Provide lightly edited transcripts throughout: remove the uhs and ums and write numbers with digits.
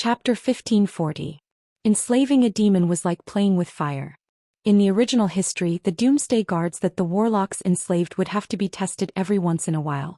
Chapter 1540. Enslaving a demon was like playing with fire. In the original history, the doomsday guards that the warlocks enslaved would have to be tested every once in a while.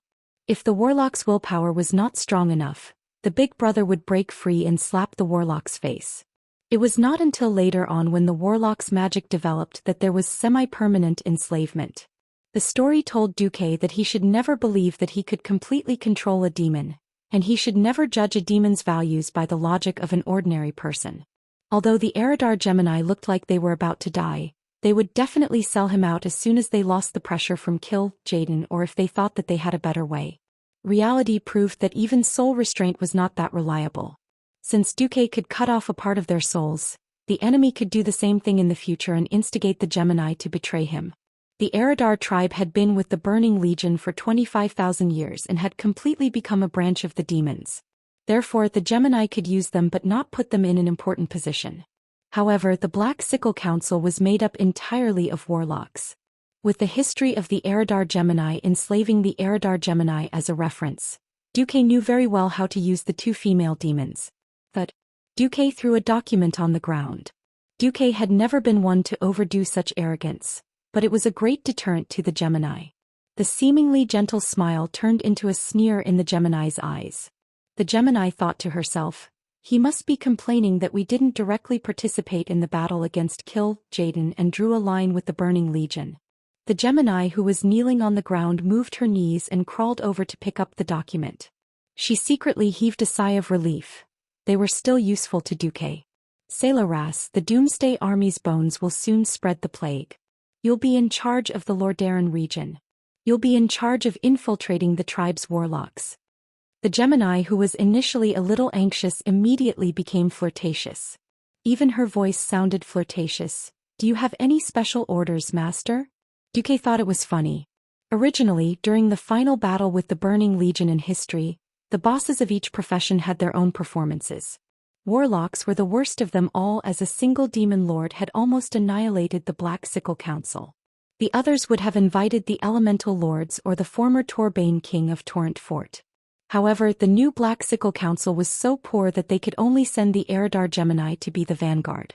If the warlock's willpower was not strong enough, the big brother would break free and slap the warlock's face. It was not until later on when the warlock's magic developed that there was semi-permanent enslavement. The story told Duque that he should never believe that he could completely control a demon, and he should never judge a demon's values by the logic of an ordinary person. Although the Eridar Gemini looked like they were about to die, they would definitely sell him out as soon as they lost the pressure from Jaden or if they thought that they had a better way. Reality proved that even soul restraint was not that reliable. Since Duque could cut off a part of their souls, the enemy could do the same thing in the future and instigate the Gemini to betray him. The Eridar tribe had been with the Burning Legion for 25,000 years and had completely become a branch of the demons. Therefore the Gemini could use them but not put them in an important position. However, the Black Sickle Council was made up entirely of warlocks. With the history of the Eridar Gemini enslaving the Eridar Gemini as a reference, Duque knew very well how to use the two female demons. But Duque threw a document on the ground. Duque had never been one to overdo such arrogance, but it was a great deterrent to the Gemini. The seemingly gentle smile turned into a sneer in the Gemini's eyes. The Gemini thought to herself, he must be complaining that we didn't directly participate in the battle against Jaden, and drew a line with the Burning Legion. The Gemini who was kneeling on the ground moved her knees and crawled over to pick up the document. She secretly heaved a sigh of relief. They were still useful to Duque. Selaras, the Doomsday Army's bones will soon spread the plague. You'll be in charge of the Lordaeron region. You'll be in charge of infiltrating the tribe's warlocks. The Gemini who was initially a little anxious immediately became flirtatious. Even her voice sounded flirtatious. Do you have any special orders, Master? Duque thought it was funny. Originally, during the final battle with the Burning Legion in history, the bosses of each profession had their own performances. Warlocks were the worst of them all as a single demon lord had almost annihilated the Black Sickle Council. The others would have invited the Elemental Lords or the former Torbane King of Torrent Fort. However, the new Black Sickle Council was so poor that they could only send the Eridar Gemini to be the vanguard.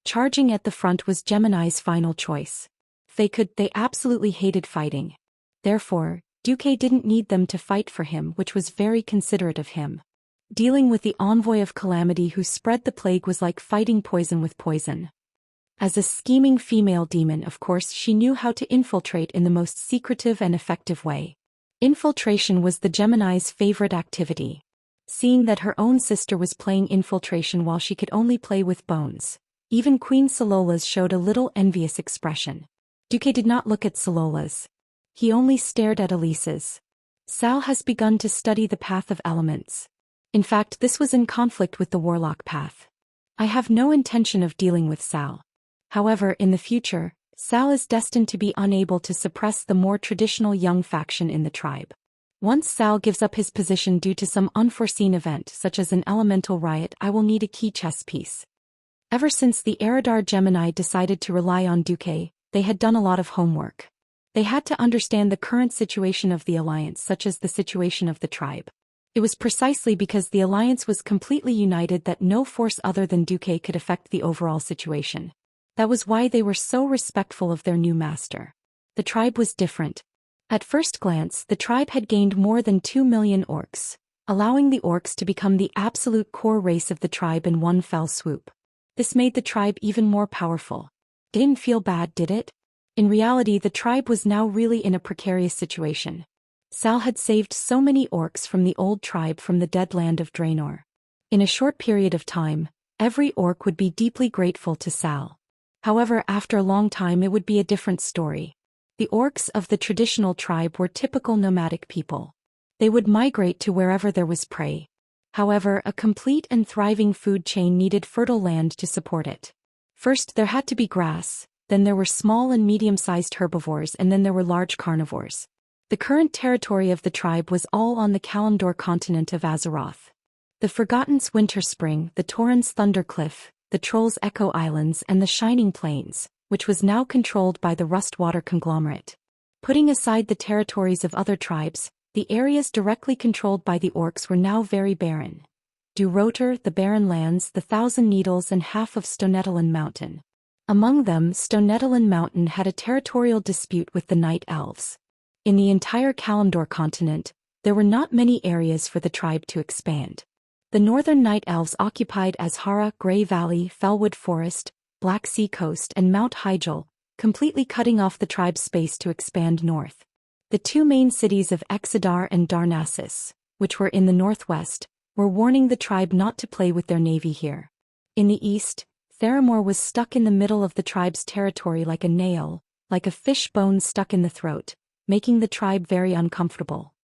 Charging at the front was Gemini's final choice. They absolutely hated fighting. Therefore, Duque didn't need them to fight for him, which was very considerate of him. Dealing with the envoy of calamity who spread the plague was like fighting poison with poison. As a scheming female demon, of course, she knew how to infiltrate in the most secretive and effective way. Infiltration was the Gemini's favorite activity. Seeing that her own sister was playing infiltration while she could only play with bones, even Queen Salola's showed a little envious expression. Duque did not look at Salola's. He only stared at Elise's. Sal has begun to study the path of elements. In fact, this was in conflict with the warlock path. I have no intention of dealing with Sal. However, in the future, Sal is destined to be unable to suppress the more traditional young faction in the tribe. Once Sal gives up his position due to some unforeseen event such as an elemental riot, I will need a key chess piece. Ever since the Eridar Gemini decided to rely on Duque, they had done a lot of homework. They had to understand the current situation of the alliance such as the situation of the tribe. It was precisely because the alliance was completely united that no force other than Duque could affect the overall situation. That was why they were so respectful of their new master. The tribe was different. At first glance, the tribe had gained more than 2 million orcs, allowing the orcs to become the absolute core race of the tribe in one fell swoop. This made the tribe even more powerful. Didn't feel bad, did it? In reality, the tribe was now really in a precarious situation. Sal had saved so many orcs from the old tribe from the dead land of Draenor. In a short period of time, every orc would be deeply grateful to Sal. However, after a long time it would be a different story. The orcs of the traditional tribe were typical nomadic people. They would migrate to wherever there was prey. However, a complete and thriving food chain needed fertile land to support it. First there had to be grass, then there were small and medium-sized herbivores, and then there were large carnivores. The current territory of the tribe was all on the Kalimdor continent of Azeroth. The Forgotten's Winter Spring, the Tauren's Thundercliff, the Troll's Echo Islands and the Shining Plains, which was now controlled by the Rustwater conglomerate. Putting aside the territories of other tribes, the areas directly controlled by the orcs were now very barren. Durotor, the Barren Lands, the Thousand Needles and half of Stonetalan Mountain. Among them, Stonetalan Mountain had a territorial dispute with the Night Elves. In the entire Kalimdor continent, there were not many areas for the tribe to expand. The northern Night Elves occupied Azhara, Grey Valley, Fellwood Forest, Black Sea Coast and Mount Hyjal, completely cutting off the tribe's space to expand north. The two main cities of Exodar and Darnassus, which were in the northwest, were warning the tribe not to play with their navy here. In the east, Theramore was stuck in the middle of the tribe's territory like a nail, like a fish bone stuck in the throat, making the tribe very uncomfortable.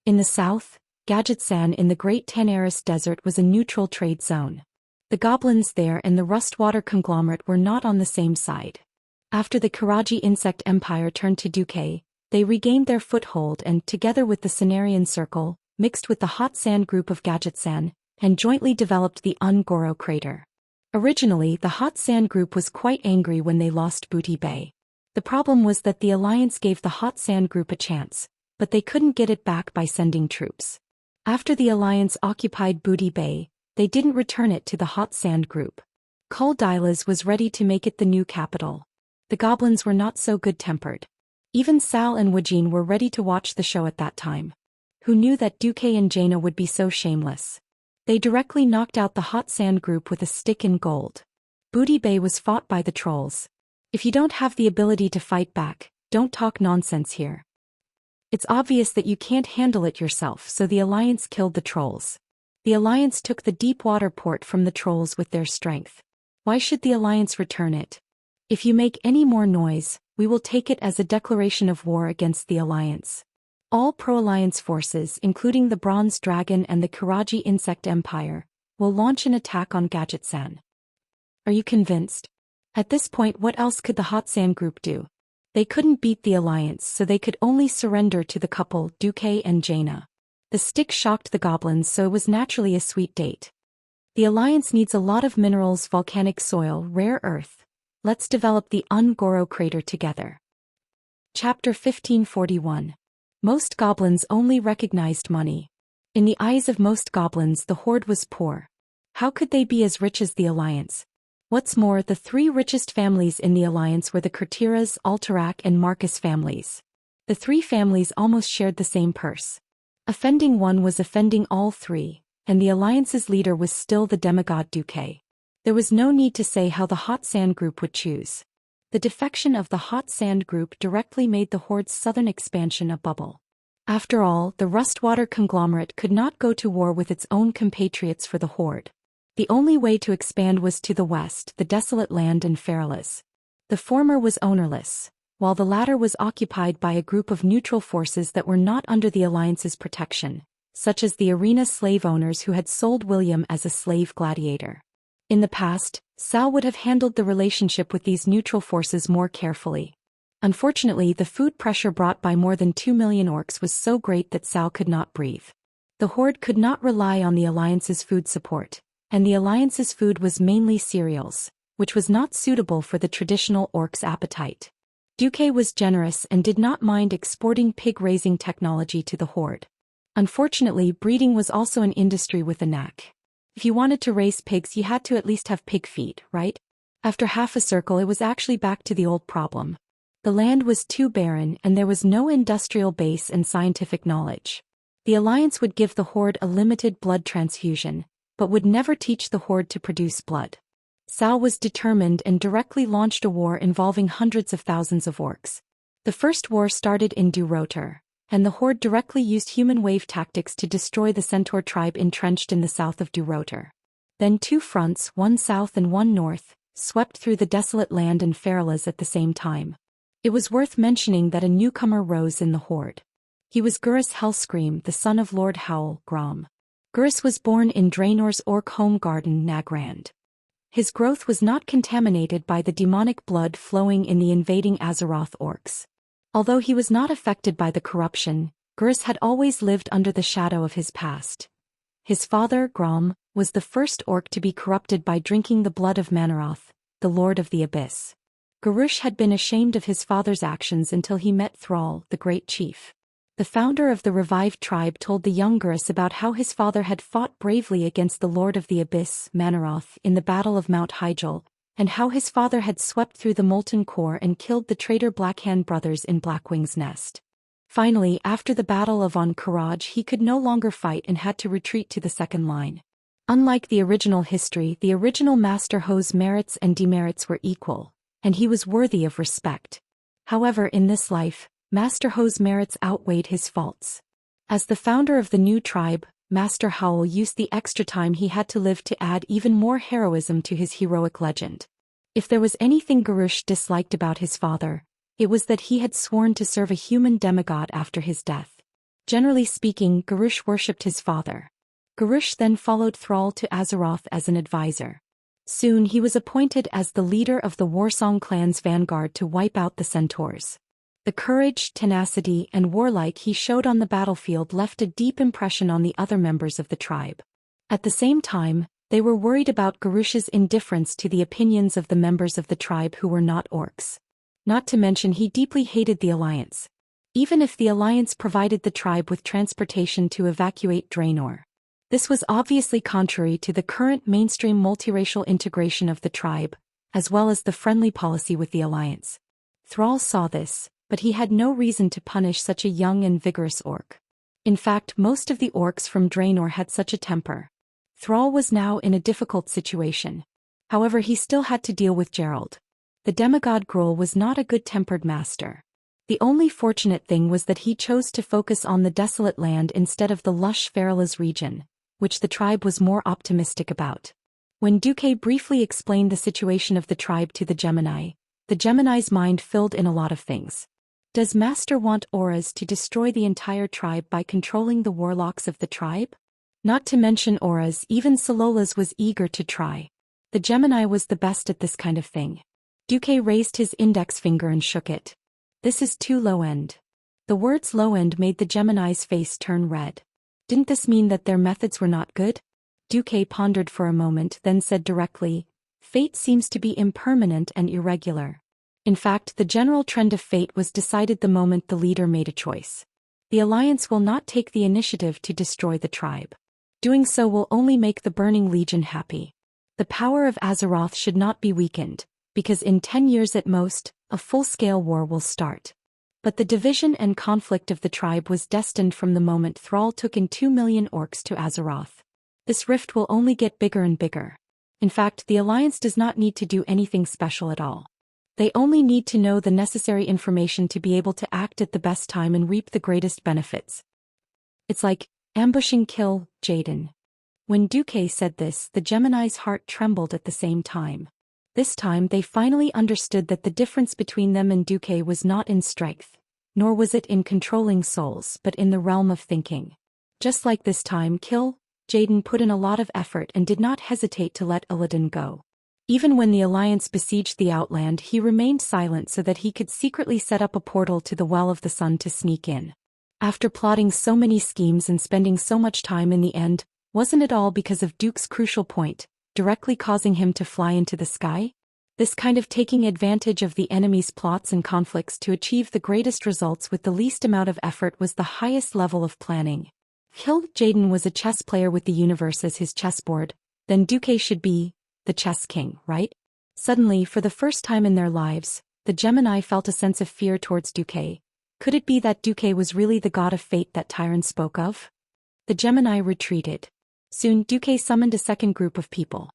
In the south, Gadgetsan in the Great Tanaris Desert was a neutral trade zone. The goblins there and the Rustwater conglomerate were not on the same side. After the Karaji insect empire turned to Duque, they regained their foothold and, together with the Cenarian Circle, mixed with the hot sand group of Gadgetsan, and jointly developed the Ungoro crater. Originally, the hot sand group was quite angry when they lost Booty Bay. The problem was that the alliance gave the hot sand group a chance, but they couldn't get it back by sending troops. After the alliance occupied Booty Bay, they didn't return it to the hot sand group. Kul Dylas was ready to make it the new capital. The goblins were not so good-tempered. Even Sal and Wajin were ready to watch the show at that time. Who knew that Duque and Jaina would be so shameless? They directly knocked out the hot sand group with a stick in gold. Booty Bay was fought by the trolls. If you don't have the ability to fight back, don't talk nonsense here. It's obvious that you can't handle it yourself, so the alliance killed the trolls. The alliance took the deep water port from the trolls with their strength. Why should the alliance return it? If you make any more noise, we will take it as a declaration of war against the alliance. All pro-alliance forces, including the Bronze Dragon and the Karaji Insect Empire, will launch an attack on Gadgetsan. Are you convinced? At this point, what else could the Hot Sand Group do? They couldn't beat the alliance, so they could only surrender to the couple, Duque and Jaina. The stick shocked the goblins, so it was naturally a sweet date. The alliance needs a lot of minerals, volcanic soil, rare earth. Let's develop the Ungoro crater together. Chapter 1541. Most goblins only recognized money. In the eyes of most goblins, the horde was poor. How could they be as rich as the alliance? What's more, the three richest families in the alliance were the Kurtiras, Alterac and Marcus families. The three families almost shared the same purse. Offending one was offending all three, and the alliance's leader was still the demigod Duque. There was no need to say how the Hot Sand Group would choose. The defection of the Hot Sand Group directly made the horde's southern expansion a bubble. After all, the Rustwater conglomerate could not go to war with its own compatriots for the horde. The only way to expand was to the west, the desolate land and Feralas. The former was ownerless, while the latter was occupied by a group of neutral forces that were not under the alliance's protection, such as the arena slave owners who had sold William as a slave gladiator. In the past, Sal would have handled the relationship with these neutral forces more carefully. Unfortunately, the food pressure brought by more than 2 million orcs was so great that Sal could not breathe. The horde could not rely on the alliance's food support, and the alliance's food was mainly cereals, which was not suitable for the traditional orc's appetite. Duque was generous and did not mind exporting pig-raising technology to the horde. Unfortunately, breeding was also an industry with a knack. If you wanted to raise pigs, you had to at least have pig feet, right? After half a circle, it was actually back to the old problem. The land was too barren and there was no industrial base and scientific knowledge. The alliance would give the horde a limited blood transfusion, but would never teach the horde to produce blood. Sal was determined and directly launched a war involving hundreds of thousands of orcs. The first war started in Durotor, and the horde directly used human wave tactics to destroy the centaur tribe entrenched in the south of Durotor. Then two fronts, one south and one north, swept through the desolate land and Feralas at the same time. It was worth mentioning that a newcomer rose in the horde. He was Gurus Hellscream, the son of Lord Howl, Grom. Gurus was born in Draenor's orc home garden, Nagrand. His growth was not contaminated by the demonic blood flowing in the invading Azeroth orcs. Although he was not affected by the corruption, Gurus had always lived under the shadow of his past. His father, Grom, was the first orc to be corrupted by drinking the blood of Manaroth, the Lord of the Abyss. Garush had been ashamed of his father's actions until he met Thrall, the Great Chief. The founder of the revived tribe told the young Gurus about how his father had fought bravely against the Lord of the Abyss, Manoroth, in the Battle of Mount Hyjal, and how his father had swept through the molten core and killed the traitor Blackhand brothers in Blackwing's nest. Finally, after the Battle of Karaj, he could no longer fight and had to retreat to the second line. Unlike the original history, the original Master Ho's merits and demerits were equal, and he was worthy of respect. However, in this life, Master Ho's merits outweighed his faults. As the founder of the new tribe, Master Howl used the extra time he had to live to add even more heroism to his heroic legend. If there was anything Garush disliked about his father, it was that he had sworn to serve a human demigod after his death. Generally speaking, Garush worshipped his father. Garush then followed Thrall to Azeroth as an advisor. Soon he was appointed as the leader of the Warsong clan's vanguard to wipe out the Centaurs. The courage, tenacity, and warlike he showed on the battlefield left a deep impression on the other members of the tribe. At the same time, they were worried about Garush's indifference to the opinions of the members of the tribe who were not orcs. Not to mention he deeply hated the Alliance. Even if the Alliance provided the tribe with transportation to evacuate Draenor. This was obviously contrary to the current mainstream multiracial integration of the tribe, as well as the friendly policy with the Alliance. Thrall saw this, but he had no reason to punish such a young and vigorous orc. In fact, most of the orcs from Draenor had such a temper. Thrall was now in a difficult situation. However, he still had to deal with Gerald. The demigod Gruul was not a good-tempered master. The only fortunate thing was that he chose to focus on the desolate land instead of the lush Faerlaz region, which the tribe was more optimistic about. When Duque briefly explained the situation of the tribe to the Gemini's mind filled in a lot of things. Does Master want auras to destroy the entire tribe by controlling the warlocks of the tribe? Not to mention auras, even Solola's was eager to try. The Gemini was the best at this kind of thing. Duque raised his index finger and shook it. This is too low-end. The words low-end made the Gemini's face turn red. Didn't this mean that their methods were not good? Duque pondered for a moment, then said directly, fate seems to be impermanent and irregular. In fact, the general trend of fate was decided the moment the leader made a choice. The Alliance will not take the initiative to destroy the tribe. Doing so will only make the Burning Legion happy. The power of Azeroth should not be weakened, because in 10 years at most, a full-scale war will start. But the division and conflict of the tribe was destined from the moment Thrall took in 2 million orcs to Azeroth. This rift will only get bigger and bigger. In fact, the Alliance does not need to do anything special at all. They only need to know the necessary information to be able to act at the best time and reap the greatest benefits. It's like ambushing kill Jaden. When Duque said this, the Gemini's heart trembled at the same time. This time they finally understood that the difference between them and Duque was not in strength, nor was it in controlling souls, but in the realm of thinking. Just like this time, Kill Jaden put in a lot of effort and did not hesitate to let Illidan go. Even when the Alliance besieged the Outland, he remained silent so that he could secretly set up a portal to the Well of the Sun to sneak in. After plotting so many schemes and spending so much time, in the end, wasn't it all because of Duke's crucial point, directly causing him to fly into the sky? This kind of taking advantage of the enemy's plots and conflicts to achieve the greatest results with the least amount of effort was the highest level of planning. Kill Jaden was a chess player with the universe as his chessboard, then Duque should be the chess king, right? Suddenly, for the first time in their lives, the Gemini felt a sense of fear towards Duque. Could it be that Duque was really the god of fate that Tyron spoke of? The Gemini retreated. Soon Duque summoned a second group of people.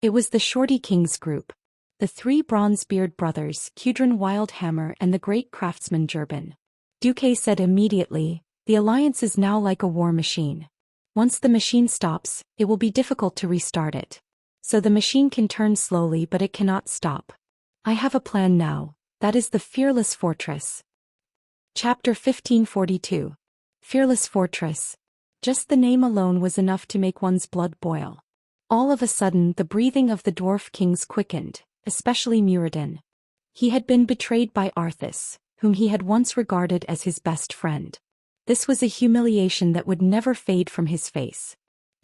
It was the Shorty King's group. The 3 Bronzebeard brothers, Kudrin Wildhammer and the great craftsman Jurban. Duque said immediately, the Alliance is now like a war machine. Once the machine stops, it will be difficult to restart it. So the machine can turn slowly, but it cannot stop. I have a plan now, that is the Fearless Fortress. Chapter 1542. Fearless Fortress. Just the name alone was enough to make one's blood boil. All of a sudden the breathing of the dwarf kings quickened, especially Muradin. He had been betrayed by Arthas, whom he had once regarded as his best friend. This was a humiliation that would never fade from his face.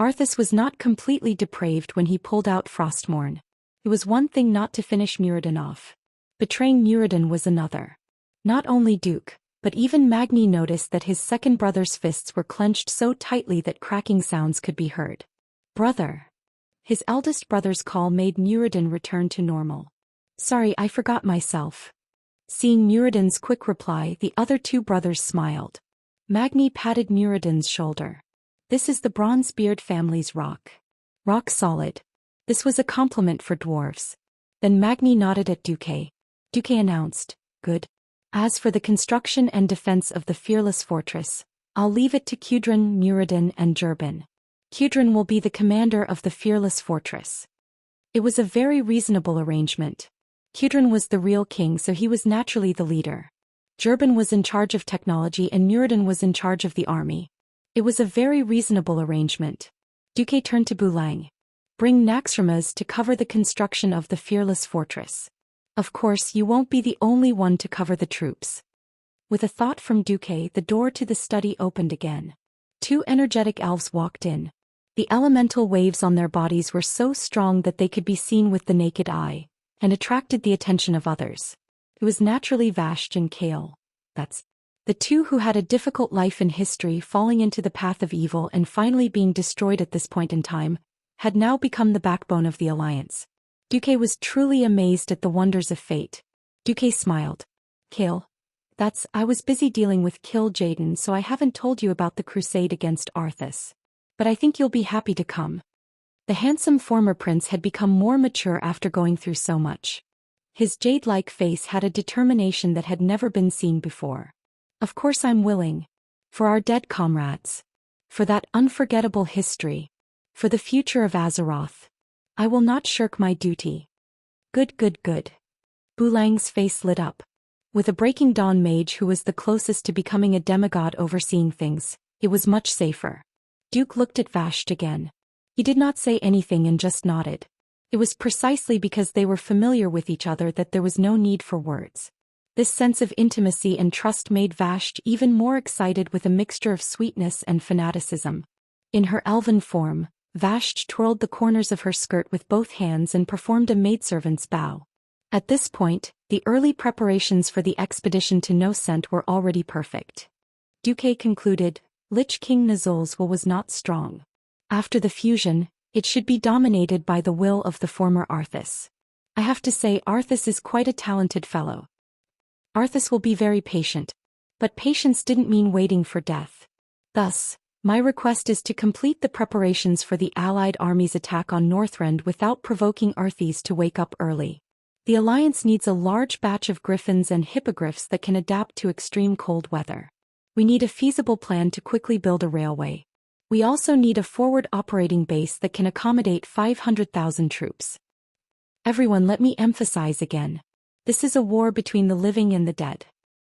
Arthas was not completely depraved when he pulled out Frostmourne. It was one thing not to finish Muradin off. Betraying Muradin was another. Not only Duke, But even Magni noticed that his second brother's fists were clenched so tightly that cracking sounds could be heard. Brother. His eldest brother's call made Muradin return to normal. Sorry, I forgot myself. Seeing Muradin's quick reply, the other two brothers smiled. Magni patted Muradin's shoulder. This is the Bronzebeard family's rock. Rock solid. This was a compliment for dwarves. Then Magni nodded at Duque. Duque announced, good. As for the construction and defense of the fearless fortress, I'll leave it to Kudrin, Muradin, and Jurbin. Kudrin will be the commander of the fearless fortress. It was a very reasonable arrangement. Kudrin was the real king, so he was naturally the leader. Jurbin was in charge of technology and Muradin was in charge of the army. It was a very reasonable arrangement. Duque turned to Bulang. Bring Naxxramas to cover the construction of the fearless fortress. Of course, you won't be the only one to cover the troops. With a thought from Duque, the door to the study opened again. Two energetic elves walked in. The elemental waves on their bodies were so strong that they could be seen with the naked eye, and attracted the attention of others. It was naturally Vashj and Kale. That's the two who had a difficult life in history, falling into the path of evil and finally being destroyed at this point in time, had now become the backbone of the alliance. Duque was truly amazed at the wonders of fate. Duque smiled. Kale. I was busy dealing with Kill Jaden, so I haven't told you about the crusade against Arthas. But I think you'll be happy to come. The handsome former prince had become more mature after going through so much. His jade-like face had a determination that had never been seen before. Of course I'm willing. For our dead comrades. For that unforgettable history. For the future of Azeroth. I will not shirk my duty. Good. Bulang's face lit up. With a Breaking Dawn mage who was the closest to becoming a demigod overseeing things, it was much safer. Duke looked at Vashj again. He did not say anything and just nodded. It was precisely because they were familiar with each other that there was no need for words. This sense of intimacy and trust made Vashj even more excited, with a mixture of sweetness and fanaticism. In her elven form, Vashj twirled the corners of her skirt with both hands and performed a maidservant's bow. At this point, the early preparations for the expedition to No Scent were already perfect. Duque concluded, Lich King Nazul's will was not strong. After the fusion, it should be dominated by the will of the former Arthas. I have to say Arthas is quite a talented fellow. Arthas will be very patient. But patience didn't mean waiting for death. Thus, my request is to complete the preparations for the Allied army's attack on Northrend without provoking Arthas to wake up early. The Alliance needs a large batch of griffins and hippogriffs that can adapt to extreme cold weather. We need a feasible plan to quickly build a railway. We also need a forward operating base that can accommodate 500,000 troops. Everyone, let me emphasize again. This is a war between the living and the dead.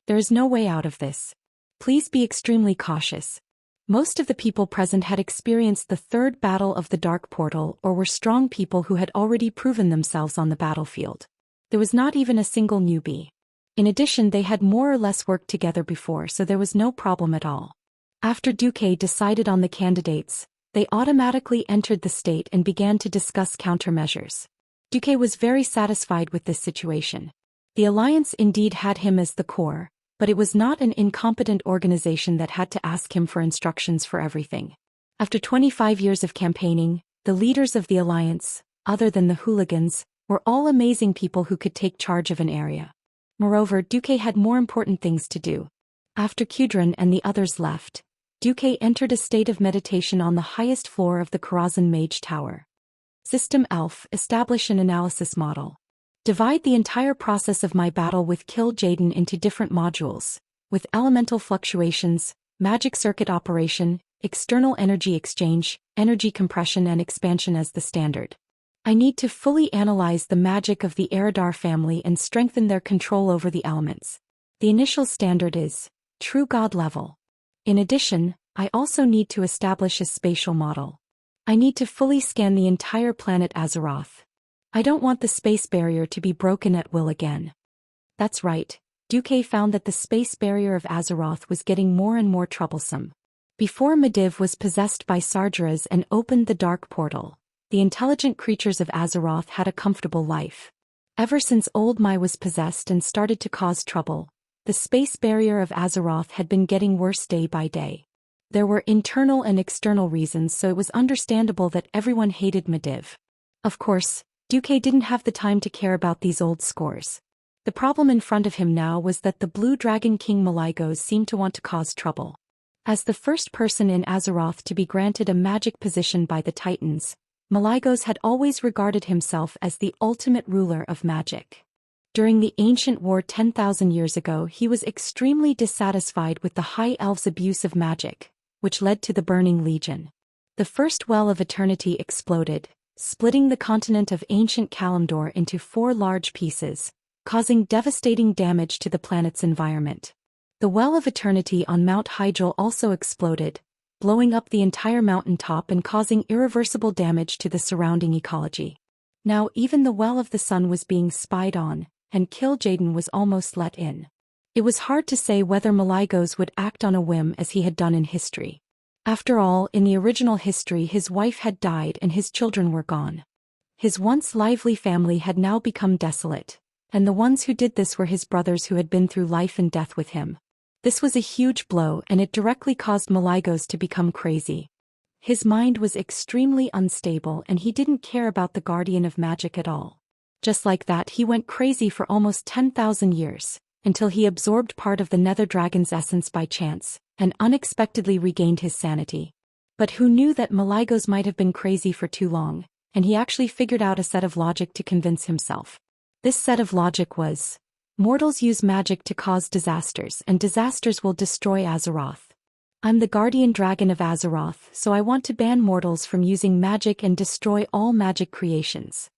There is no way out of this. Please be extremely cautious. Most of the people present had experienced the third battle of the Dark Portal or were strong people who had already proven themselves on the battlefield. There was not even a single newbie. In addition, they had more or less worked together before, so there was no problem at all. After Duque decided on the candidates, they automatically entered the state and began to discuss countermeasures. Duque was very satisfied with this situation. The Alliance indeed had him as the core, but it was not an incompetent organization that had to ask him for instructions for everything. After 25 years of campaigning, the leaders of the Alliance, other than the hooligans, were all amazing people who could take charge of an area. Moreover, Duque had more important things to do. After Kudrin and the others left, Duque entered a state of meditation on the highest floor of the Karazhan Mage Tower. System Elf, establish an analysis model. Divide the entire process of my battle with Kill Jaden into different modules, with elemental fluctuations, magic circuit operation, external energy exchange, energy compression and expansion as the standard. I need to fully analyze the magic of the Eridar family and strengthen their control over the elements. The initial standard is true god level. In addition, I also need to establish a spatial model. I need to fully scan the entire planet Azeroth. I don't want the space barrier to be broken at will again. That's right, Duque found that the space barrier of Azeroth was getting more and more troublesome. Before Medivh was possessed by Sargeras and opened the Dark Portal, the intelligent creatures of Azeroth had a comfortable life. Ever since Old Mai was possessed and started to cause trouble, The space barrier of Azeroth had been getting worse day by day. There were internal and external reasons, so it was understandable that everyone hated Medivh. Of course, Duque didn't have the time to care about these old scores. The problem in front of him now was that the Blue Dragon King Malygos seemed to want to cause trouble. As the first person in Azeroth to be granted a magic position by the Titans, Malygos had always regarded himself as the ultimate ruler of magic. During the ancient war 10,000 years ago, he was extremely dissatisfied with the High Elves' abuse of magic, which led to the Burning Legion. The first Well of Eternity exploded, splitting the continent of ancient Kalimdor into 4 large pieces, causing devastating damage to the planet's environment. The Well of Eternity on Mount Hyjal also exploded, blowing up the entire mountaintop and causing irreversible damage to the surrounding ecology. Now even the Well of the Sun was being spied on, and Kil'jaeden was almost let in. It was hard to say whether Malygos would act on a whim as he had done in history. After all, in the original history his wife had died and his children were gone. His once lively family had now become desolate, and the ones who did this were his brothers who had been through life and death with him. This was a huge blow, and it directly caused Malygos to become crazy. His mind was extremely unstable and he didn't care about the Guardian of Magic at all. Just like that, he went crazy for almost 10,000 years, until he absorbed part of the Nether Dragon's essence by chance, and unexpectedly regained his sanity. But who knew that Malygos might have been crazy for too long, and he actually figured out a set of logic to convince himself. This set of logic was: mortals use magic to cause disasters, and disasters will destroy Azeroth. I'm the guardian dragon of Azeroth, so I want to ban mortals from using magic and destroy all magic creations.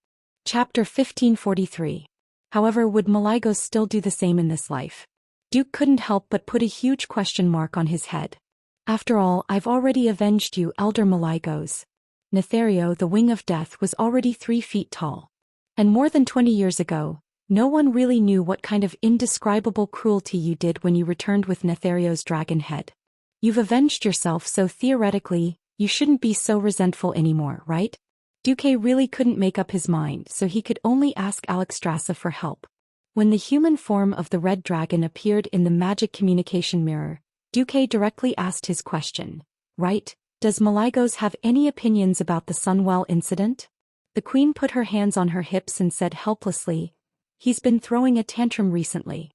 Chapter 1543. However, would Malygos still do the same in this life? Duke couldn't help but put a huge question mark on his head. After all, I've already avenged you, Elder Malygos. Nethario, the Wing of Death, was already 3 feet tall. And more than 20 years ago, no one really knew what kind of indescribable cruelty you did when you returned with Nethario's dragon head. You've avenged yourself, so theoretically, you shouldn't be so resentful anymore, right? Duque really couldn't make up his mind, so he could only ask Alexstrasza for help. When the human form of the Red Dragon appeared in the magic communication mirror, Duque directly asked his question. Right, does Malygos have any opinions about the Sunwell incident? The queen put her hands on her hips and said helplessly, he's been throwing a tantrum recently.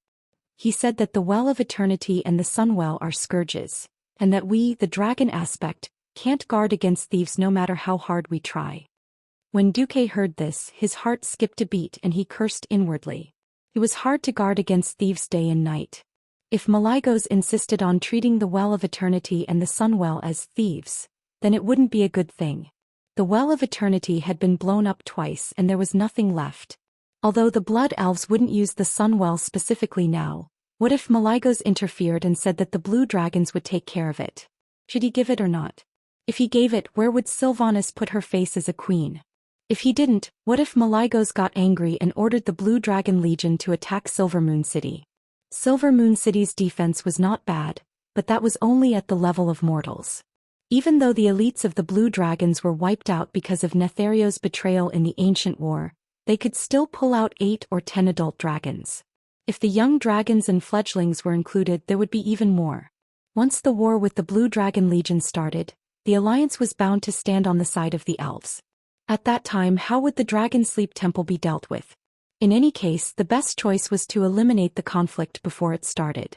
He said that the Well of Eternity and the Sunwell are scourges, and that we, the dragon aspect, can't guard against thieves no matter how hard we try. When Duque heard this, his heart skipped a beat and he cursed inwardly. It was hard to guard against thieves day and night. If Malygos insisted on treating the Well of Eternity and the Sunwell as thieves, then it wouldn't be a good thing. The Well of Eternity had been blown up twice and there was nothing left. Although the Blood Elves wouldn't use the Sunwell specifically now, what if Malygos interfered and said that the Blue Dragons would take care of it? Should he give it or not? If he gave it, where would Sylvanas put her face as a queen? If he didn't, what if Malygos got angry and ordered the Blue Dragon Legion to attack Silvermoon City? Silvermoon City's defense was not bad, but that was only at the level of mortals. Even though the elites of the Blue Dragons were wiped out because of Nethario's betrayal in the Ancient War, they could still pull out 8 or 10 adult dragons. If the young dragons and fledglings were included, there would be even more. Once the war with the Blue Dragon Legion started, the Alliance was bound to stand on the side of the elves. At that time, how would the Dragon Sleep Temple be dealt with? In any case, the best choice was to eliminate the conflict before it started.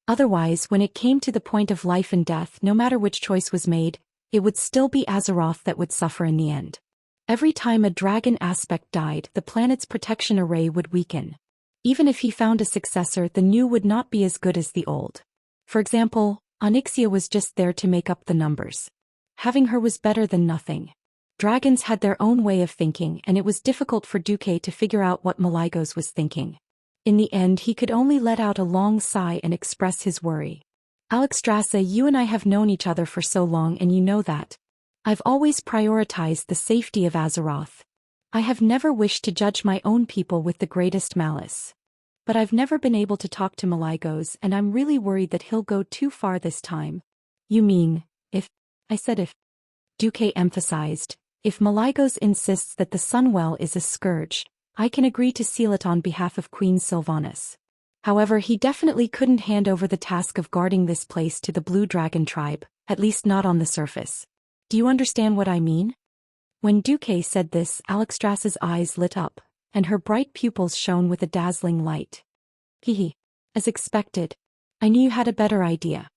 Otherwise, when it came to the point of life and death, no matter which choice was made, it would still be Azeroth that would suffer in the end. Every time a dragon aspect died, the planet's protection array would weaken. Even if he found a successor, the new would not be as good as the old. For example, Onyxia was just there to make up the numbers. Having her was better than nothing. Dragons had their own way of thinking, and it was difficult for Duque to figure out what Malygos was thinking. In the end, he could only let out a long sigh and express his worry. Alexstrasza, you and I have known each other for so long, and you know that. I've always prioritized the safety of Azeroth. I have never wished to judge my own people with the greatest malice. But I've never been able to talk to Malygos, and I'm really worried that he'll go too far this time. You mean, if? I said if. Duque emphasized. If Malygos insists that the Sunwell is a scourge, I can agree to seal it on behalf of Queen Sylvanas. However, he definitely couldn't hand over the task of guarding this place to the Blue Dragon tribe, at least not on the surface. Do you understand what I mean? When Duque said this, Alexstrasza's eyes lit up, and her bright pupils shone with a dazzling light. Hehe. As expected. I knew you had a better idea.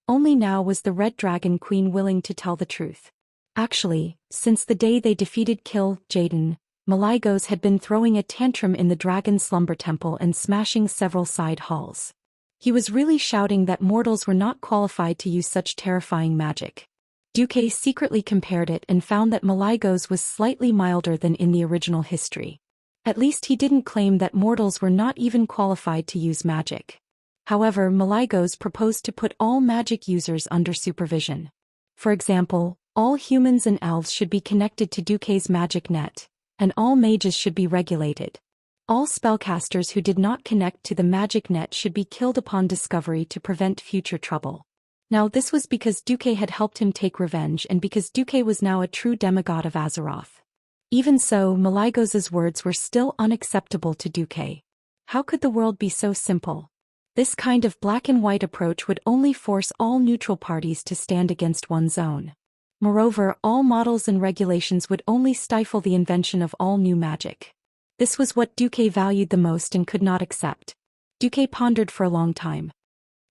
Only now was the Red Dragon Queen willing to tell the truth. Actually, since the day they defeated Kil Jaden, Malygos had been throwing a tantrum in the Dragon Slumber Temple and smashing several side halls. He was really shouting that mortals were not qualified to use such terrifying magic. Duque secretly compared it and found that Malygos was slightly milder than in the original history. At least he didn't claim that mortals were not even qualified to use magic. However, Malygos proposed to put all magic users under supervision. For example, all humans and elves should be connected to Duque's magic net, and all mages should be regulated. All spellcasters who did not connect to the magic net should be killed upon discovery to prevent future trouble. Now this was because Duque had helped him take revenge and because Duque was now a true demigod of Azeroth. Even so, Malygos's words were still unacceptable to Duque. How could the world be so simple? This kind of black and white approach would only force all neutral parties to stand against one's own. Moreover, all models and regulations would only stifle the invention of all new magic. This was what Duque valued the most and could not accept. Duque pondered for a long time.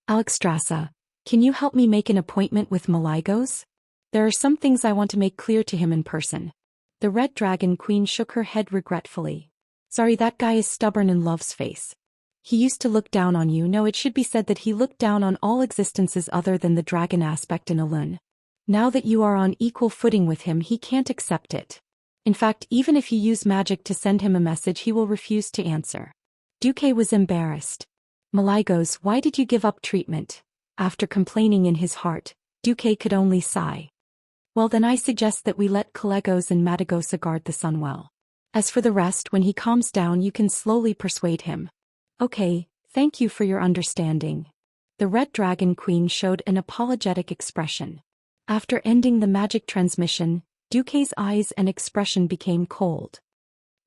Alexstrasza, can you help me make an appointment with Malygos? There are some things I want to make clear to him in person. The Red Dragon Queen shook her head regretfully. Sorry, that guy is stubborn and loves face. He used to look down on you. No, it should be said that he looked down on all existences other than the dragon aspect in Alun. Now that you are on equal footing with him, he can't accept it. In fact, even if you use magic to send him a message, he will refuse to answer. Duque was embarrassed. Malygos, why did you give up treatment? After complaining in his heart, Duque could only sigh. Well, then I suggest that we let Kalegos and Matagosa guard the sun well. As for the rest, when he calms down you can slowly persuade him. Okay, thank you for your understanding. The Red Dragon Queen showed an apologetic expression. After ending the magic transmission, Duque's eyes and expression became cold.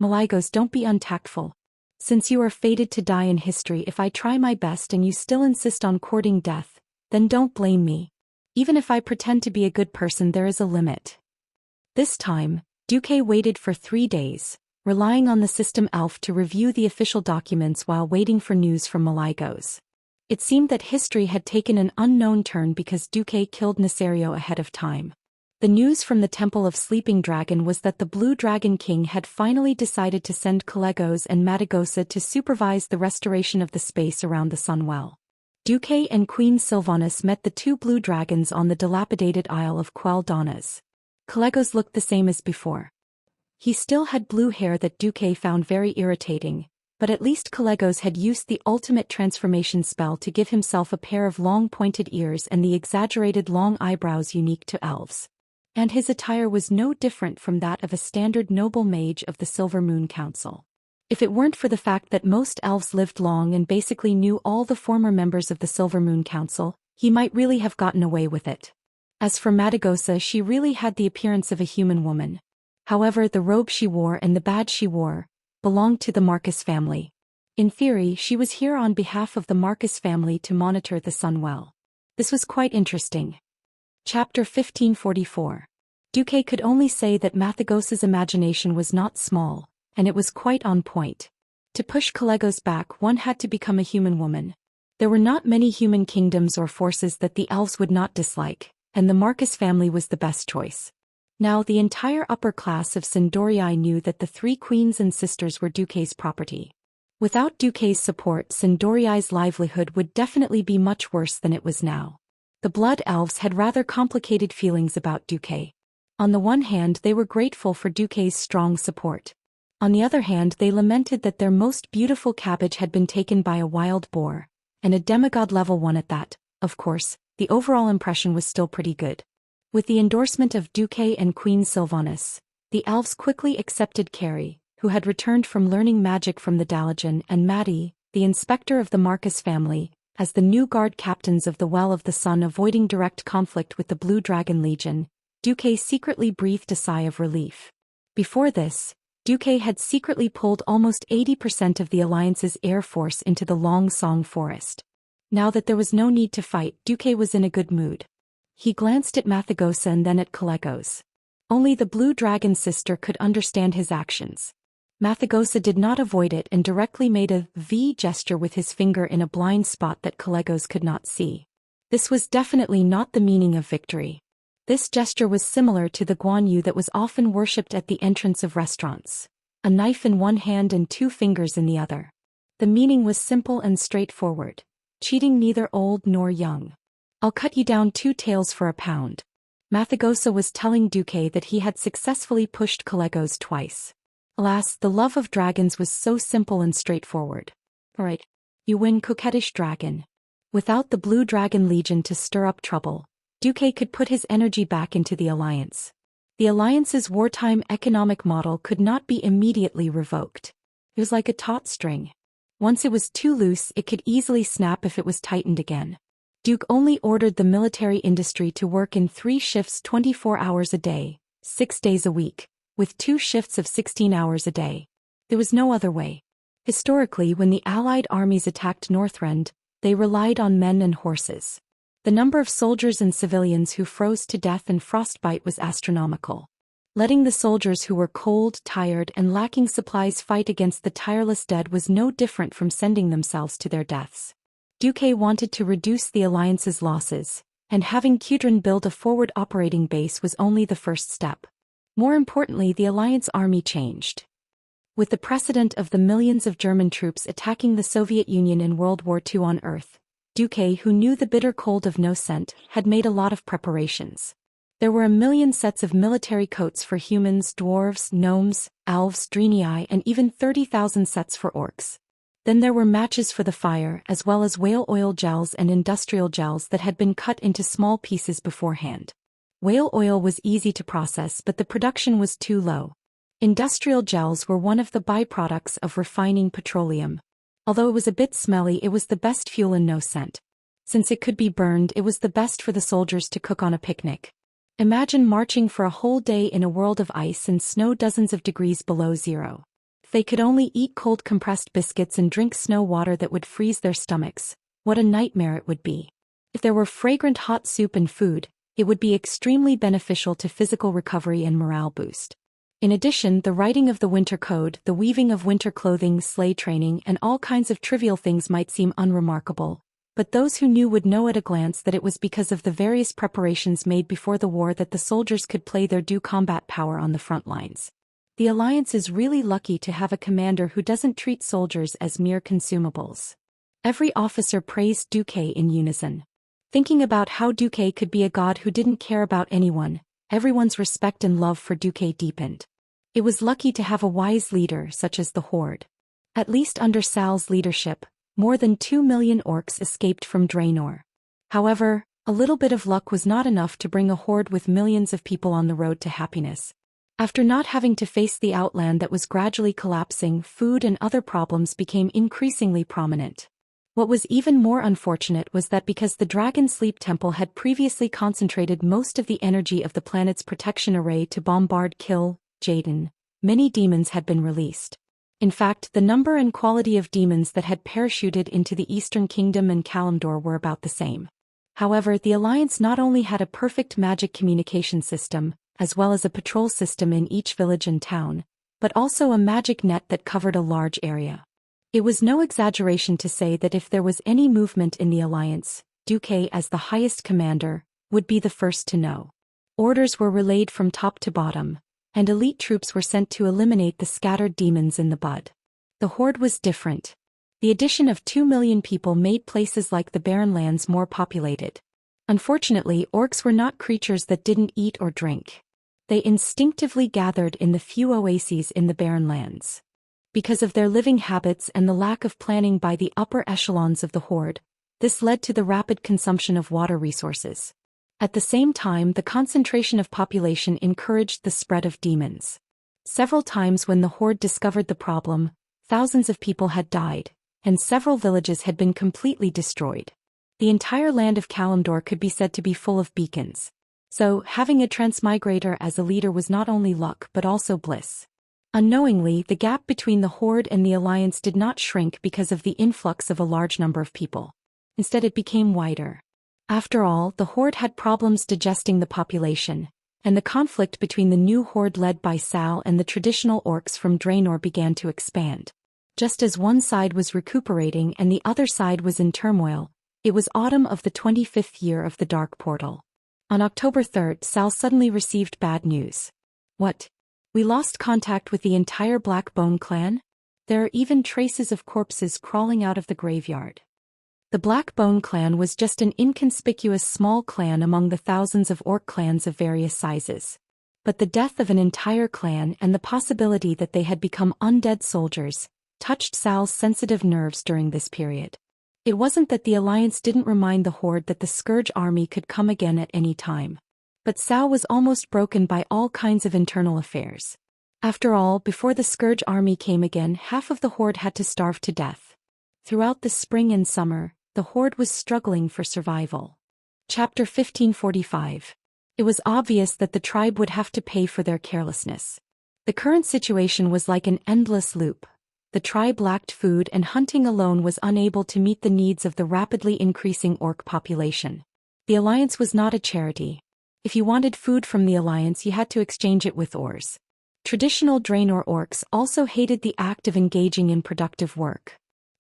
Malygos, don't be untactful. Since you are fated to die in history, if I try my best and you still insist on courting death, then don't blame me. Even if I pretend to be a good person, there is a limit. This time, Duque waited for 3 days, relying on the system elf to review the official documents while waiting for news from Malygos. It seemed that history had taken an unknown turn because Duque killed Nesario ahead of time. The news from the Temple of Sleeping Dragon was that the Blue Dragon King had finally decided to send Kalegos and Matagosa to supervise the restoration of the space around the Sunwell. Duque and Queen Sylvanas met the 2 blue dragons on the dilapidated Isle of Quel'Danas. Kalegos looked the same as before. He still had blue hair that Duque found very irritating, but at least Kalegos had used the ultimate transformation spell to give himself a pair of long pointed ears and the exaggerated long eyebrows unique to elves. And his attire was no different from that of a standard noble mage of the Silver Moon Council. If it weren't for the fact that most elves lived long and basically knew all the former members of the Silver Moon Council, he might really have gotten away with it. As for Matagosa, she really had the appearance of a human woman. However, the robe she wore and the badge she wore belonged to the Marcus family. In theory, she was here on behalf of the Marcus family to monitor the Sunwell. This was quite interesting. Chapter 1544. Duque could only say that Matagosa's imagination was not small, and it was quite on point. To push Kalegos back, one had to become a human woman. There were not many human kingdoms or forces that the elves would not dislike, and the Marcus family was the best choice. Now the entire upper class of Sindorii knew that the 3 queens and sisters were Duque's property. Without Duque's support, Sindorii's livelihood would definitely be much worse than it was now. The Blood Elves had rather complicated feelings about Duque. On the one hand, they were grateful for Duque's strong support. On the other hand, they lamented that their most beautiful cabbage had been taken by a wild boar, and a demigod level 1 at that. Of course, the overall impression was still pretty good. With the endorsement of Duque and Queen Sylvanas, the elves quickly accepted Carrie, who had returned from learning magic from the Dalajan, and Maddie, the inspector of the Marcus family, as the new guard captains of the Well of the Sun. Avoiding direct conflict with the Blue Dragon Legion, Duque secretly breathed a sigh of relief. Before this, Duque had secretly pulled almost 80% of the Alliance's air force into the Long Song forest. Now that there was no need to fight, Duque was in a good mood. He glanced at Mathagosa and then at Calegos. Only the Blue Dragon sister could understand his actions. Mathagosa did not avoid it and directly made a V gesture with his finger in a blind spot that Calegos could not see. This was definitely not the meaning of victory. This gesture was similar to the Guan Yu that was often worshipped at the entrance of restaurants. A knife in one hand and 2 fingers in the other. The meaning was simple and straightforward. Cheating neither old nor young. I'll cut you down 2 tails for a pound. Mathagosa was telling Duque that he had successfully pushed Calegos twice. Alas, the love of dragons was so simple and straightforward. Alright. You win, coquettish dragon. Without the Blue Dragon Legion to stir up trouble, Duque could put his energy back into the Alliance. The Alliance's wartime economic model could not be immediately revoked. It was like a taut string. Once it was too loose, it could easily snap if it was tightened again. Duke only ordered the military industry to work in 3 shifts 24 hours a day, 6 days a week, with 2 shifts of 16 hours a day. There was no other way. Historically, when the Allied armies attacked Northrend, they relied on men and horses. The number of soldiers and civilians who froze to death and frostbite was astronomical. Letting the soldiers who were cold, tired, and lacking supplies fight against the tireless dead was no different from sending themselves to their deaths. Duque wanted to reduce the Alliance's losses, and having Kudrin build a forward operating base was only the first step. More importantly, the Alliance army changed. With the precedent of the millions of German troops attacking the Soviet Union in World War II on Earth, Duque, who knew the bitter cold of no scent, had made a lot of preparations. There were 1 million sets of military coats for humans, dwarves, gnomes, elves, Draenei, and even 30,000 sets for orcs. Then there were matches for the fire, as well as whale oil gels and industrial gels that had been cut into small pieces beforehand. Whale oil was easy to process, but the production was too low. Industrial gels were one of the byproducts of refining petroleum. Although it was a bit smelly, it was the best fuel in no scent. Since it could be burned, it was the best for the soldiers to cook on a picnic. Imagine marching for a whole day in a world of ice and snow dozens of degrees below zero. If they could only eat cold compressed biscuits and drink snow water that would freeze their stomachs, what a nightmare it would be. If there were fragrant hot soup and food, it would be extremely beneficial to physical recovery and morale boost. In addition, the writing of the winter code, the weaving of winter clothing, sleigh training, and all kinds of trivial things might seem unremarkable, but those who knew would know at a glance that it was because of the various preparations made before the war that the soldiers could play their due combat power on the front lines. The Alliance is really lucky to have a commander who doesn't treat soldiers as mere consumables. Every officer praised Duque in unison. Thinking about how Duque could be a god who didn't care about anyone, everyone's respect and love for Duque deepened. It was lucky to have a wise leader such as the Horde. At least under Sal's leadership, more than 2 million orcs escaped from Draenor. However, a little bit of luck was not enough to bring a horde with millions of people on the road to happiness. After not having to face the outland that was gradually collapsing, food and other problems became increasingly prominent. What was even more unfortunate was that because the Dragon Sleep Temple had previously concentrated most of the energy of the planet's protection array to bombard Jaden, many demons had been released. In fact, the number and quality of demons that had parachuted into the Eastern Kingdom and Kalimdor were about the same. However, the Alliance not only had a perfect magic communication system, as well as a patrol system in each village and town, but also a magic net that covered a large area. It was no exaggeration to say that if there was any movement in the Alliance, Duque, as the highest commander, would be the first to know. Orders were relayed from top to bottom, and elite troops were sent to eliminate the scattered demons in the bud. The Horde was different. The addition of 2 million people made places like the Barren Lands more populated. Unfortunately, orcs were not creatures that didn't eat or drink. They instinctively gathered in the few oases in the Barren Lands. Because of their living habits and the lack of planning by the upper echelons of the Horde, this led to the rapid consumption of water resources. At the same time, the concentration of population encouraged the spread of demons. Several times when the Horde discovered the problem, thousands of people had died, and several villages had been completely destroyed. The entire land of Kalimdor could be said to be full of beacons. So, having a transmigrator as a leader was not only luck but also bliss. Unknowingly, the gap between the Horde and the Alliance did not shrink because of the influx of a large number of people. Instead, it became wider. After all, the Horde had problems digesting the population, and the conflict between the new Horde led by Zhou and the traditional orcs from Draenor began to expand. Just as one side was recuperating and the other side was in turmoil, it was autumn of the 25th year of the Dark Portal. On October 3rd, Zhou suddenly received bad news. What? We lost contact with the entire Blackbone clan? There are even traces of corpses crawling out of the graveyard. The Blackbone clan was just an inconspicuous small clan among the thousands of orc clans of various sizes. But the death of an entire clan and the possibility that they had become undead soldiers touched Zhao's sensitive nerves during this period. It wasn't that the Alliance didn't remind the Horde that the Scourge army could come again at any time. But Zhou was almost broken by all kinds of internal affairs. After all, before the Scourge army came again, half of the Horde had to starve to death. Throughout the spring and summer, the Horde was struggling for survival. Chapter 1545. It was obvious that the tribe would have to pay for their carelessness. The current situation was like an endless loop. The tribe lacked food and hunting alone was unable to meet the needs of the rapidly increasing orc population. The Alliance was not a charity. If you wanted food from the Alliance, you had to exchange it with ores. Traditional Draenor orcs also hated the act of engaging in productive work.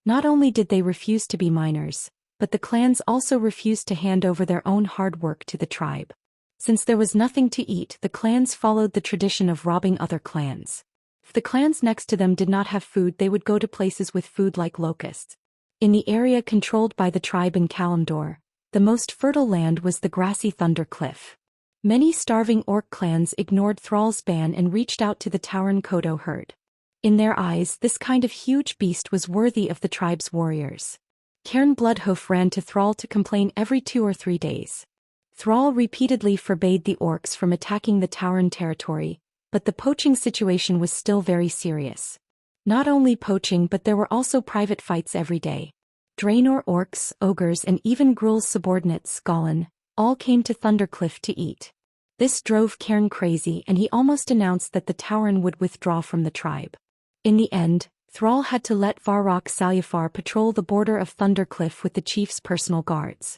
Not only did they refuse to be miners, but the clans also refused to hand over their own hard work to the tribe. Since there was nothing to eat, the clans followed the tradition of robbing other clans. If the clans next to them did not have food, they would go to places with food like locusts. In the area controlled by the tribe in Kalimdor, the most fertile land was the grassy Thunder Cliff. Many starving orc clans ignored Thrall's ban and reached out to the Tauren Kodo herd. In their eyes, this kind of huge beast was worthy of the tribe's warriors. Cairn Bloodhoof ran to Thrall to complain every 2 or 3 days. Thrall repeatedly forbade the orcs from attacking the Tauren territory, but the poaching situation was still very serious. Not only poaching, but there were also private fights every day. Draenor orcs, ogres and even Gruul's subordinates, Gollin, all came to Thundercliff to eat. This drove Cairn crazy and he almost announced that the Tauren would withdraw from the tribe. In the end, Thrall had to let Varrock Salyafar patrol the border of Thundercliff with the chief's personal guards.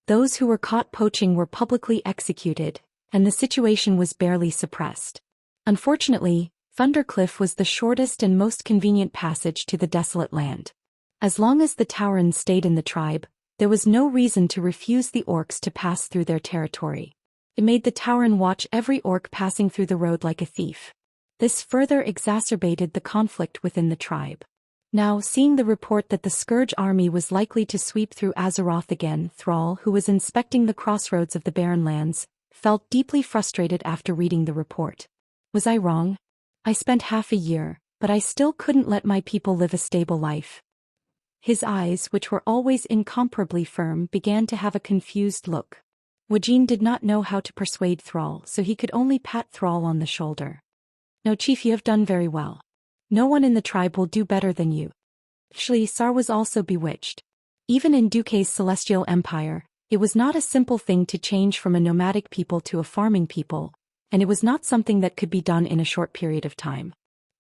Those who were caught poaching were publicly executed, and the situation was barely suppressed. Unfortunately, Thundercliff was the shortest and most convenient passage to the desolate land. As long as the Tauren stayed in the tribe, there was no reason to refuse the orcs to pass through their territory. It made the Tauren watch every orc passing through the road like a thief. This further exacerbated the conflict within the tribe. Now, seeing the report that the Scourge army was likely to sweep through Azeroth again, Thrall, who was inspecting the crossroads of the Barren Lands, felt deeply frustrated after reading the report. Was I wrong? I spent half a year, but I still couldn't let my people live a stable life. His eyes, which were always incomparably firm, began to have a confused look. Wajin did not know how to persuade Thrall, so he could only pat Thrall on the shoulder. No, Chief, you have done very well. No one in the tribe will do better than you. Shlisar was also bewitched. Even in Duke's celestial empire, it was not a simple thing to change from a nomadic people to a farming people, and it was not something that could be done in a short period of time.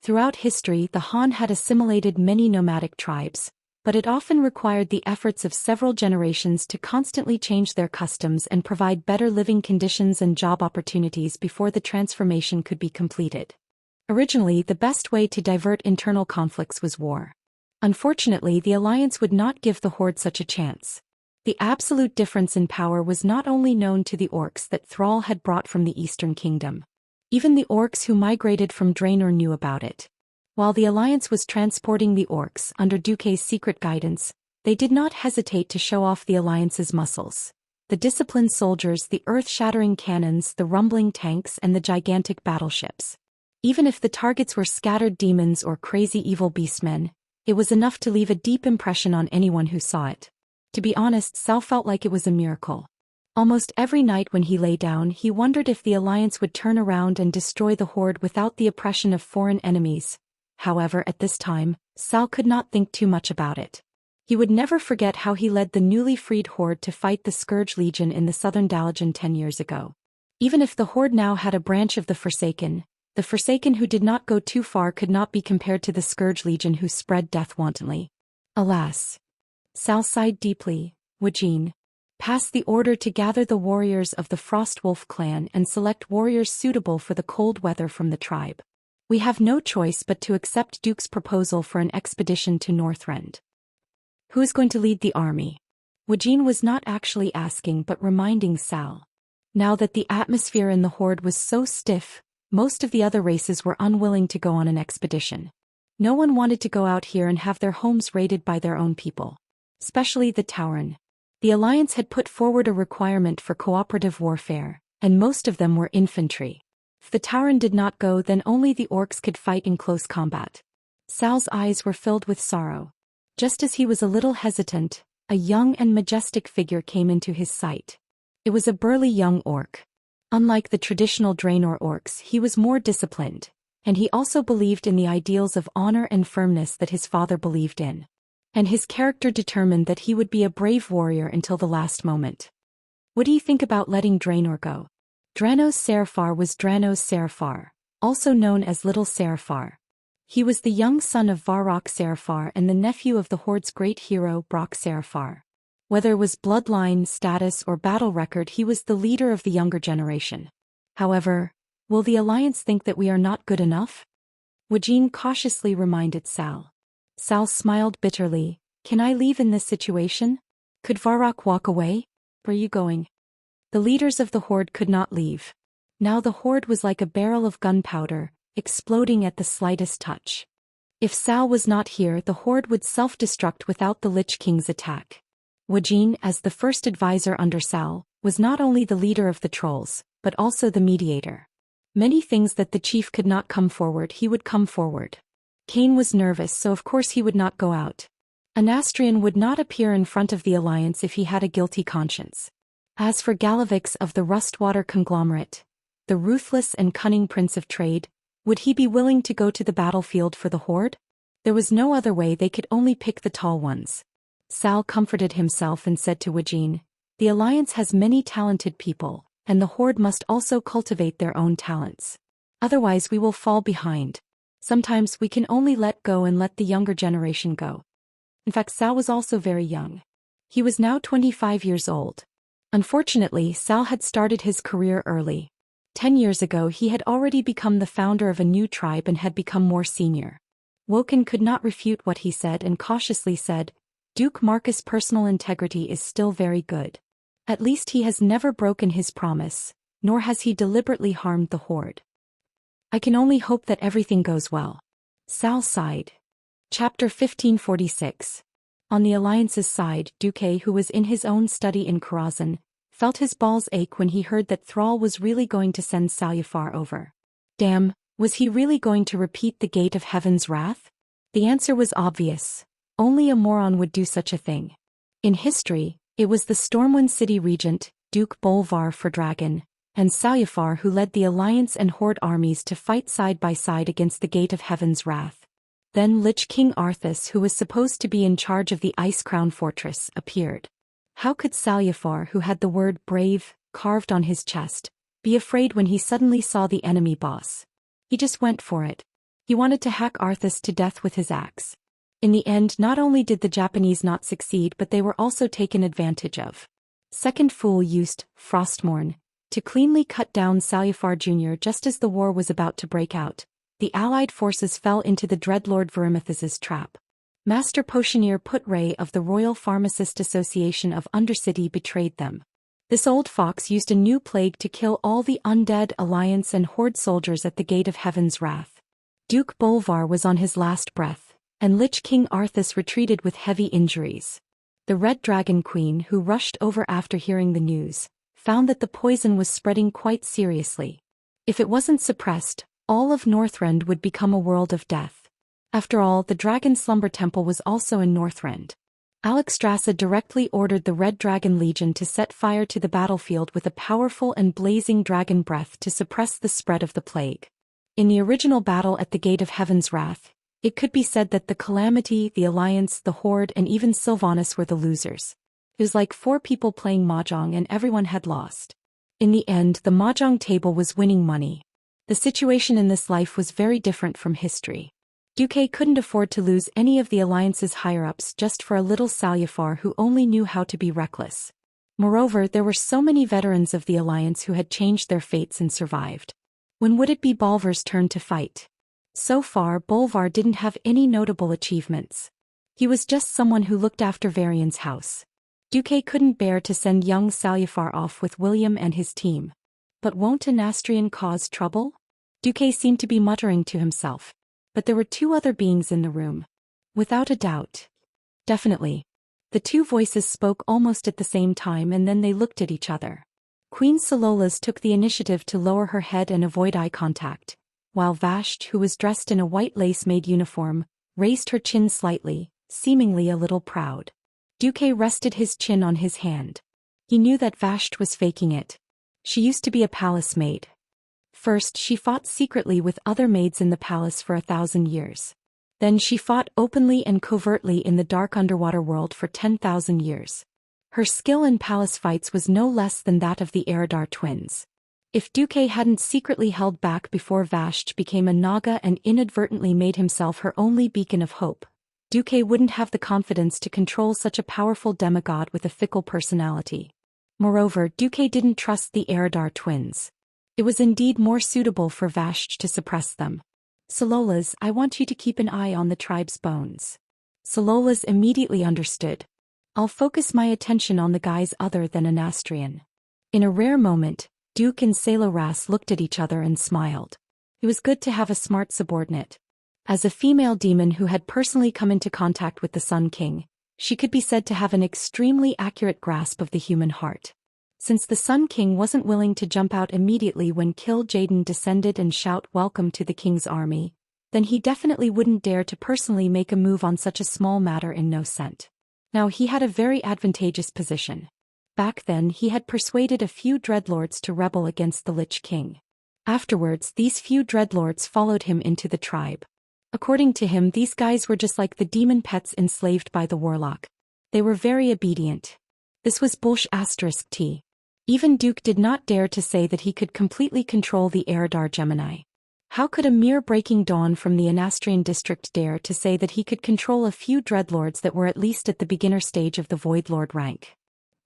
Throughout history, the Han had assimilated many nomadic tribes, but it often required the efforts of several generations to constantly change their customs and provide better living conditions and job opportunities before the transformation could be completed. Originally, the best way to divert internal conflicts was war. Unfortunately, the Alliance would not give the Horde such a chance. The absolute difference in power was not only known to the orcs that Thrall had brought from the Eastern Kingdom. Even the orcs who migrated from Draenor knew about it. While the Alliance was transporting the orcs under Duke's secret guidance, they did not hesitate to show off the Alliance's muscles. The disciplined soldiers, the earth-shattering cannons, the rumbling tanks, and the gigantic battleships. Even if the targets were scattered demons or crazy evil beastmen, it was enough to leave a deep impression on anyone who saw it. To be honest, Zhou felt like it was a miracle. Almost every night when he lay down, he wondered if the Alliance would turn around and destroy the Horde without the oppression of foreign enemies. However, at this time, Zhou could not think too much about it. He would never forget how he led the newly freed Horde to fight the Scourge Legion in the southern Dalajan 10 years ago. Even if the Horde now had a branch of the Forsaken, The Forsaken who did not go too far could not be compared to the Scourge Legion who spread death wantonly. Alas! Cao sighed deeply. Wuxia, pass the order to gather the warriors of the Frostwolf clan and select warriors suitable for the cold weather from the tribe. We have no choice but to accept Duke's proposal for an expedition to Northrend. Who is going to lead the army? Wuxia was not actually asking but reminding Cao. Now that the atmosphere in the horde was so stiff, most of the other races were unwilling to go on an expedition. No one wanted to go out here and have their homes raided by their own people. Especially the Tauren. The Alliance had put forward a requirement for cooperative warfare, and most of them were infantry. If the Tauren did not go, then only the orcs could fight in close combat. Cao's eyes were filled with sorrow. Just as he was a little hesitant, a young and majestic figure came into his sight. It was a burly young orc. Unlike the traditional Draenor orcs, he was more disciplined, and he also believed in the ideals of honor and firmness that his father believed in. And his character determined that he would be a brave warrior until the last moment. What do you think about letting Draenor go? Dranos Seraphar was Dranos Seraphar, also known as Little Seraphar. He was the young son of Varrock Seraphar and the nephew of the Horde's great hero Brock Seraphar. Whether it was bloodline, status, or battle record, he was the leader of the younger generation. However, will the Alliance think that we are not good enough? Wuxia cautiously reminded Cao. Cao smiled bitterly. Can I leave in this situation? Could Varrock walk away? Where are you going? The leaders of the Horde could not leave. Now the Horde was like a barrel of gunpowder, exploding at the slightest touch. If Cao was not here, the Horde would self-destruct without the Lich King's attack. Wuxia, as the first advisor under Cao, was not only the leader of the trolls, but also the mediator. Many things that the chief could not come forward, he would come forward. Cain was nervous, so of course he would not go out. Anastrian would not appear in front of the Alliance if he had a guilty conscience. As for Galavix of the Rustwater conglomerate, the ruthless and cunning prince of trade, would he be willing to go to the battlefield for the Horde? There was no other way, they could only pick the tall ones. Cao comforted himself and said to Wuxia, the Alliance has many talented people, and the Horde must also cultivate their own talents. Otherwise we will fall behind. Sometimes we can only let go and let the younger generation go. In fact, Cao was also very young. He was now 25 years old. Unfortunately, Cao had started his career early. 10 years ago he had already become the founder of a new tribe and had become more senior. Woken could not refute what he said and cautiously said, Duke Marcus' personal integrity is still very good. At least he has never broken his promise, nor has he deliberately harmed the Horde. I can only hope that everything goes well. Cao sighed. Chapter 1546. On the Alliance's side, Duque, who was in his own study in Karazhan, felt his balls ache when he heard that Thrall was really going to send Salyafar over. Damn, was he really going to repeat the Gate of Heaven's wrath? The answer was obvious. Only a moron would do such a thing. In history, it was the Stormwind City Regent, Duke Bolvar Fordragon, and Salyafar who led the Alliance and Horde armies to fight side by side against the Gate of Heaven's wrath. Then Lich King Arthas, who was supposed to be in charge of the Ice Crown Fortress, appeared. How could Salyafar, who had the word brave carved on his chest, be afraid when he suddenly saw the enemy boss? He just went for it. He wanted to hack Arthas to death with his axe. In the end, not only did the Japanese not succeed, but they were also taken advantage of. Second Fool used Frostmourne to cleanly cut down Salyafar Jr. just as the war was about to break out. The Allied forces fell into the Dreadlord Vermithus's trap. Master Potioneer Putray of the Royal Pharmacist Association of Undercity betrayed them. This old fox used a new plague to kill all the undead Alliance and Horde soldiers at the Gate of Heaven's wrath. Duke Bolvar was on his last breath, and Lich King Arthas retreated with heavy injuries. The Red Dragon Queen, who rushed over after hearing the news, found that the poison was spreading quite seriously. If it wasn't suppressed, all of Northrend would become a world of death. After all, the Dragon Slumber Temple was also in Northrend. Alexstrasza directly ordered the Red Dragon Legion to set fire to the battlefield with a powerful and blazing dragon breath to suppress the spread of the plague. In the original battle at the Gate of Heaven's wrath, it could be said that the Calamity, the Alliance, the Horde, and even Sylvanas were the losers. It was like 4 people playing mahjong and everyone had lost. In the end, the mahjong table was winning money. The situation in this life was very different from history. Duque couldn't afford to lose any of the Alliance's higher-ups just for a little Salyafar who only knew how to be reckless. Moreover, there were so many veterans of the Alliance who had changed their fates and survived. When would it be Bolvar's turn to fight? So far, Bolvar didn't have any notable achievements. He was just someone who looked after Varian's house. Duque couldn't bear to send young Salyafar off with William and his team. But won't a Nastrian cause trouble? Duque seemed to be muttering to himself. But there were two other beings in the room. Without a doubt. Definitely. The two voices spoke almost at the same time and then they looked at each other. Queen Salolas took the initiative to lower her head and avoid eye contact, while Vashti, who was dressed in a white lace-made uniform, raised her chin slightly, seemingly a little proud. Duque rested his chin on his hand. He knew that Vashti was faking it. She used to be a palace maid. First, she fought secretly with other maids in the palace for 1,000 years. Then she fought openly and covertly in the dark underwater world for 10,000 years. Her skill in palace fights was no less than that of the Eridar twins. If Duque hadn't secretly held back before Vashti became a Naga and inadvertently made himself her only beacon of hope, Duque wouldn't have the confidence to control such a powerful demigod with a fickle personality. Moreover, Duque didn't trust the Eridar twins. It was indeed more suitable for Vashti to suppress them. Salolas, I want you to keep an eye on the tribe's bones. Salolas immediately understood. I'll focus my attention on the guys other than a Nastrian. In a rare moment, Duke and Saloras looked at each other and smiled. It was good to have a smart subordinate. As a female demon who had personally come into contact with the Sun King, she could be said to have an extremely accurate grasp of the human heart. Since the Sun King wasn't willing to jump out immediately when Kil'jaeden descended and shout welcome to the king's army, then he definitely wouldn't dare to personally make a move on such a small matter in no scent. Now he had a very advantageous position. Back then he had persuaded a few dreadlords to rebel against the Lich King. Afterwards these few dreadlords followed him into the tribe. According to him, these guys were just like the demon pets enslaved by the warlock. They were very obedient. This was bullshit. Even Duke did not dare to say that he could completely control the Eridar Gemini. How could a mere breaking dawn from the Anastrian district dare to say that he could control a few dreadlords that were at least at the beginner stage of the Void Lord rank?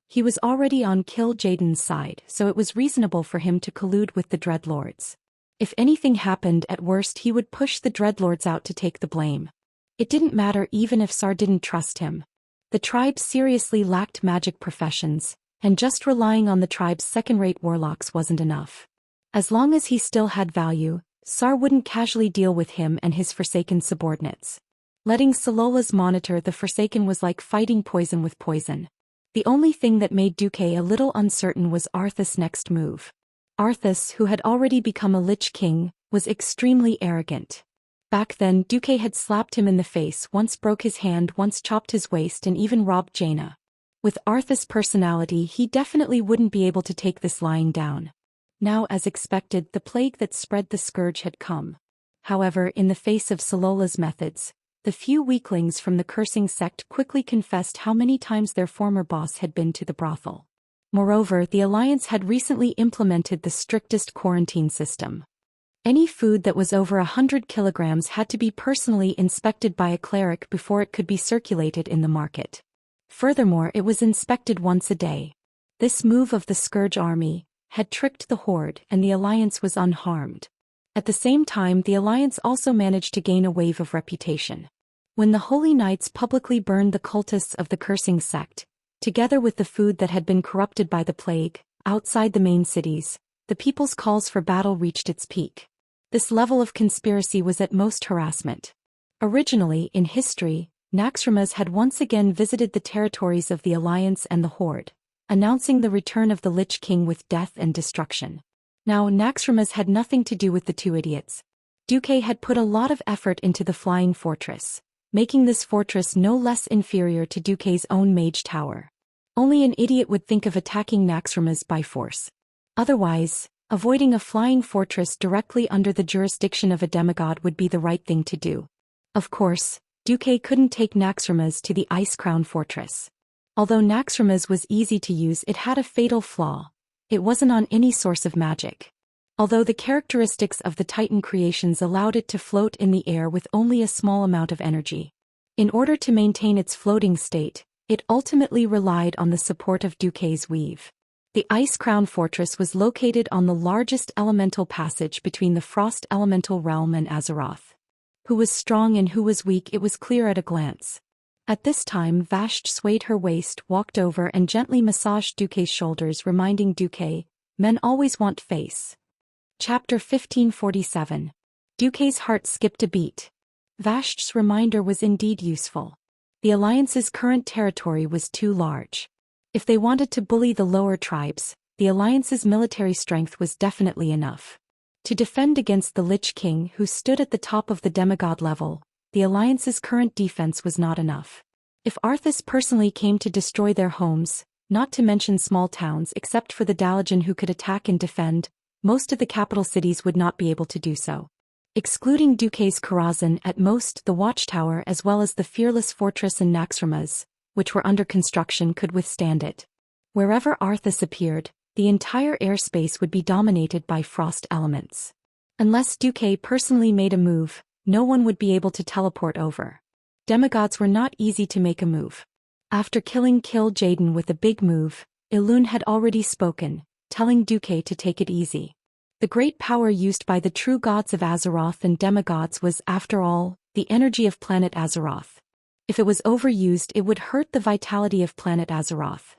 He was already on Kil'jaeden's side, so it was reasonable for him to collude with the dreadlords. If anything happened, at worst he would push the dreadlords out to take the blame. It didn't matter even if Sar didn't trust him. The tribe seriously lacked magic professions, and just relying on the tribe's second-rate warlocks wasn't enough. As long as he still had value, Sar wouldn't casually deal with him and his Forsaken subordinates. Letting Salolas monitor the Forsaken was like fighting poison with poison. The only thing that made Duque a little uncertain was Arthas' next move. Arthas, who had already become a Lich King, was extremely arrogant. Back then Duque had slapped him in the face, once broke his hand, once chopped his waist, and even robbed Jaina. With Arthas' personality he definitely wouldn't be able to take this lying down. Now, as expected, the plague that spread the scourge had come. However, in the face of Salola's methods, the few weaklings from the cursing sect quickly confessed how many times their former boss had been to the brothel. Moreover, the Alliance had recently implemented the strictest quarantine system. Any food that was over 100 kilograms had to be personally inspected by a cleric before it could be circulated in the market. Furthermore, it was inspected once a day. This move of the Scourge army had tricked the Horde, and the Alliance was unharmed. At the same time, the Alliance also managed to gain a wave of reputation. When the Holy Knights publicly burned the cultists of the cursing sect, together with the food that had been corrupted by the plague, outside the main cities, the people's calls for battle reached its peak. This level of conspiracy was at most harassment. Originally, in history, Naxxramas had once again visited the territories of the Alliance and the Horde, announcing the return of the Lich King with death and destruction. Now Naxxramas had nothing to do with the two idiots. Duque had put a lot of effort into the Flying Fortress, making this fortress no less inferior to Duque's own mage tower. Only an idiot would think of attacking Naxxramas by force. Otherwise, avoiding a flying fortress directly under the jurisdiction of a demigod would be the right thing to do. Of course, Duque couldn't take Naxxramas to the Ice Crown Fortress. Although Naxxramas was easy to use, it had a fatal flaw. It wasn't on any source of magic. although the characteristics of the Titan creations allowed it to float in the air with only a small amount of energy. In order to maintain its floating state, it ultimately relied on the support of Duque's weave. The Ice Crown Fortress was located on the largest elemental passage between the Frost Elemental Realm and Azeroth. Who was strong and who was weak it was clear at a glance. At this time Vashti swayed her waist, walked over and gently massaged Duque's shoulders, reminding Duque, "Men always want face." Chapter 1547. Duque's heart skipped a beat. Vashti's reminder was indeed useful. The Alliance's current territory was too large. If they wanted to bully the lower tribes, the Alliance's military strength was definitely enough. To defend against the Lich King who stood at the top of the demigod level, the Alliance's current defense was not enough. If Arthas personally came to destroy their homes, not to mention small towns except for the Dalajan who could attack and defend, most of the capital cities would not be able to do so. Excluding Duque's Karazhan, at most the Watchtower as well as the Fearless Fortress and Naxxramas, which were under construction, could withstand it. Wherever Arthas appeared, the entire airspace would be dominated by frost elements. Unless Duque personally made a move, no one would be able to teleport over. Demigods were not easy to make a move. After killing Jaden with a big move, Elune had already spoken, telling Duque to take it easy. The great power used by the true gods of Azeroth and demigods was, after all, the energy of planet Azeroth. If it was overused it would hurt the vitality of planet Azeroth.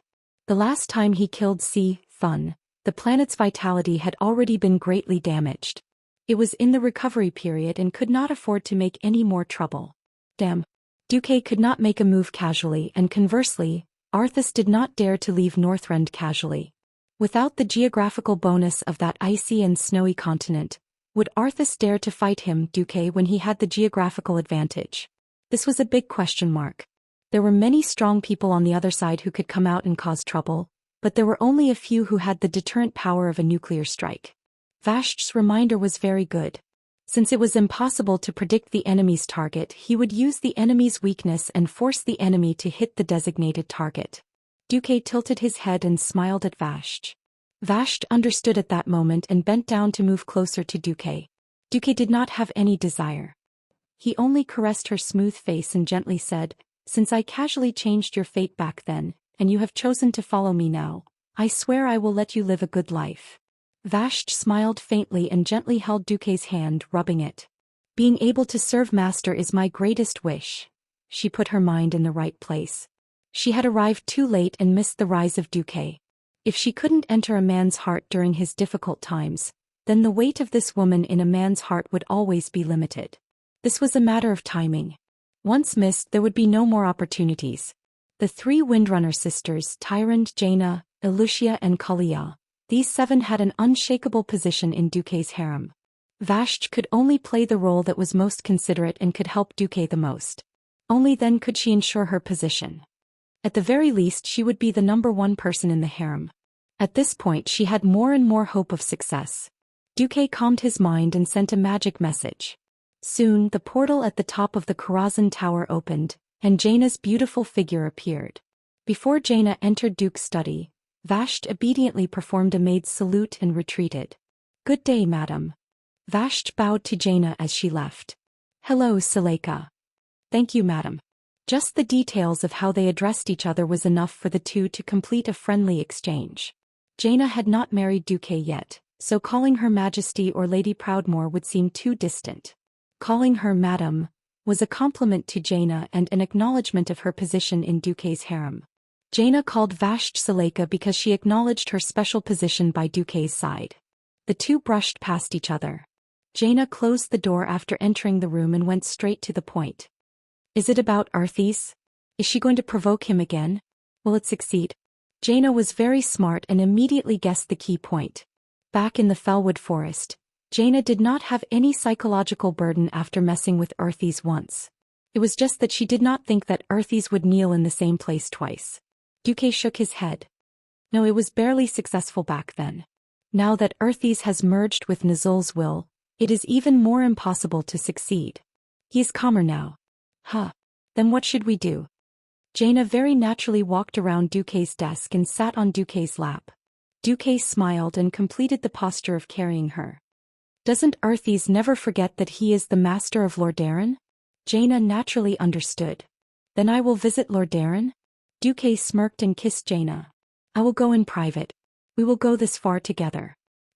The last time he killed Thun, the planet's vitality had already been greatly damaged. It was in the recovery period and could not afford to make any more trouble. Damn. Duque could not make a move casually, and conversely, Arthas did not dare to leave Northrend casually. Without the geographical bonus of that icy and snowy continent, would Arthas dare to fight him, Duque, when he had the geographical advantage? This was a big question mark. There were many strong people on the other side who could come out and cause trouble, but there were only a few who had the deterrent power of a nuclear strike. Vashti's reminder was very good. Since it was impossible to predict the enemy's target, he would use the enemy's weakness and force the enemy to hit the designated target. Duque tilted his head and smiled at Vashti. Vashti understood at that moment and bent down to move closer to Duque. Duque did not have any desire. He only caressed her smooth face and gently said, "Since I casually changed your fate back then, and you have chosen to follow me now, I swear I will let you live a good life." Vashti smiled faintly and gently held Duque's hand, rubbing it. "Being able to serve Master is my greatest wish." She put her mind in the right place. She had arrived too late and missed the rise of Duque. If she couldn't enter a man's heart during his difficult times, then the weight of this woman in a man's heart would always be limited. This was a matter of timing. Once missed, there would be no more opportunities. The three Windrunner sisters, Tyrande, Jaina, Elucia and Kalia, these seven had an unshakable position in Duque's harem. Vashti could only play the role that was most considerate and could help Duque the most. Only then could she ensure her position. At the very least she would be the #1 person in the harem. At this point she had more and more hope of success. Duque calmed his mind and sent a magic message. Soon the portal at the top of the Karazhan Tower opened, and Jaina's beautiful figure appeared. Before Jaina entered Duke's study, Vashti obediently performed a maid's salute and retreated. "Good day, madam." Vashti bowed to Jaina as she left. "Hello, Suleika." "Thank you, madam." Just the details of how they addressed each other was enough for the two to complete a friendly exchange. Jaina had not married Duque yet, so calling her Majesty or Lady Proudmoore would seem too distant. Calling her madam was a compliment to Jaina and an acknowledgement of her position in Duque's harem. Jaina called Vashti Suleika because she acknowledged her special position by Duque's side. The two brushed past each other. Jaina closed the door after entering the room and went straight to the point. "Is it about Arthas? Is she going to provoke him again? Will it succeed?" Jaina was very smart and immediately guessed the key point. Back in the Fellwood Forest, Jaina did not have any psychological burden after messing with Arthas once. It was just that she did not think that Arthas would kneel in the same place twice. Duque shook his head. No, it was barely successful back then. Now that Arthas has merged with Nizul's will, it is even more impossible to succeed. He is calmer now. Huh. Then what should we do? Jaina very naturally walked around Duque's desk and sat on Duque's lap. Duque smiled and completed the posture of carrying her. Doesn't Arthis never forget that he is the master of Lordaeron? Jaina naturally understood. Then I will visit Lordaeron? Duque smirked and kissed Jaina. I will go in private. We will go this far together.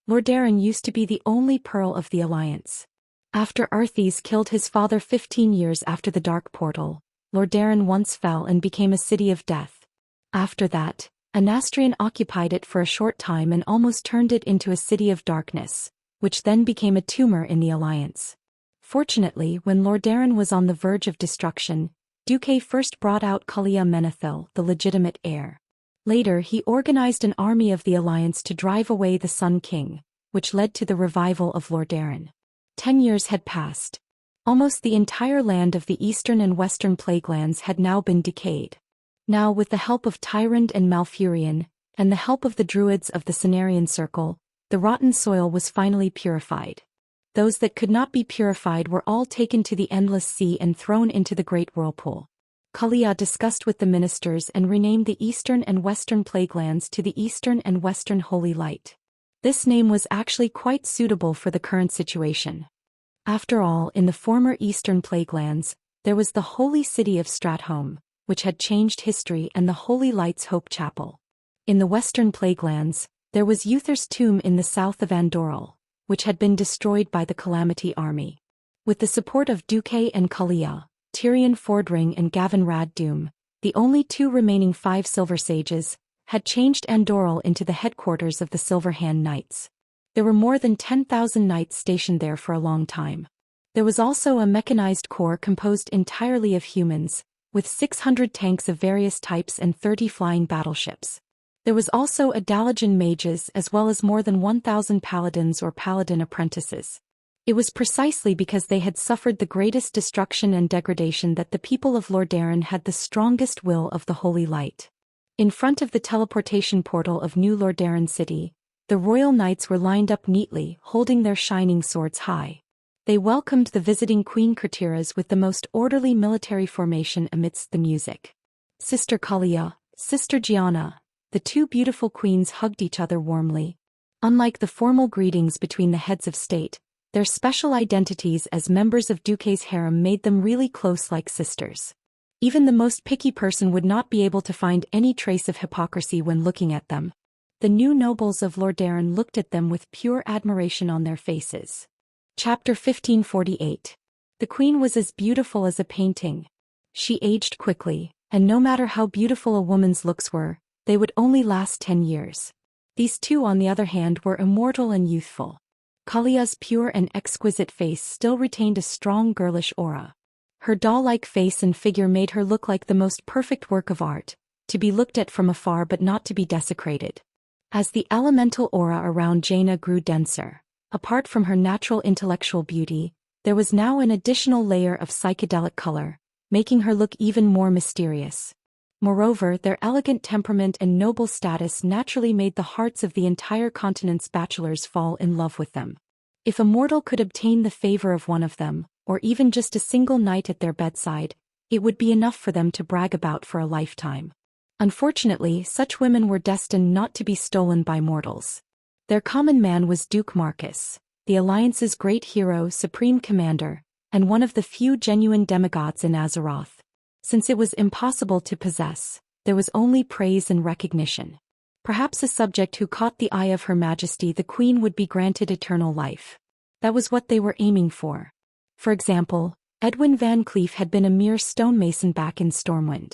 Lordaeron used to be the only pearl of the alliance. After Arthis killed his father 15 years after the Dark Portal, Lordaeron once fell and became a city of death. After that, Anastrian occupied it for a short time and almost turned it into a city of darkness, which then became a tumor in the alliance. Fortunately, when Lordaeron was on the verge of destruction, Duque first brought out Kalia Menethil, the legitimate heir. Later he organized an army of the alliance to drive away the Sun King, which led to the revival of Lordaeron. 10 years had passed. Almost the entire land of the eastern and western plaguelands had now been decayed. Now, with the help of Tyrande and Malfurion, and the help of the druids of the Cenarian Circle, the rotten soil was finally purified. Those that could not be purified were all taken to the endless sea and thrown into the great whirlpool. Kalia discussed with the ministers and renamed the eastern and western plaguelands to the Eastern and Western Holy Light. This name was actually quite suitable for the current situation. After all, in the former eastern plaguelands, there was the holy city of Stratholme, which had changed history, and the Holy Light's Hope Chapel. In the western plaguelands, there was Uther's tomb in the south of Andorral, which had been destroyed by the Calamity army. With the support of Duque and Kalia, Tyrion Fordring and Gavin Raddoom, the only 2 remaining 5 Silver Sages, had changed Andorral into the headquarters of the Silver Hand Knights. There were more than 10,000 knights stationed there for a long time. There was also a mechanized corps composed entirely of humans, with 600 tanks of various types and 30 flying battleships. There was also a Dalajan mages as well as more than 1,000 paladins or paladin apprentices. It was precisely because they had suffered the greatest destruction and degradation that the people of Lordaeron had the strongest will of the Holy Light. In front of the teleportation portal of New Lordaeron City, the royal knights were lined up neatly, holding their shining swords high. They welcomed the visiting Queen Cratiras with the most orderly military formation amidst the music. Sister Kalia, Sister Gianna, the 2 beautiful queens hugged each other warmly. Unlike the formal greetings between the heads of state, their special identities as members of Duque's harem made them really close like sisters. Even the most picky person would not be able to find any trace of hypocrisy when looking at them. The new nobles of Lordaeron looked at them with pure admiration on their faces. Chapter 1548. The queen was as beautiful as a painting. She aged quickly, and no matter how beautiful a woman's looks were, they would only last 10 years. These 2, on the other hand, were immortal and youthful. Kalia's pure and exquisite face still retained a strong girlish aura. Her doll-like face and figure made her look like the most perfect work of art, to be looked at from afar but not to be desecrated. As the elemental aura around Jaina grew denser, apart from her natural intellectual beauty, there was now an additional layer of psychedelic color, making her look even more mysterious. Moreover, their elegant temperament and noble status naturally made the hearts of the entire continent's bachelors fall in love with them. If a mortal could obtain the favor of one of them, or even just a single night at their bedside, it would be enough for them to brag about for a lifetime. Unfortunately, such women were destined not to be stolen by mortals. Their common man was Duke Marcus, the Alliance's great hero, supreme commander, and one of the few genuine demigods in Azeroth. Since it was impossible to possess, there was only praise and recognition. Perhaps a subject who caught the eye of Her Majesty the Queen would be granted eternal life. That was what they were aiming for. For example, Edwin Van Cleef had been a mere stonemason back in Stormwind.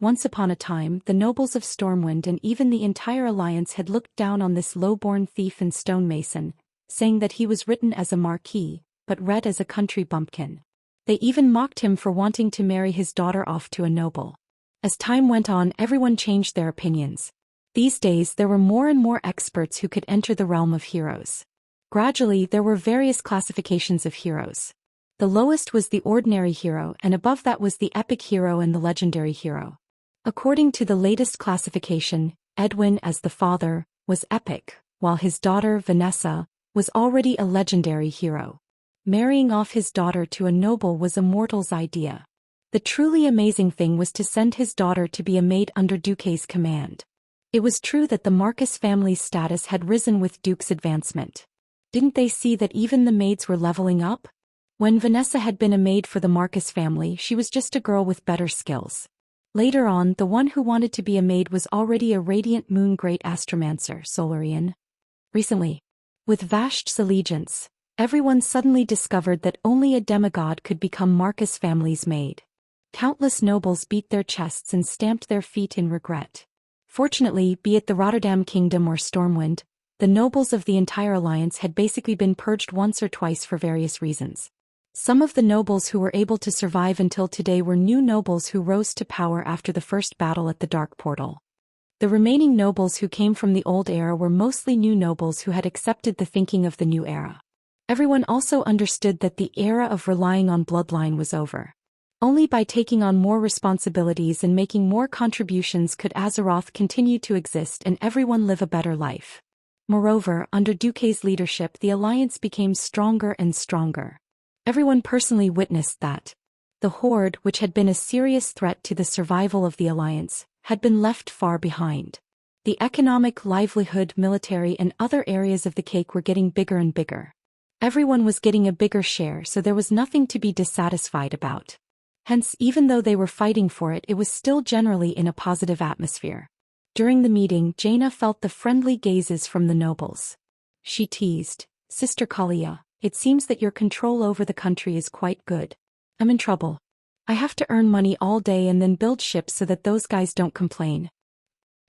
Once upon a time, the nobles of Stormwind and even the entire Alliance had looked down on this low-born thief and stonemason, saying that he was written as a marquis, but read as a country bumpkin. They even mocked him for wanting to marry his daughter off to a noble. As time went on, everyone changed their opinions. These days there were more and more experts who could enter the realm of heroes. Gradually there were various classifications of heroes. The lowest was the ordinary hero, and above that was the epic hero and the legendary hero. According to the latest classification, Edwin, as the father, was epic, while his daughter, Vanessa, was already a legendary hero. Marrying off his daughter to a noble was a mortal's idea. The truly amazing thing was to send his daughter to be a maid under Duque's command. It was true that the Marcus family's status had risen with Duke's advancement. Didn't they see that even the maids were leveling up? When Vanessa had been a maid for the Marcus family, she was just a girl with better skills. Later on, the one who wanted to be a maid was already a radiant moon great astromancer, Solarian. Recently, with Vasht's allegiance, everyone suddenly discovered that only a demigod could become Marcus family's maid. Countless nobles beat their chests and stamped their feet in regret. Fortunately, be it the Rotterdam Kingdom or Stormwind, the nobles of the entire alliance had basically been purged once or twice for various reasons. Some of the nobles who were able to survive until today were new nobles who rose to power after the first battle at the Dark Portal. The remaining nobles who came from the old era were mostly new nobles who had accepted the thinking of the new era. Everyone also understood that the era of relying on bloodline was over. Only by taking on more responsibilities and making more contributions could Azeroth continue to exist and everyone live a better life. Moreover, under Duque's leadership, the alliance became stronger and stronger. Everyone personally witnessed that. The Horde, which had been a serious threat to the survival of the alliance, had been left far behind. The economic, livelihood, military and other areas of the cake were getting bigger and bigger. Everyone was getting a bigger share, so there was nothing to be dissatisfied about. Hence, even though they were fighting for it, it was still generally in a positive atmosphere. During the meeting, Jaina felt the friendly gazes from the nobles. She teased, "Sister Kalia, it seems that your control over the country is quite good. I'm in trouble. I have to earn money all day and then build ships so that those guys don't complain.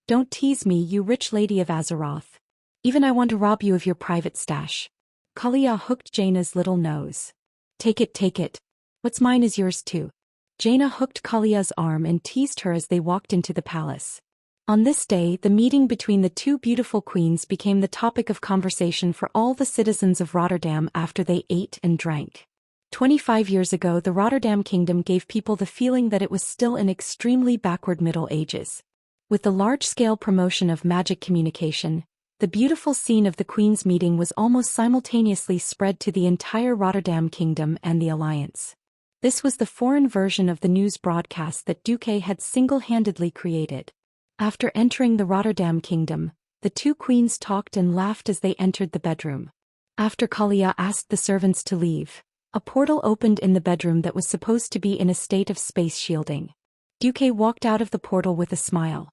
Don't tease me, you rich lady of Azeroth. Even I want to rob you of your private stash." Kalia hooked Jaina's little nose. Take it. What's mine is yours too." Jaina hooked Kalia's arm and teased her as they walked into the palace. On this day, the meeting between the two beautiful queens became the topic of conversation for all the citizens of Rotterdam after they ate and drank. 25 years ago, the Rotterdam Kingdom gave people the feeling that it was still in extremely backward Middle Ages. With the large-scale promotion of magic communication, the beautiful scene of the Queen's meeting was almost simultaneously spread to the entire Rotterdam Kingdom and the Alliance. This was the foreign version of the news broadcast that Duque had single-handedly created. After entering the Rotterdam Kingdom, the two queens talked and laughed as they entered the bedroom. After Kalia asked the servants to leave, a portal opened in the bedroom that was supposed to be in a state of space shielding. Duque walked out of the portal with a smile.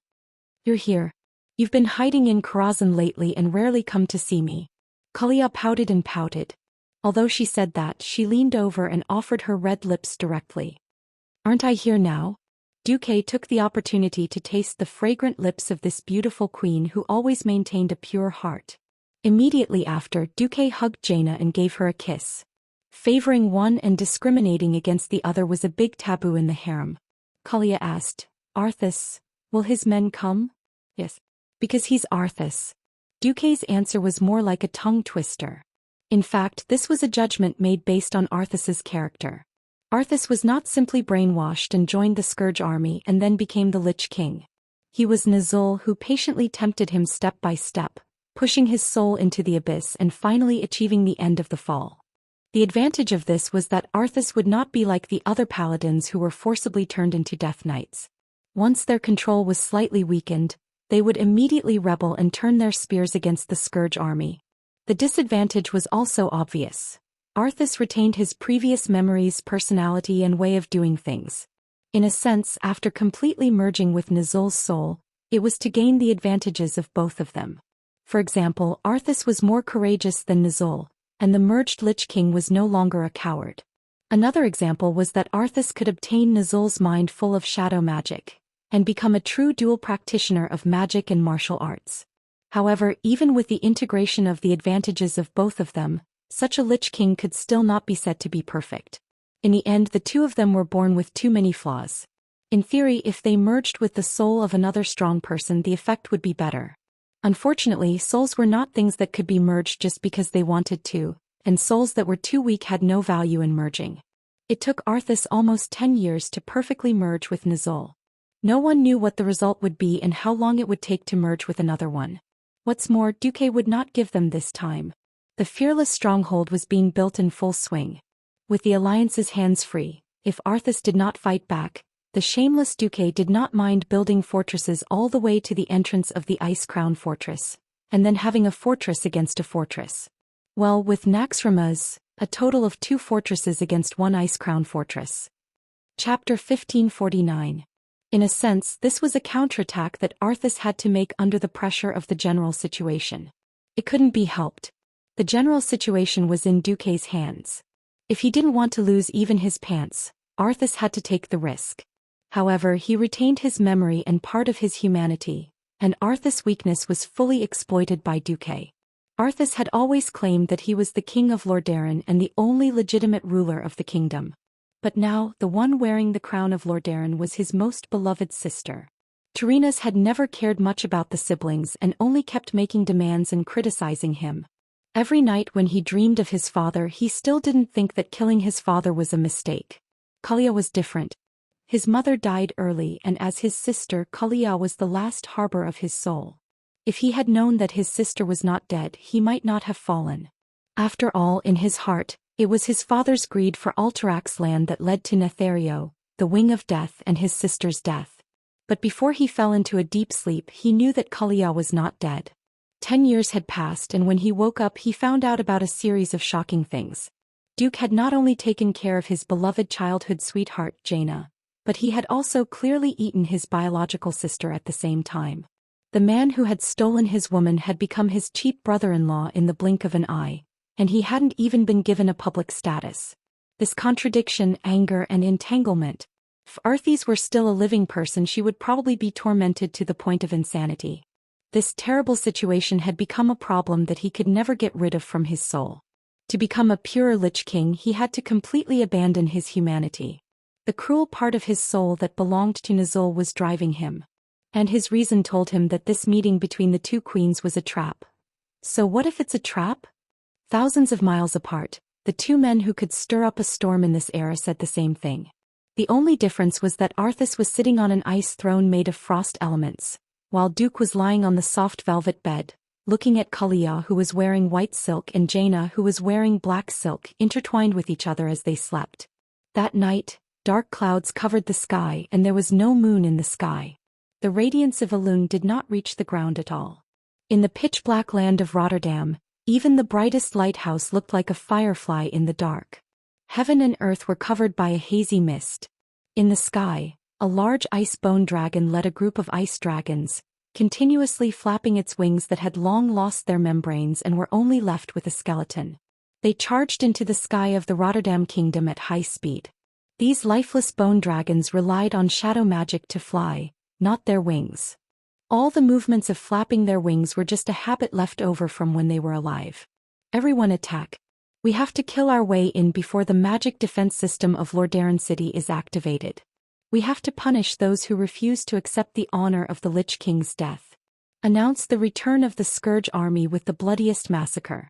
"You're here. You've been hiding in Karazhan lately and rarely come to see me." Kalia pouted and pouted. Although she said that, she leaned over and offered her red lips directly. "Aren't I here now?" Duque took the opportunity to taste the fragrant lips of this beautiful queen who always maintained a pure heart. Immediately after, Duque hugged Jaina and gave her a kiss. Favoring one and discriminating against the other was a big taboo in the harem. Kalia asked, "Arthas, will his men come?" "Yes. Because he's Arthas." Duque's answer was more like a tongue twister. In fact, this was a judgment made based on Arthas's character. Arthas was not simply brainwashed and joined the Scourge army and then became the Lich King. He was Nazul who patiently tempted him step by step, pushing his soul into the abyss and finally achieving the end of the fall. The advantage of this was that Arthas would not be like the other paladins who were forcibly turned into Death Knights. Once their control was slightly weakened, they would immediately rebel and turn their spears against the Scourge army. The disadvantage was also obvious. Arthas retained his previous memories, personality and way of doing things. In a sense, after completely merging with Nazul's soul, it was to gain the advantages of both of them. For example, Arthas was more courageous than Nazul, and the merged Lich King was no longer a coward. Another example was that Arthas could obtain Nazul's mind full of shadow magic, and become a true dual practitioner of magic and martial arts. However, even with the integration of the advantages of both of them, such a Lich King could still not be said to be perfect. In the end, the two of them were born with too many flaws. In theory, if they merged with the soul of another strong person, the effect would be better. Unfortunately, souls were not things that could be merged just because they wanted to, and souls that were too weak had no value in merging. It took Arthas almost 10 years to perfectly merge with Nazul. No one knew what the result would be and how long it would take to merge with another one. What's more, Duque would not give them this time. The fearless stronghold was being built in full swing. With the Alliance's hands free, if Arthas did not fight back, The shameless Duque did not mind building fortresses all the way to the entrance of the Ice Crown Fortress, and then having a fortress against a fortress. Well, with Naxxramas, a total of 2 fortresses against 1 Ice Crown Fortress. Chapter 1549. In a sense, this was a counterattack that Arthas had to make under the pressure of the general situation. It couldn't be helped. The general situation was in Duque's hands. If he didn't want to lose even his pants, Arthas had to take the risk. However, he retained his memory and part of his humanity, and Arthas' weakness was fully exploited by Duque. Arthas had always claimed that he was the king of Lordaeron and the only legitimate ruler of the kingdom. But now, the one wearing the crown of Lordaeron was his most beloved sister. Tyrrhenas had never cared much about the siblings and only kept making demands and criticizing him. Every night when he dreamed of his father, he still didn't think that killing his father was a mistake. Kalia was different. His mother died early, and as his sister, Kalia was the last harbor of his soul. If he had known that his sister was not dead, he might not have fallen. After all, in his heart, it was his father's greed for Alterax's land that led to Nethario, the wing of death, and his sister's death. But before he fell into a deep sleep, he knew that Kalia was not dead. 10 years had passed, and when he woke up he found out about a series of shocking things. Duke had not only taken care of his beloved childhood sweetheart, Jaina, but he had also clearly eaten his biological sister at the same time. The man who had stolen his woman had become his cheap brother-in-law in the blink of an eye, and he hadn't even been given a public status. This contradiction, anger, and entanglement. If Arthas were still a living person, she would probably be tormented to the point of insanity. This terrible situation had become a problem that he could never get rid of from his soul. To become a pure Lich King, he had to completely abandon his humanity. The cruel part of his soul that belonged to Nazul was driving him. And his reason told him that this meeting between the 2 queens was a trap. So what if it's a trap? Thousands of miles apart, the 2 men who could stir up a storm in this era said the same thing. The only difference was that Arthas was sitting on an ice throne made of frost elements, while Duke was lying on the soft velvet bed, looking at Kalia, who was wearing white silk, and Jaina, who was wearing black silk, intertwined with each other as they slept. That night, dark clouds covered the sky and there was no moon in the sky. The radiance of Elune did not reach the ground at all. In the pitch-black land of Rotterdam, even the brightest lighthouse looked like a firefly in the dark. Heaven and earth were covered by a hazy mist. In the sky, a large ice-bone dragon led a group of ice dragons, continuously flapping its wings that had long lost their membranes and were only left with a skeleton. They charged into the sky of the Rotterdam kingdom at high speed. These lifeless bone dragons relied on shadow magic to fly, not their wings. All the movements of flapping their wings were just a habit left over from when they were alive. Everyone attack. We have to kill our way in before the magic defense system of Lordaeron City is activated. We have to punish those who refuse to accept the honor of the Lich King's death. Announce the return of the Scourge army with the bloodiest massacre.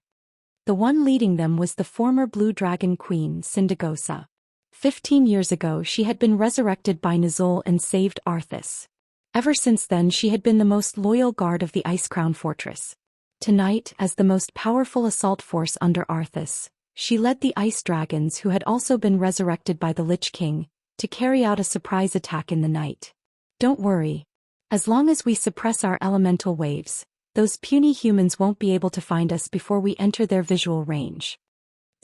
The one leading them was the former Blue Dragon Queen, Sindagosa. 15 years ago she had been resurrected by Nazul and saved Arthas. Ever since then she had been the most loyal guard of the Ice Crown Fortress. Tonight, as the most powerful assault force under Arthas, she led the Ice Dragons, who had also been resurrected by the Lich King, to carry out a surprise attack in the night. Don't worry. As long as we suppress our elemental waves, those puny humans won't be able to find us before we enter their visual range.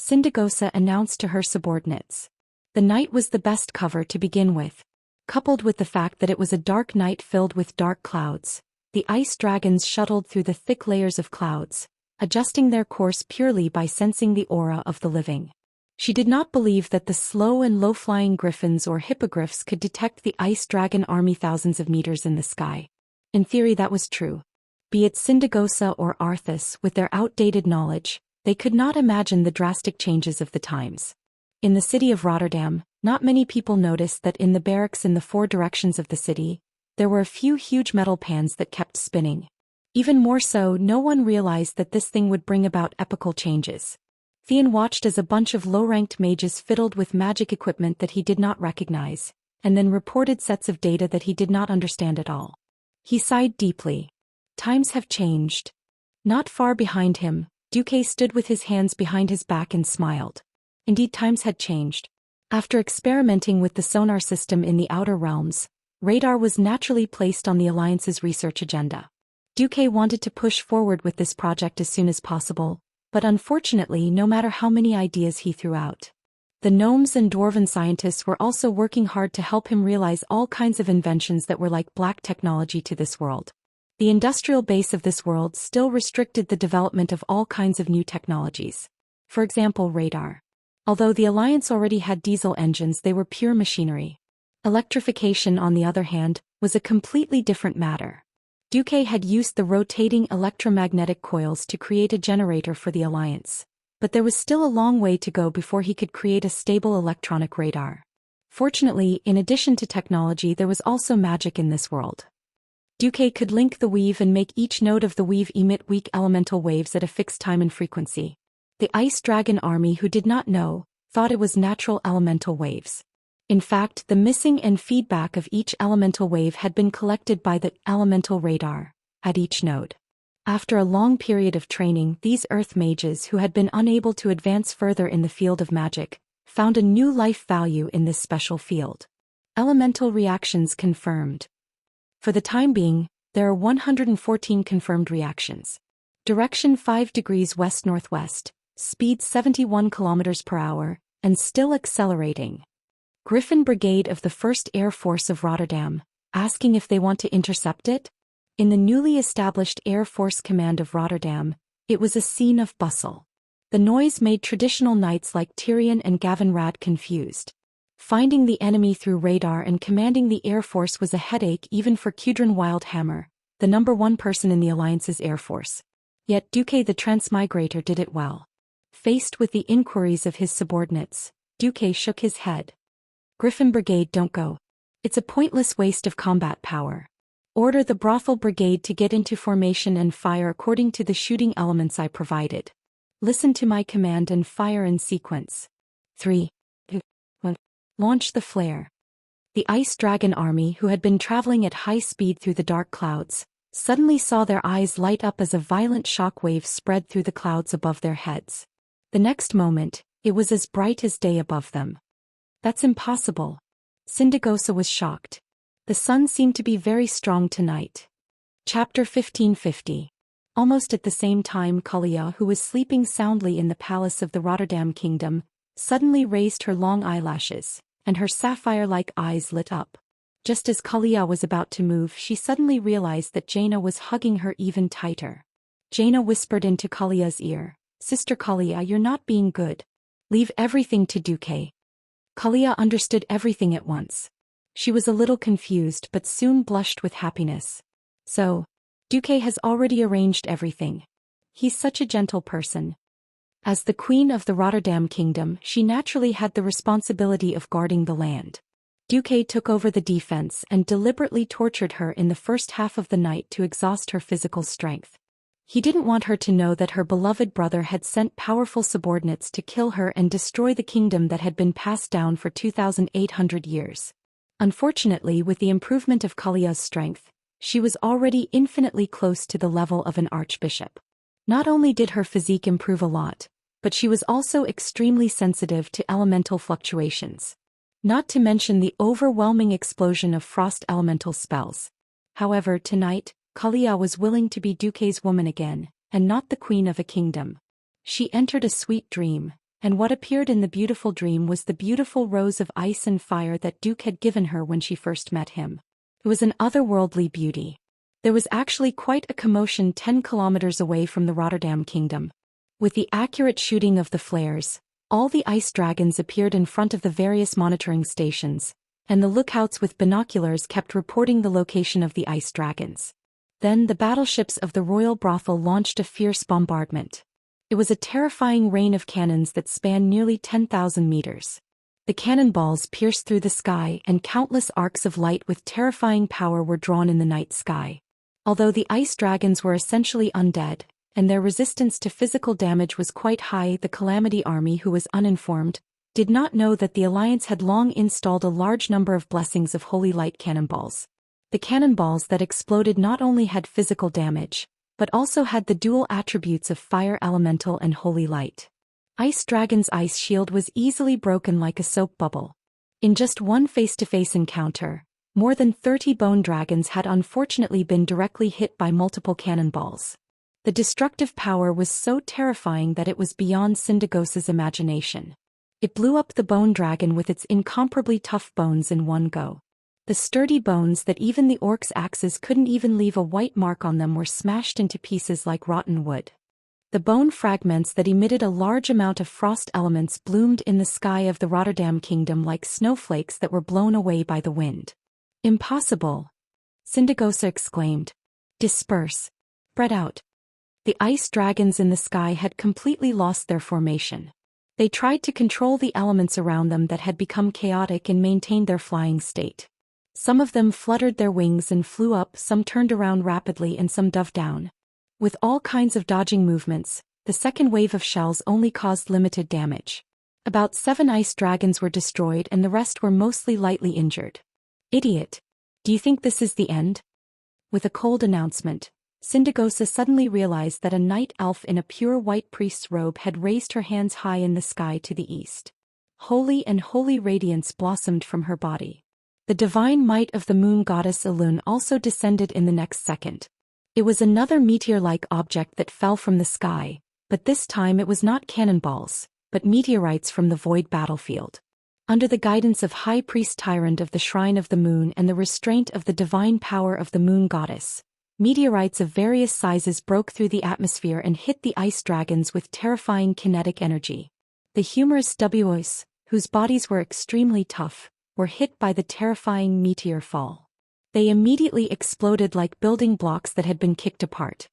Sindagosa announced to her subordinates. The night was the best cover to begin with. Coupled with the fact that it was a dark night filled with dark clouds, the ice dragons shuttled through the thick layers of clouds, adjusting their course purely by sensing the aura of the living. She did not believe that the slow and low-flying griffins or hippogriffs could detect the ice dragon army thousands of meters in the sky. In theory that was true. Be it Sindagosa or Arthas, with their outdated knowledge, they could not imagine the drastic changes of the times. In the city of Rotterdam, not many people noticed that in the barracks in the 4 directions of the city, there were a few huge metal pans that kept spinning. Even more so, no one realized that this thing would bring about epical changes. Theon watched as a bunch of low-ranked mages fiddled with magic equipment that he did not recognize, and then reported sets of data that he did not understand at all. He sighed deeply. Times have changed. Not far behind him, Duque stood with his hands behind his back and smiled. Indeed, times had changed. After experimenting with the sonar system in the outer realms, radar was naturally placed on the Alliance's research agenda. Duque wanted to push forward with this project as soon as possible, but unfortunately no matter how many ideas he threw out. The gnomes and dwarven scientists were also working hard to help him realize all kinds of inventions that were like black technology to this world. The industrial base of this world still restricted the development of all kinds of new technologies. For example, radar. Although the Alliance already had diesel engines, they were pure machinery. Electrification, on the other hand, was a completely different matter. Duque had used the rotating electromagnetic coils to create a generator for the Alliance, but there was still a long way to go before he could create a stable electronic radar. Fortunately, in addition to technology, there was also magic in this world. Duque could link the weave and make each node of the weave emit weak elemental waves at a fixed time and frequency. The Ice Dragon army, who did not know, thought it was natural elemental waves. In fact, the missing and feedback of each elemental wave had been collected by the elemental radar at each node. After a long period of training, these earth mages who had been unable to advance further in the field of magic found a new life value in this special field. Elemental reactions confirmed. For the time being, there are 114 confirmed reactions. Direction 5 degrees west-northwest, speed 71 kilometers per hour, and still accelerating. Griffin Brigade of the 1st Air Force of Rotterdam, asking if they want to intercept it? In the newly established Air Force Command of Rotterdam, it was a scene of bustle. The noise made traditional knights like Tyrion and Gavin Rad confused. Finding the enemy through radar and commanding the Air Force was a headache even for Kudrin Wildhammer, the #1 person in the Alliance's Air Force. Yet Duque the Transmigrator did it well. Faced with the inquiries of his subordinates, Duque shook his head. Griffin Brigade, don't go. It's a pointless waste of combat power. Order the Brothel Brigade to get into formation and fire according to the shooting elements I provided. Listen to my command and fire in sequence. 3. 2. 1. Launch the flare. The Ice Dragon army, who had been traveling at high speed through the dark clouds, suddenly saw their eyes light up as a violent shock wave spread through the clouds above their heads. The next moment, it was as bright as day above them. That's impossible. Sindagosa was shocked. The sun seemed to be very strong tonight. Chapter 1550. Almost at the same time, Kalia, who was sleeping soundly in the palace of the Rotterdam kingdom, suddenly raised her long eyelashes, and her sapphire-like eyes lit up. Just as Kalia was about to move, she suddenly realized that Jaina was hugging her even tighter. Jaina whispered into Kalia's ear, "Sister Kalia, you're not being good. Leave everything to Duque." Kalia understood everything at once. She was a little confused but soon blushed with happiness. So, Duque has already arranged everything. He's such a gentle person. As the queen of the Rotterdam kingdom, she naturally had the responsibility of guarding the land. Duque took over the defense and deliberately tortured her in the first half of the night to exhaust her physical strength. He didn't want her to know that her beloved brother had sent powerful subordinates to kill her and destroy the kingdom that had been passed down for 2,800 years. Unfortunately, with the improvement of Kalia's strength, she was already infinitely close to the level of an archbishop. Not only did her physique improve a lot, but she was also extremely sensitive to elemental fluctuations. Not to mention the overwhelming explosion of frost elemental spells. However, tonight, Kalia was willing to be Duque's woman again, and not the queen of a kingdom. She entered a sweet dream, and what appeared in the beautiful dream was the beautiful rose of ice and fire that Duque had given her when she first met him. It was an otherworldly beauty. There was actually quite a commotion 10 kilometers away from the Rotterdam kingdom. With the accurate shooting of the flares, all the ice dragons appeared in front of the various monitoring stations, and the lookouts with binoculars kept reporting the location of the ice dragons. Then the battleships of the Royal Brothel launched a fierce bombardment. It was a terrifying rain of cannons that spanned nearly 10,000 meters. The cannonballs pierced through the sky and countless arcs of light with terrifying power were drawn in the night sky. Although the ice dragons were essentially undead, and their resistance to physical damage was quite high, the Calamity Army, who was uninformed, did not know that the Alliance had long installed a large number of blessings of holy light cannonballs. The cannonballs that exploded not only had physical damage, but also had the dual attributes of fire elemental and holy light. Ice Dragon's ice shield was easily broken like a soap bubble. In just one face-to-face encounter, more than 30 bone dragons had unfortunately been directly hit by multiple cannonballs. The destructive power was so terrifying that it was beyond Syndagosa's imagination. It blew up the bone dragon with its incomparably tough bones in one go. The sturdy bones that even the orc's axes couldn't even leave a white mark on them were smashed into pieces like rotten wood. The bone fragments that emitted a large amount of frost elements bloomed in the sky of the Rotterdam kingdom like snowflakes that were blown away by the wind. "Impossible!" Syndagosa exclaimed. "Disperse. Spread out." The ice dragons in the sky had completely lost their formation. They tried to control the elements around them that had become chaotic and maintained their flying state. Some of them fluttered their wings and flew up, some turned around rapidly and some dove down. With all kinds of dodging movements, the second wave of shells only caused limited damage. About 7 ice dragons were destroyed and the rest were mostly lightly injured. "Idiot! Do you think this is the end?" With a cold announcement, Syndagosa suddenly realized that a night elf in a pure white priest's robe had raised her hands high in the sky to the east. Holy and holy radiance blossomed from her body. The divine might of the moon goddess Elun also descended in the next second. It was another meteor-like object that fell from the sky, but this time it was not cannonballs, but meteorites from the void battlefield. Under the guidance of High Priest Tyrant of the Shrine of the Moon and the restraint of the divine power of the moon goddess, meteorites of various sizes broke through the atmosphere and hit the ice dragons with terrifying kinetic energy. The humorous Daoist, whose bodies were extremely tough, were hit by the terrifying meteor fall. They immediately exploded like building blocks that had been kicked apart.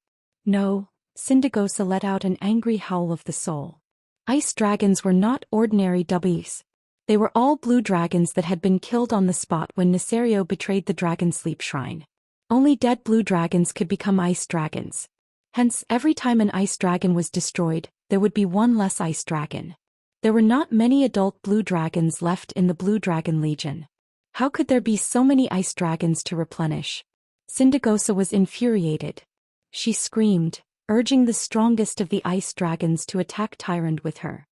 "No," Syndagosa let out an angry howl of the soul. Ice dragons were not ordinary Daoists. They were all blue dragons that had been killed on the spot when Nisario betrayed the Dragon Sleep Shrine. Only dead blue dragons could become ice dragons. Hence, every time an ice dragon was destroyed, there would be one less ice dragon. There were not many adult blue dragons left in the Blue Dragon Legion. How could there be so many ice dragons to replenish? Syndagosa was infuriated. She screamed, urging the strongest of the ice dragons to attack Tyrant with her.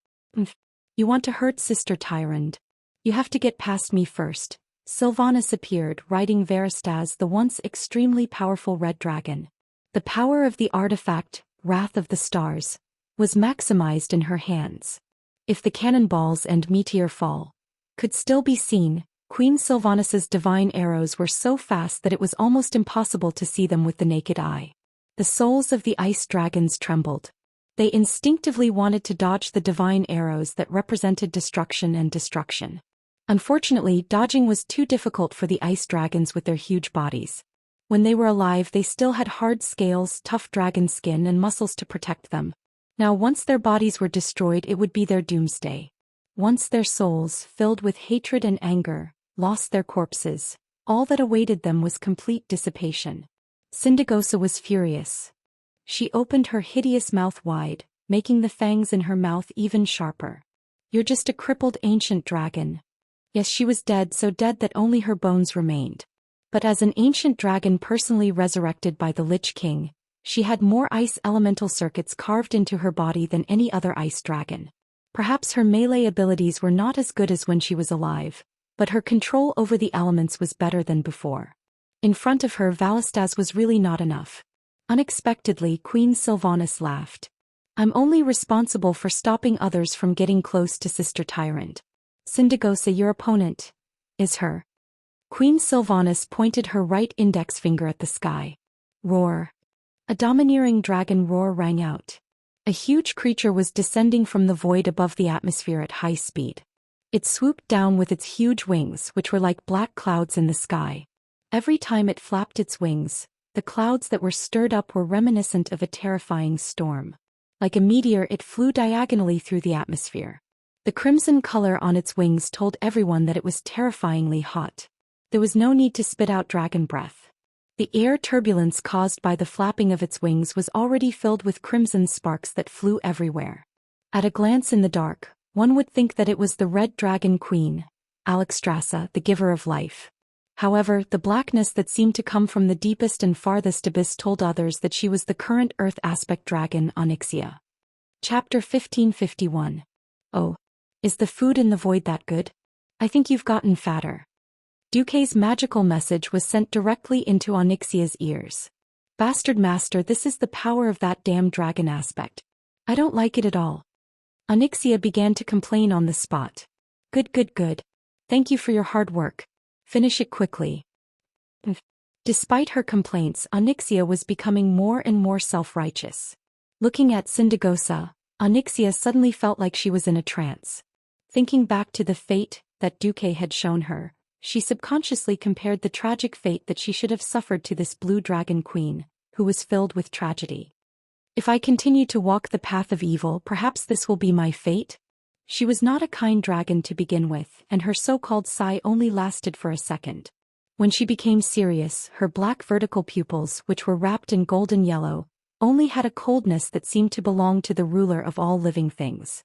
"You want to hurt Sister Tyrant? You have to get past me first." Sylvanas appeared, riding Veristas, the once extremely powerful red dragon. The power of the artifact, Wrath of the Stars, was maximized in her hands. If the cannonballs and meteor fall could still be seen, Queen Sylvanas's divine arrows were so fast that it was almost impossible to see them with the naked eye. The souls of the ice dragons trembled. They instinctively wanted to dodge the divine arrows that represented destruction and destruction. Unfortunately, dodging was too difficult for the ice dragons with their huge bodies. When they were alive, they still had hard scales, tough dragon skin, and muscles to protect them. Now, once their bodies were destroyed, it would be their doomsday. Once their souls, filled with hatred and anger, lost their corpses, all that awaited them was complete dissipation. Syndagosa was furious. She opened her hideous mouth wide, making the fangs in her mouth even sharper. "You're just a crippled ancient dragon." Yes, she was dead, so dead that only her bones remained. But as an ancient dragon personally resurrected by the Lich King, she had more ice elemental circuits carved into her body than any other ice dragon. Perhaps her melee abilities were not as good as when she was alive, but her control over the elements was better than before. In front of her, Veristas was really not enough. Unexpectedly, Queen Sylvanas laughed. "I'm only responsible for stopping others from getting close to Sister Tyrant. Syndagosa, your opponent, is her." Queen Sylvanas pointed her right index finger at the sky. Roar. A domineering dragon roar rang out. A huge creature was descending from the void above the atmosphere at high speed. It swooped down with its huge wings, which were like black clouds in the sky. Every time it flapped its wings, the clouds that were stirred up were reminiscent of a terrifying storm. Like a meteor, it flew diagonally through the atmosphere. The crimson color on its wings told everyone that it was terrifyingly hot. There was no need to spit out dragon breath. The air turbulence caused by the flapping of its wings was already filled with crimson sparks that flew everywhere. At a glance in the dark, one would think that it was the Red Dragon Queen, Alexstrasza, the giver of life. However, the blackness that seemed to come from the deepest and farthest abyss told others that she was the current Earth aspect dragon Onyxia. Chapter 1551. Oh. Is the food in the void that good? I think you've gotten fatter. Duque's magical message was sent directly into Onyxia's ears. Bastard master, this is the power of that damn dragon aspect. I don't like it at all. Onyxia began to complain on the spot. Good. Thank you for your hard work. Finish it quickly. Despite her complaints, Onyxia was becoming more and more self-righteous. Looking at Sindagosa, Onyxia suddenly felt like she was in a trance. Thinking back to the fate that Duque had shown her, she subconsciously compared the tragic fate that she should have suffered to this blue dragon queen, who was filled with tragedy. If I continue to walk the path of evil, perhaps this will be my fate? She was not a kind dragon to begin with, and her so-called sigh only lasted for a second. When she became serious, her black vertical pupils, which were wrapped in golden yellow, only had a coldness that seemed to belong to the ruler of all living things.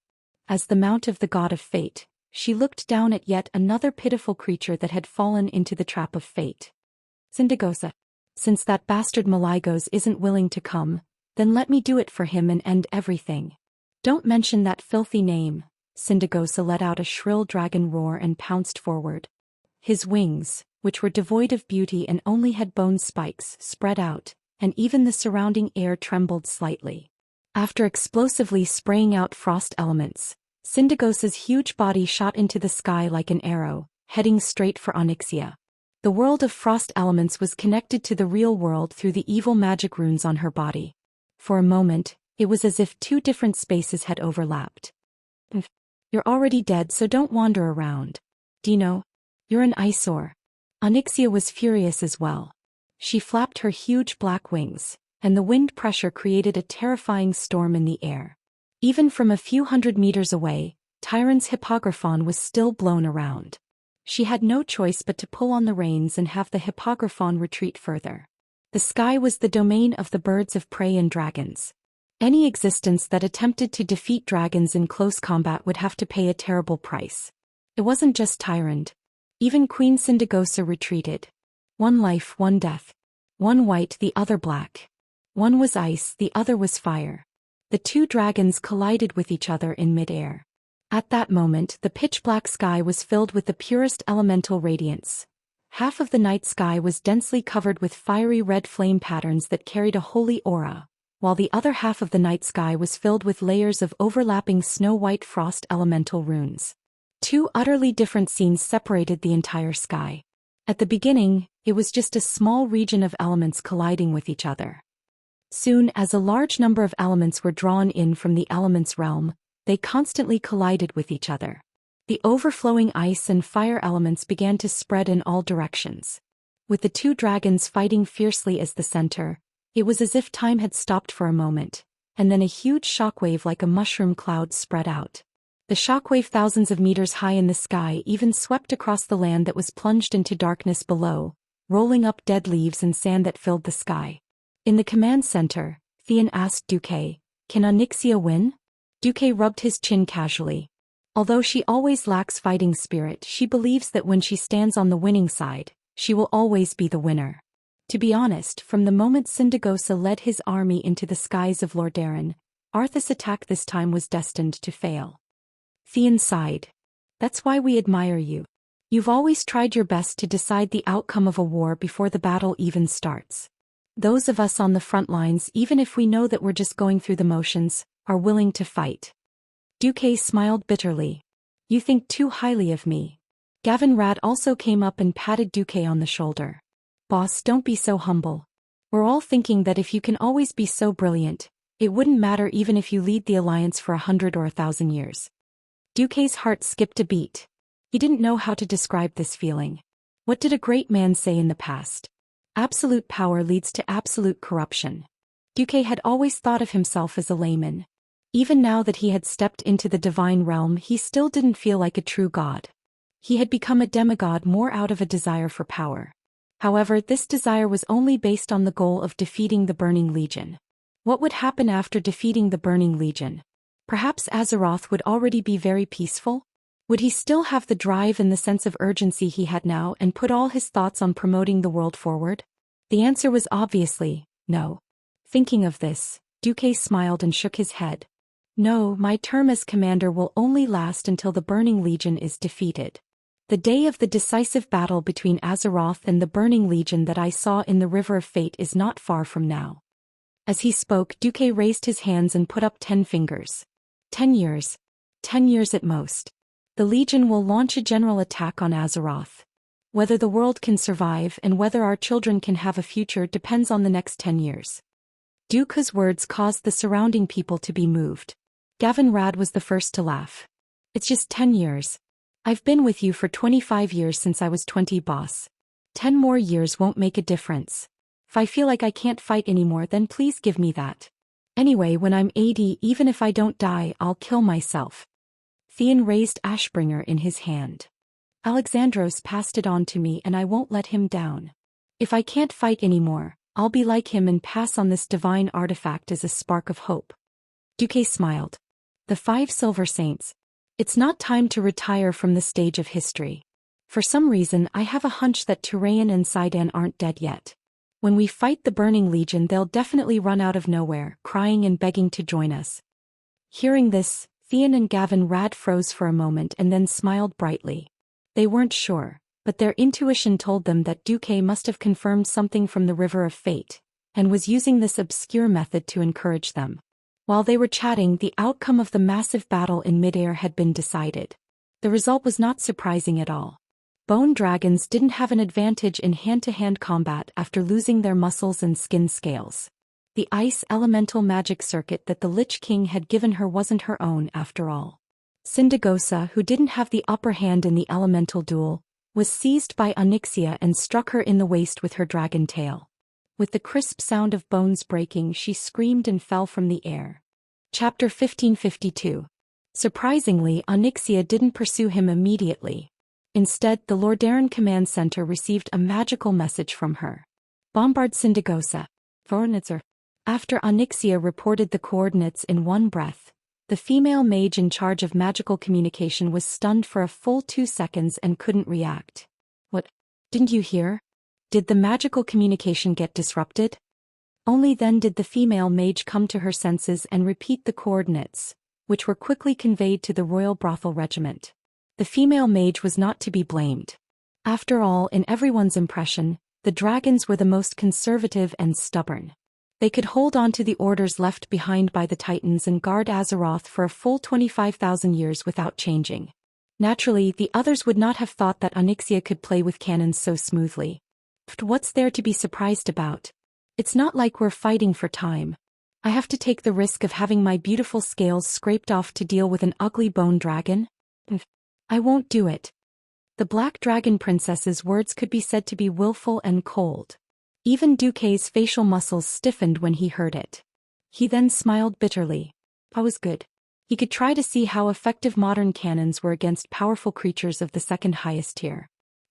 As the mount of the god of fate, she looked down at yet another pitiful creature that had fallen into the trap of fate. Sindagosa. Since that bastard Maligos isn't willing to come, then let me do it for him and end everything. Don't mention that filthy name. Sindagosa let out a shrill dragon roar and pounced forward. His wings, which were devoid of beauty and only had bone spikes, spread out, and even the surrounding air trembled slightly. After explosively spraying out frost elements, Sindagosa's huge body shot into the sky like an arrow, heading straight for Onyxia. The world of frost elements was connected to the real world through the evil magic runes on her body. For a moment, it was as if two different spaces had overlapped. You're already dead, so don't wander around. Dino, you're an eyesore. Onyxia was furious as well. She flapped her huge black wings, and the wind pressure created a terrifying storm in the air. Even from a few hundred meters away, Tyron's hippogriphon was still blown around. She had no choice but to pull on the reins and have the hippogriphon retreat further. The sky was the domain of the birds of prey and dragons. Any existence that attempted to defeat dragons in close combat would have to pay a terrible price. It wasn't just Tyrant. Even Queen Sindagosa retreated. One life, one death. One white, the other black. One was ice, the other was fire. The two dragons collided with each other in midair. At that moment, the pitch-black sky was filled with the purest elemental radiance. Half of the night sky was densely covered with fiery red flame patterns that carried a holy aura, while the other half of the night sky was filled with layers of overlapping snow-white frost elemental runes. Two utterly different scenes separated the entire sky. At the beginning, it was just a small region of elements colliding with each other. Soon as a large number of elements were drawn in from the elements realm, they constantly collided with each other. The overflowing ice and fire elements began to spread in all directions. With the two dragons fighting fiercely as the center, it was as if time had stopped for a moment, and then a huge shockwave like a mushroom cloud spread out. The shockwave, thousands of meters high in the sky, even swept across the land that was plunged into darkness below, rolling up dead leaves and sand that filled the sky. In the command center, Theon asked Duque, "Can Onyxia win?" Duque rubbed his chin casually. Although she always lacks fighting spirit, she believes that when she stands on the winning side, she will always be the winner. To be honest, from the moment Sindagosa led his army into the skies of Lordaeron, Arthas' attack this time was destined to fail. Theon sighed. "That's why we admire you. You've always tried your best to decide the outcome of a war before the battle even starts. Those of us on the front lines, even if we know that we're just going through the motions, are willing to fight." Duque smiled bitterly. "You think too highly of me." Gavin Rad also came up and patted Duque on the shoulder. "Boss, don't be so humble. We're all thinking that if you can always be so brilliant, it wouldn't matter even if you lead the Alliance for 100 or 1,000 years. Duque's heart skipped a beat. He didn't know how to describe this feeling. What did a great man say in the past? Absolute power leads to absolute corruption. Duque had always thought of himself as a layman. Even now that he had stepped into the divine realm, he still didn't feel like a true god. He had become a demigod more out of a desire for power. However, this desire was only based on the goal of defeating the Burning Legion. What would happen after defeating the Burning Legion? Perhaps Azeroth would already be very peaceful? Would he still have the drive and the sense of urgency he had now and put all his thoughts on promoting the world forward? The answer was obviously no. Thinking of this, Duque smiled and shook his head. No, my term as commander will only last until the Burning Legion is defeated. The day of the decisive battle between Azeroth and the Burning Legion that I saw in the River of Fate is not far from now. As he spoke, Duque raised his hands and put up 10 fingers. 10 years. 10 years at most. The Legion will launch a general attack on Azeroth. Whether the world can survive and whether our children can have a future depends on the next 10 years. Duque's words caused the surrounding people to be moved. Gavin Rad was the first to laugh. It's just 10 years. I've been with you for 25 years since I was 20, boss. 10 more years won't make a difference. If I feel like I can't fight anymore, then please give me that. Anyway, when I'm 80, even if I don't die, I'll kill myself. Theon raised Ashbringer in his hand. Alexandros passed it on to me and I won't let him down. If I can't fight anymore, I'll be like him and pass on this divine artifact as a spark of hope. Duque smiled. The 5 Silver Saints. It's not time to retire from the stage of history. For some reason, I have a hunch that Turayan and Sidon aren't dead yet. When we fight the Burning Legion, they'll definitely run out of nowhere, crying and begging to join us. Hearing this, Theon and Gavin Rad froze for a moment and then smiled brightly. They weren't sure, but their intuition told them that Duque must have confirmed something from the River of Fate, and was using this obscure method to encourage them. While they were chatting, the outcome of the massive battle in midair had been decided. The result was not surprising at all. Bone dragons didn't have an advantage in hand-to-hand combat after losing their muscles and skin scales. The ice elemental magic circuit that the Lich King had given her wasn't her own after all. Syndagosa, who didn't have the upper hand in the elemental duel, was seized by Onyxia and struck her in the waist with her dragon tail. With the crisp sound of bones breaking, she screamed and fell from the air. Chapter 1552. Surprisingly, Onyxia didn't pursue him immediately. Instead, the Lordaeron Command Center received a magical message from her. Bombard Syndagosa. Fornitzer. After Onyxia reported the coordinates in one breath, the female mage in charge of magical communication was stunned for a full 2 seconds and couldn't react. What? Didn't you hear? Did the magical communication get disrupted? Only then did the female mage come to her senses and repeat the coordinates, which were quickly conveyed to the Royal Brothel Regiment. The female mage was not to be blamed. After all, in everyone's impression, the dragons were the most conservative and stubborn. They could hold on to the orders left behind by the Titans and guard Azeroth for a full 25,000 years without changing. Naturally, the others would not have thought that Onyxia could play with cannons so smoothly. What's there to be surprised about? It's not like we're fighting for time. I have to take the risk of having my beautiful scales scraped off to deal with an ugly bone dragon? I won't do it. The Black Dragon Princess's words could be said to be willful and cold. Even Duque's facial muscles stiffened when he heard it. He then smiled bitterly. I was good. He could try to see how effective modern cannons were against powerful creatures of the second highest tier.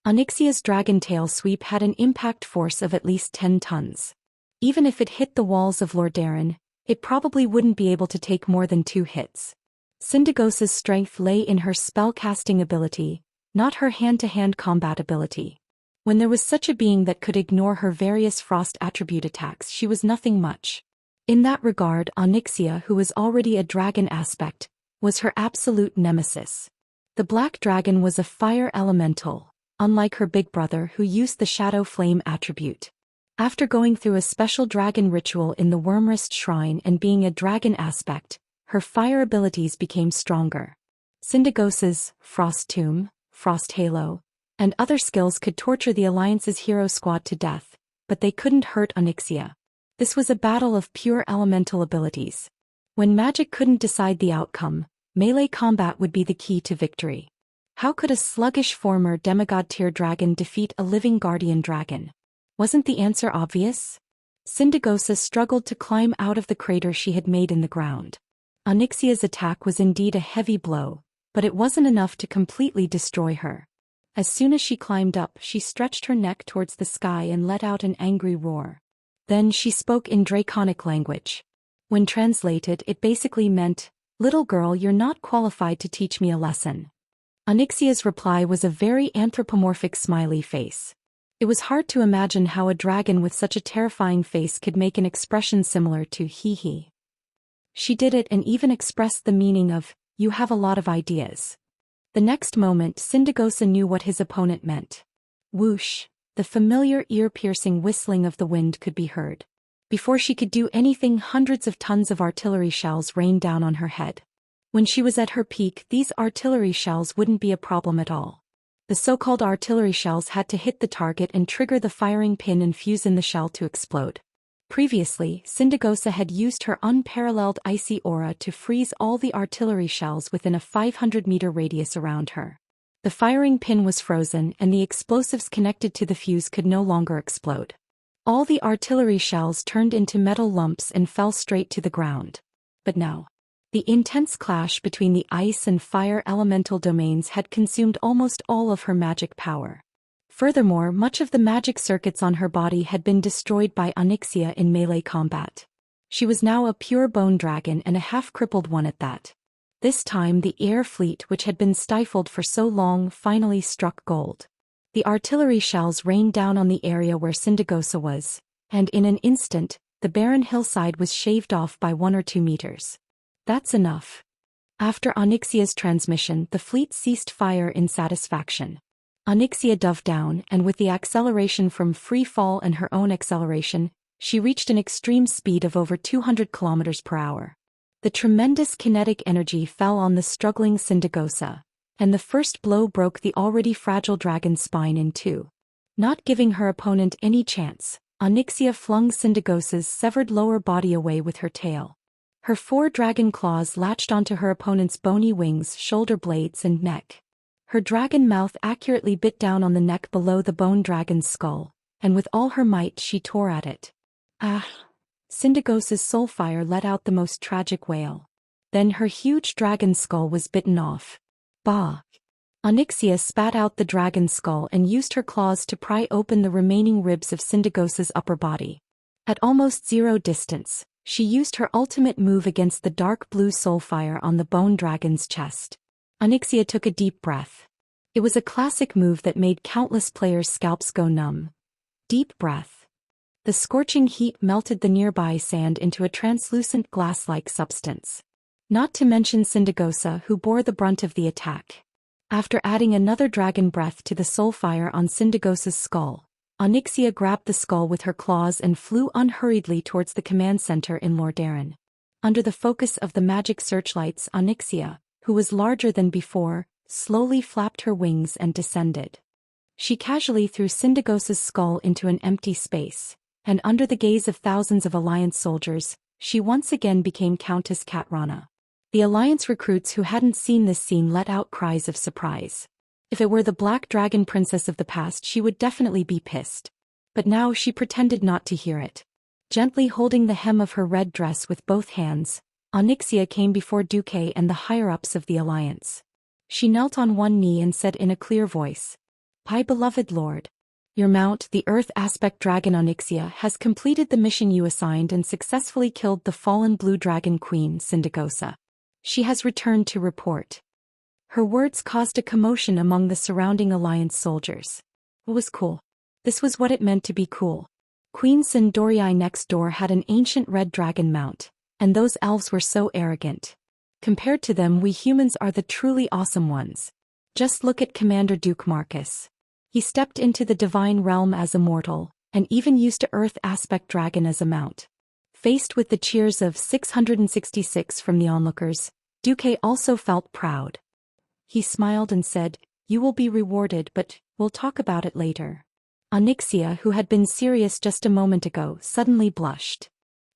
Onyxia's dragon tail sweep had an impact force of at least 10 tons. Even if it hit the walls of Lordaeron, it probably wouldn't be able to take more than 2 hits. Syndagosa's strength lay in her spell-casting ability, not her hand-to-hand combat ability. When there was such a being that could ignore her various frost attribute attacks, she was nothing much. In that regard, Onyxia, who was already a dragon aspect, was her absolute nemesis. The Black Dragon was a fire elemental, unlike her big brother who used the Shadow Flame attribute. After going through a special dragon ritual in the Wormrest Shrine and being a dragon aspect, her fire abilities became stronger. Syndagosa's Frost Tomb, Frost Halo, and other skills could torture the Alliance's hero squad to death, but they couldn't hurt Onyxia. This was a battle of pure elemental abilities. When magic couldn't decide the outcome, melee combat would be the key to victory. How could a sluggish former demigod-tier dragon defeat a living guardian dragon? Wasn't the answer obvious? Syndagosa struggled to climb out of the crater she had made in the ground. Onyxia's attack was indeed a heavy blow, but it wasn't enough to completely destroy her. As soon as she climbed up, she stretched her neck towards the sky and let out an angry roar. Then she spoke in draconic language. When translated, it basically meant, "Little girl, you're not qualified to teach me a lesson." Onyxia's reply was a very anthropomorphic smiley face. It was hard to imagine how a dragon with such a terrifying face could make an expression similar to hee hee. She did it and even expressed the meaning of, "You have a lot of ideas." The next moment Sindagosa knew what his opponent meant. Whoosh, the familiar ear-piercing whistling of the wind could be heard. Before she could do anything, hundreds of tons of artillery shells rained down on her head. When she was at her peak, these artillery shells wouldn't be a problem at all. The so-called artillery shells had to hit the target and trigger the firing pin and fuse in the shell to explode. Previously, Sindagosa had used her unparalleled icy aura to freeze all the artillery shells within a 500-meter radius around her. The firing pin was frozen and the explosives connected to the fuse could no longer explode. All the artillery shells turned into metal lumps and fell straight to the ground. But now, the intense clash between the ice and fire elemental domains had consumed almost all of her magic power. Furthermore, much of the magic circuits on her body had been destroyed by Xianxia in melee combat. She was now a pure bone dragon and a half-crippled one at that. This time the air fleet, which had been stifled for so long, finally struck gold. The artillery shells rained down on the area where Sindagosa was, and in an instant, the barren hillside was shaved off by 1 or 2 meters. That's enough. After Xianxia's transmission, the fleet ceased fire in satisfaction. Xianxia dove down, and with the acceleration from free fall and her own acceleration, she reached an extreme speed of over 200 kilometers per hour. The tremendous kinetic energy fell on the struggling Sindagosa, and the first blow broke the already fragile dragon's spine in two. Not giving her opponent any chance, Xianxia flung Sindagosa's severed lower body away with her tail. Her 4 dragon claws latched onto her opponent's bony wings, shoulder blades and neck. Her dragon mouth accurately bit down on the neck below the bone dragon's skull, and with all her might she tore at it. Ah! Sindagosa's soulfire let out the most tragic wail. Then her huge dragon skull was bitten off. Bah! Xianxia spat out the dragon skull and used her claws to pry open the remaining ribs of Sindagosa's upper body. At almost zero distance, she used her ultimate move against the dark blue soulfire on the bone dragon's chest. Xianxia took a deep breath. It was a classic move that made countless players' scalps go numb. Deep breath. The scorching heat melted the nearby sand into a translucent glass-like substance. Not to mention Sindagosa, who bore the brunt of the attack. After adding another dragon breath to the soulfire on Sindagosa's skull, Xianxia grabbed the skull with her claws and flew unhurriedly towards the command center in Lordaeron. Under the focus of the magic searchlights, Xianxia, who was larger than before, slowly flapped her wings and descended. She casually threw Sindagosa's skull into an empty space, and under the gaze of thousands of Alliance soldiers, she once again became Countess Katrana. The Alliance recruits who hadn't seen this scene let out cries of surprise. If it were the Black Dragon Princess of the past, she would definitely be pissed. But now she pretended not to hear it. Gently holding the hem of her red dress with both hands, Xianxia came before Duque and the higher-ups of the Alliance. She knelt on one knee and said in a clear voice, "My beloved lord, your mount, the Earth Aspect Dragon Xianxia, has completed the mission you assigned and successfully killed the fallen Blue Dragon Queen, Sindagosa. She has returned to report." Her words caused a commotion among the surrounding Alliance soldiers. It was cool. This was what it meant to be cool. Queen Sindorii next door had an ancient red dragon mount, and those elves were so arrogant. Compared to them, we humans are the truly awesome ones. Just look at Commander Duke Marcus. He stepped into the divine realm as Immortal, and even used a Earth Aspect Dragon as a mount. Faced with the cheers of 666 from the onlookers, Duque also felt proud. He smiled and said, "You will be rewarded, but we'll talk about it later." Xianxia, who had been serious just a moment ago, suddenly blushed.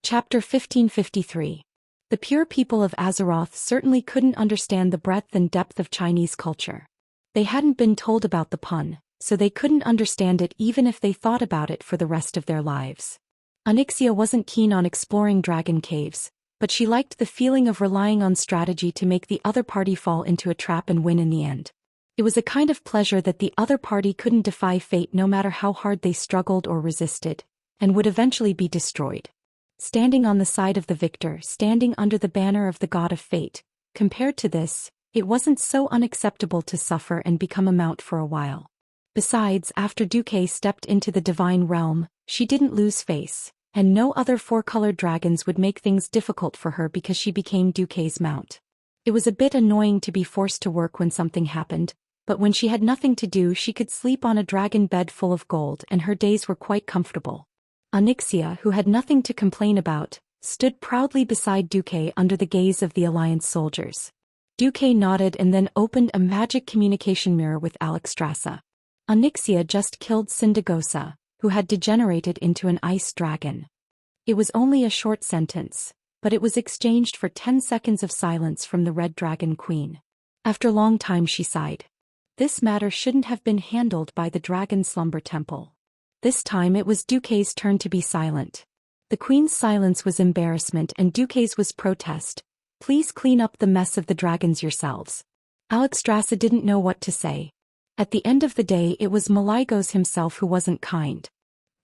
Chapter 1553. The pure people of Azeroth certainly couldn't understand the breadth and depth of Chinese culture. They hadn't been told about the pun, so they couldn't understand it even if they thought about it for the rest of their lives. Xianxia wasn't keen on exploring dragon caves, but she liked the feeling of relying on strategy to make the other party fall into a trap and win in the end. It was a kind of pleasure that the other party couldn't defy fate no matter how hard they struggled or resisted, and would eventually be destroyed. Standing on the side of the victor, standing under the banner of the god of fate, compared to this, it wasn't so unacceptable to suffer and become a mount for a while. Besides, after Duque stepped into the divine realm, she didn't lose face, and no other four-colored dragons would make things difficult for her because she became Duque's mount. It was a bit annoying to be forced to work when something happened, but when she had nothing to do she could sleep on a dragon bed full of gold and her days were quite comfortable. Xianxia, who had nothing to complain about, stood proudly beside Duque under the gaze of the Alliance soldiers. Duque nodded and then opened a magic communication mirror with Alexstrasza. Xianxia just killed Sindagosa, who had degenerated into an ice dragon. It was only a short sentence, but it was exchanged for 10 seconds of silence from the Red Dragon Queen. After a long time she sighed. This matter shouldn't have been handled by the Dragon Slumber Temple. This time it was Duque's turn to be silent. The Queen's silence was embarrassment and Duque's was protest. Please clean up the mess of the dragons yourselves. Alexstrasza didn't know what to say. At the end of the day it was Malygos himself who wasn't kind.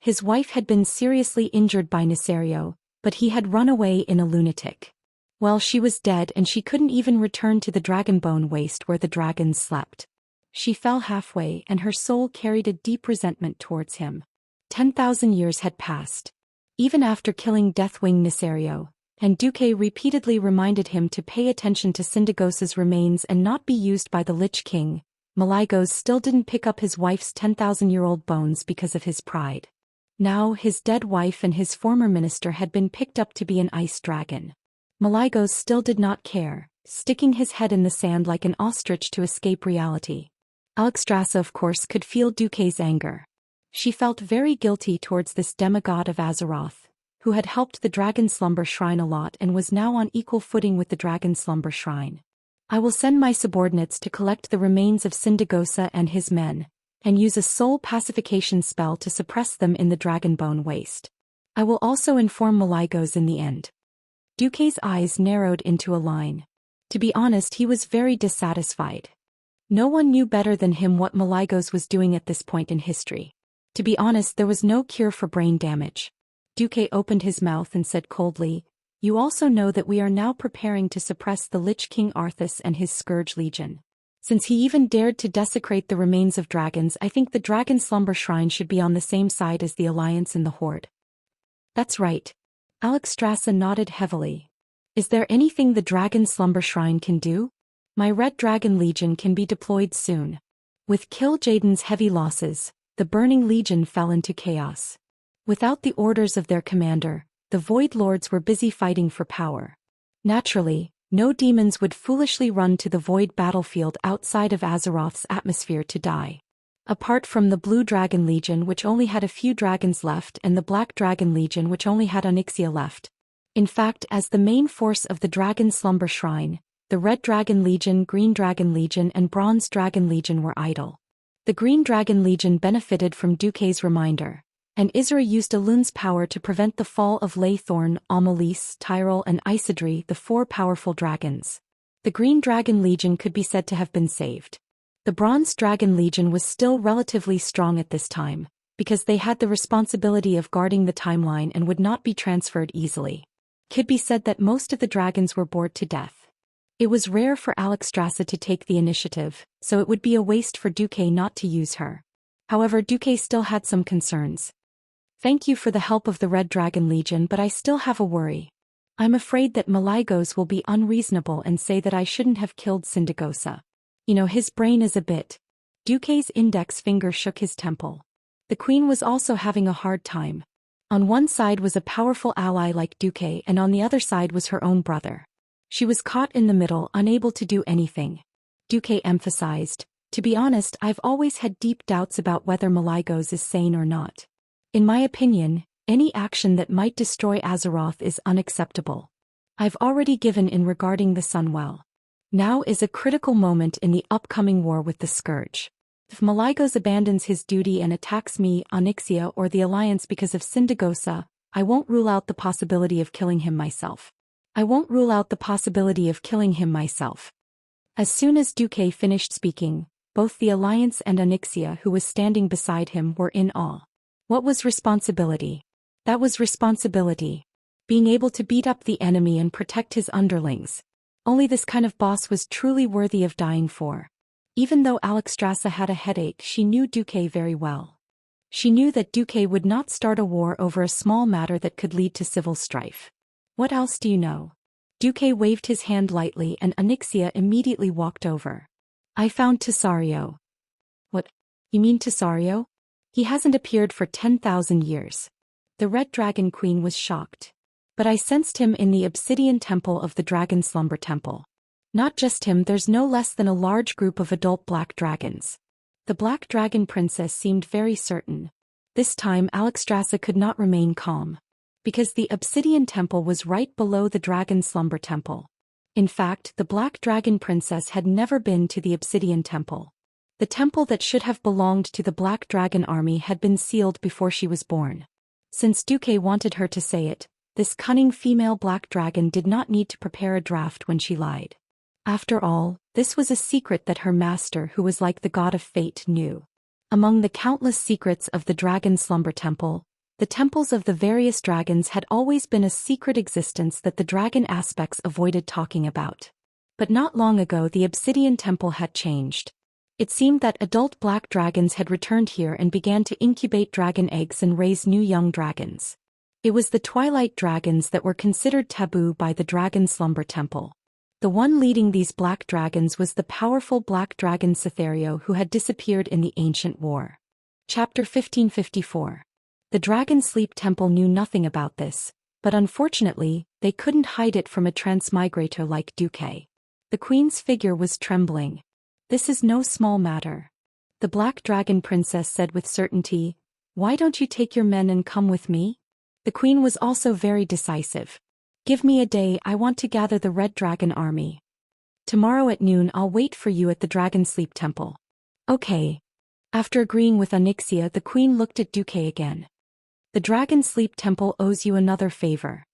His wife had been seriously injured by Nesario, but he had run away in a lunatic. Well, she was dead and she couldn't even return to the Dragonbone Waste where the dragons slept. She fell halfway and her soul carried a deep resentment towards him. 10,000 years had passed. Even after killing Deathwing Nesario, and Duque repeatedly reminded him to pay attention to Sindagosa's remains and not be used by the Lich King, Malygos still didn't pick up his wife's 10,000-year-old bones because of his pride. Now his dead wife and his former minister had been picked up to be an ice dragon. Malygos still did not care, sticking his head in the sand like an ostrich to escape reality. Alexstrasza of course could feel Duque's anger. She felt very guilty towards this demigod of Azeroth, who had helped the Dragon Slumber Shrine a lot and was now on equal footing with the Dragon Slumber Shrine. I will send my subordinates to collect the remains of Sindagosa and his men, and use a soul pacification spell to suppress them in the Dragonbone Waste. I will also inform Malygos in the end. Duque's eyes narrowed into a line. To be honest, he was very dissatisfied. No one knew better than him what Malygos was doing at this point in history. To be honest, there was no cure for brain damage. Duque opened his mouth and said coldly, "You also know that we are now preparing to suppress the Lich King Arthas and his Scourge Legion. Since he even dared to desecrate the remains of dragons, I think the Dragon Slumber Shrine should be on the same side as the Alliance and the Horde." "That's right." Alexstrasza nodded heavily. "Is there anything the Dragon Slumber Shrine can do? My Red Dragon Legion can be deployed soon." With Kil'jaeden's heavy losses, the Burning Legion fell into chaos. Without the orders of their commander, the Void Lords were busy fighting for power. Naturally, no demons would foolishly run to the Void battlefield outside of Azeroth's atmosphere to die. Apart from the Blue Dragon Legion, which only had a few dragons left, and the Black Dragon Legion, which only had Xianxia left. In fact, as the main force of the Dragon Slumber Shrine, the Red Dragon Legion, Green Dragon Legion and Bronze Dragon Legion were idle. The Green Dragon Legion benefited from Duque's reminder, and Isra used Elun's power to prevent the fall of Laythorn, Amalys, Tyrell and Isidri, the 4 powerful dragons. The Green Dragon Legion could be said to have been saved. The Bronze Dragon Legion was still relatively strong at this time, because they had the responsibility of guarding the timeline and would not be transferred easily. Could be said that most of the dragons were bored to death. It was rare for Alexstrasza to take the initiative, so it would be a waste for Duque not to use her. However, Duque still had some concerns. "Thank you for the help of the Red Dragon Legion, but I still have a worry. I'm afraid that Malygos will be unreasonable and say that I shouldn't have killed Sindagosa. You know, his brain is a bit." Duque's index finger shook his temple. The Queen was also having a hard time. On one side was a powerful ally like Duque and on the other side was her own brother. She was caught in the middle, unable to do anything. Duque emphasized, "To be honest, I've always had deep doubts about whether Malygos is sane or not. In my opinion, any action that might destroy Azeroth is unacceptable. I've already given in regarding the Sunwell. Now is a critical moment in the upcoming war with the Scourge. If Malygos abandons his duty and attacks me, Xianxia or the Alliance because of Sindagosa, I won't rule out the possibility of killing him myself. I won't rule out the possibility of killing him myself." As soon as Duque finished speaking, both the Alliance and Xianxia, who was standing beside him, were in awe. What was responsibility? That was responsibility. Being able to beat up the enemy and protect his underlings. Only this kind of boss was truly worthy of dying for. Even though Alexstrasza had a headache, she knew Duque very well. She knew that Duque would not start a war over a small matter that could lead to civil strife. What else do you know? Duque waved his hand lightly and Xianxia immediately walked over. I found Tesario. What? You mean Tesario? He hasn't appeared for 10,000 years. The Red Dragon Queen was shocked. But I sensed him in the obsidian temple of the Dragon Slumber Temple. Not just him, there's no less than a large group of adult black dragons. The Black Dragon Princess seemed very certain. This time Alexstrasza could not remain calm. Because the Obsidian Temple was right below the Dragon Slumber Temple. In fact, the Black Dragon Princess had never been to the Obsidian Temple. The temple that should have belonged to the Black Dragon Army had been sealed before she was born. Since Duque wanted her to say it, this cunning female Black Dragon did not need to prepare a draft when she lied. After all, this was a secret that her master, who was like the god of fate, knew. Among the countless secrets of the Dragon Slumber Temple, the temples of the various dragons had always been a secret existence that the dragon aspects avoided talking about. But not long ago the Obsidian Temple had changed. It seemed that adult black dragons had returned here and began to incubate dragon eggs and raise new young dragons. It was the twilight dragons that were considered taboo by the Dragon Slumber Temple. The one leading these black dragons was the powerful black dragon Cytherio, who had disappeared in the ancient war. Chapter 1554. The Dragon Sleep Temple knew nothing about this, but unfortunately, they couldn't hide it from a transmigrator like Duque. The queen's figure was trembling. This is no small matter. The Black Dragon Princess said with certainty, "Why don't you take your men and come with me?" The queen was also very decisive. "Give me a day, I want to gather the Red Dragon Army. Tomorrow at noon I'll wait for you at the Dragon Sleep Temple." Okay. After agreeing with Xianxia, the queen looked at Duque again. "The Dragon Sleep Temple owes you another favor.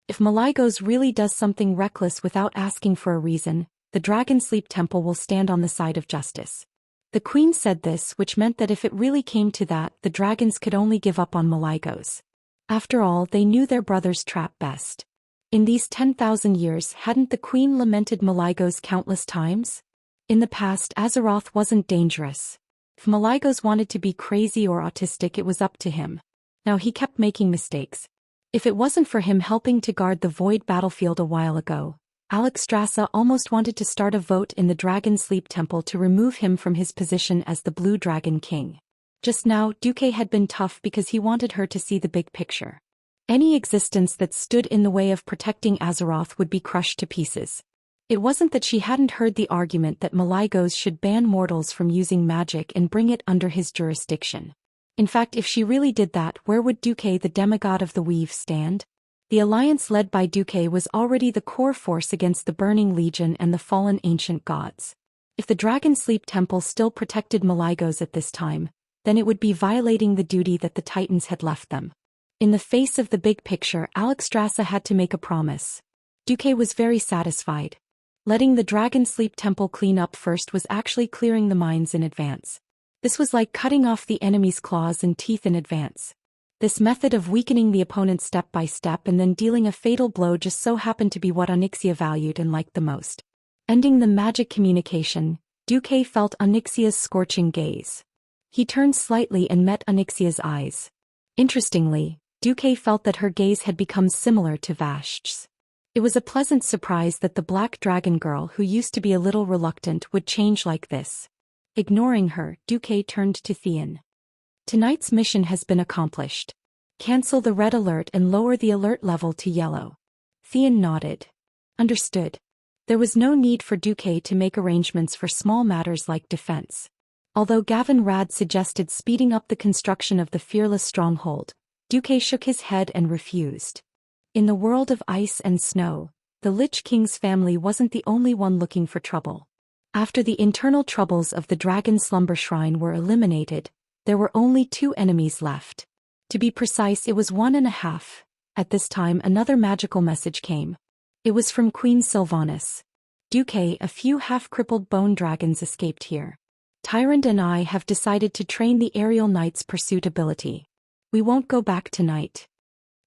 If Malygos really does something reckless without asking for a reason, the Dragon Sleep Temple will stand on the side of justice." The queen said this, which meant that if it really came to that, the dragons could only give up on Malygos. After all, they knew their brother's trap best. In these 10,000 years, hadn't the queen lamented Malygos countless times? In the past, Azeroth wasn't dangerous. If Malygos wanted to be crazy or autistic, it was up to him. Now he kept making mistakes. If it wasn't for him helping to guard the Void battlefield a while ago, Alexstrasza almost wanted to start a vote in the Dragon Sleep Temple to remove him from his position as the Blue Dragon King. Just now, Duque had been tough because he wanted her to see the big picture. Any existence that stood in the way of protecting Azeroth would be crushed to pieces. It wasn't that she hadn't heard the argument that Malygos should ban mortals from using magic and bring it under his jurisdiction. In fact, if she really did that, where would Duque, the demigod of the Weave, stand? The alliance led by Duque was already the core force against the Burning Legion and the fallen ancient gods. If the Dragon Sleep Temple still protected Malygos at this time, then it would be violating the duty that the Titans had left them. In the face of the big picture, Alexstrasza had to make a promise. Duque was very satisfied. Letting the Dragon Sleep Temple clean up first was actually clearing the mines in advance. This was like cutting off the enemy's claws and teeth in advance. This method of weakening the opponent step by step and then dealing a fatal blow just so happened to be what Xianxia valued and liked the most. Ending the magic communication, Duque felt Xianxia's scorching gaze. He turned slightly and met Xianxia's eyes. Interestingly, Duque felt that her gaze had become similar to Vashti's. It was a pleasant surprise that the Black Dragon girl, who used to be a little reluctant, would change like this. Ignoring her, Duque turned to Theon. "Tonight's mission has been accomplished. Cancel the red alert and lower the alert level to yellow." Theon nodded. Understood. There was no need for Duque to make arrangements for small matters like defense. Although Gavin Rad suggested speeding up the construction of the Fearless Stronghold, Duque shook his head and refused. In the world of ice and snow, the Lich King's family wasn't the only one looking for trouble. After the internal troubles of the Dragon Slumber Shrine were eliminated, there were only 2 enemies left. To be precise, it was 1.5. At this time, another magical message came. It was from Queen Sylvanas. "Duque, a few half-crippled bone dragons escaped here. Tyrant and I have decided to train the aerial knight's pursuit ability. We won't go back tonight."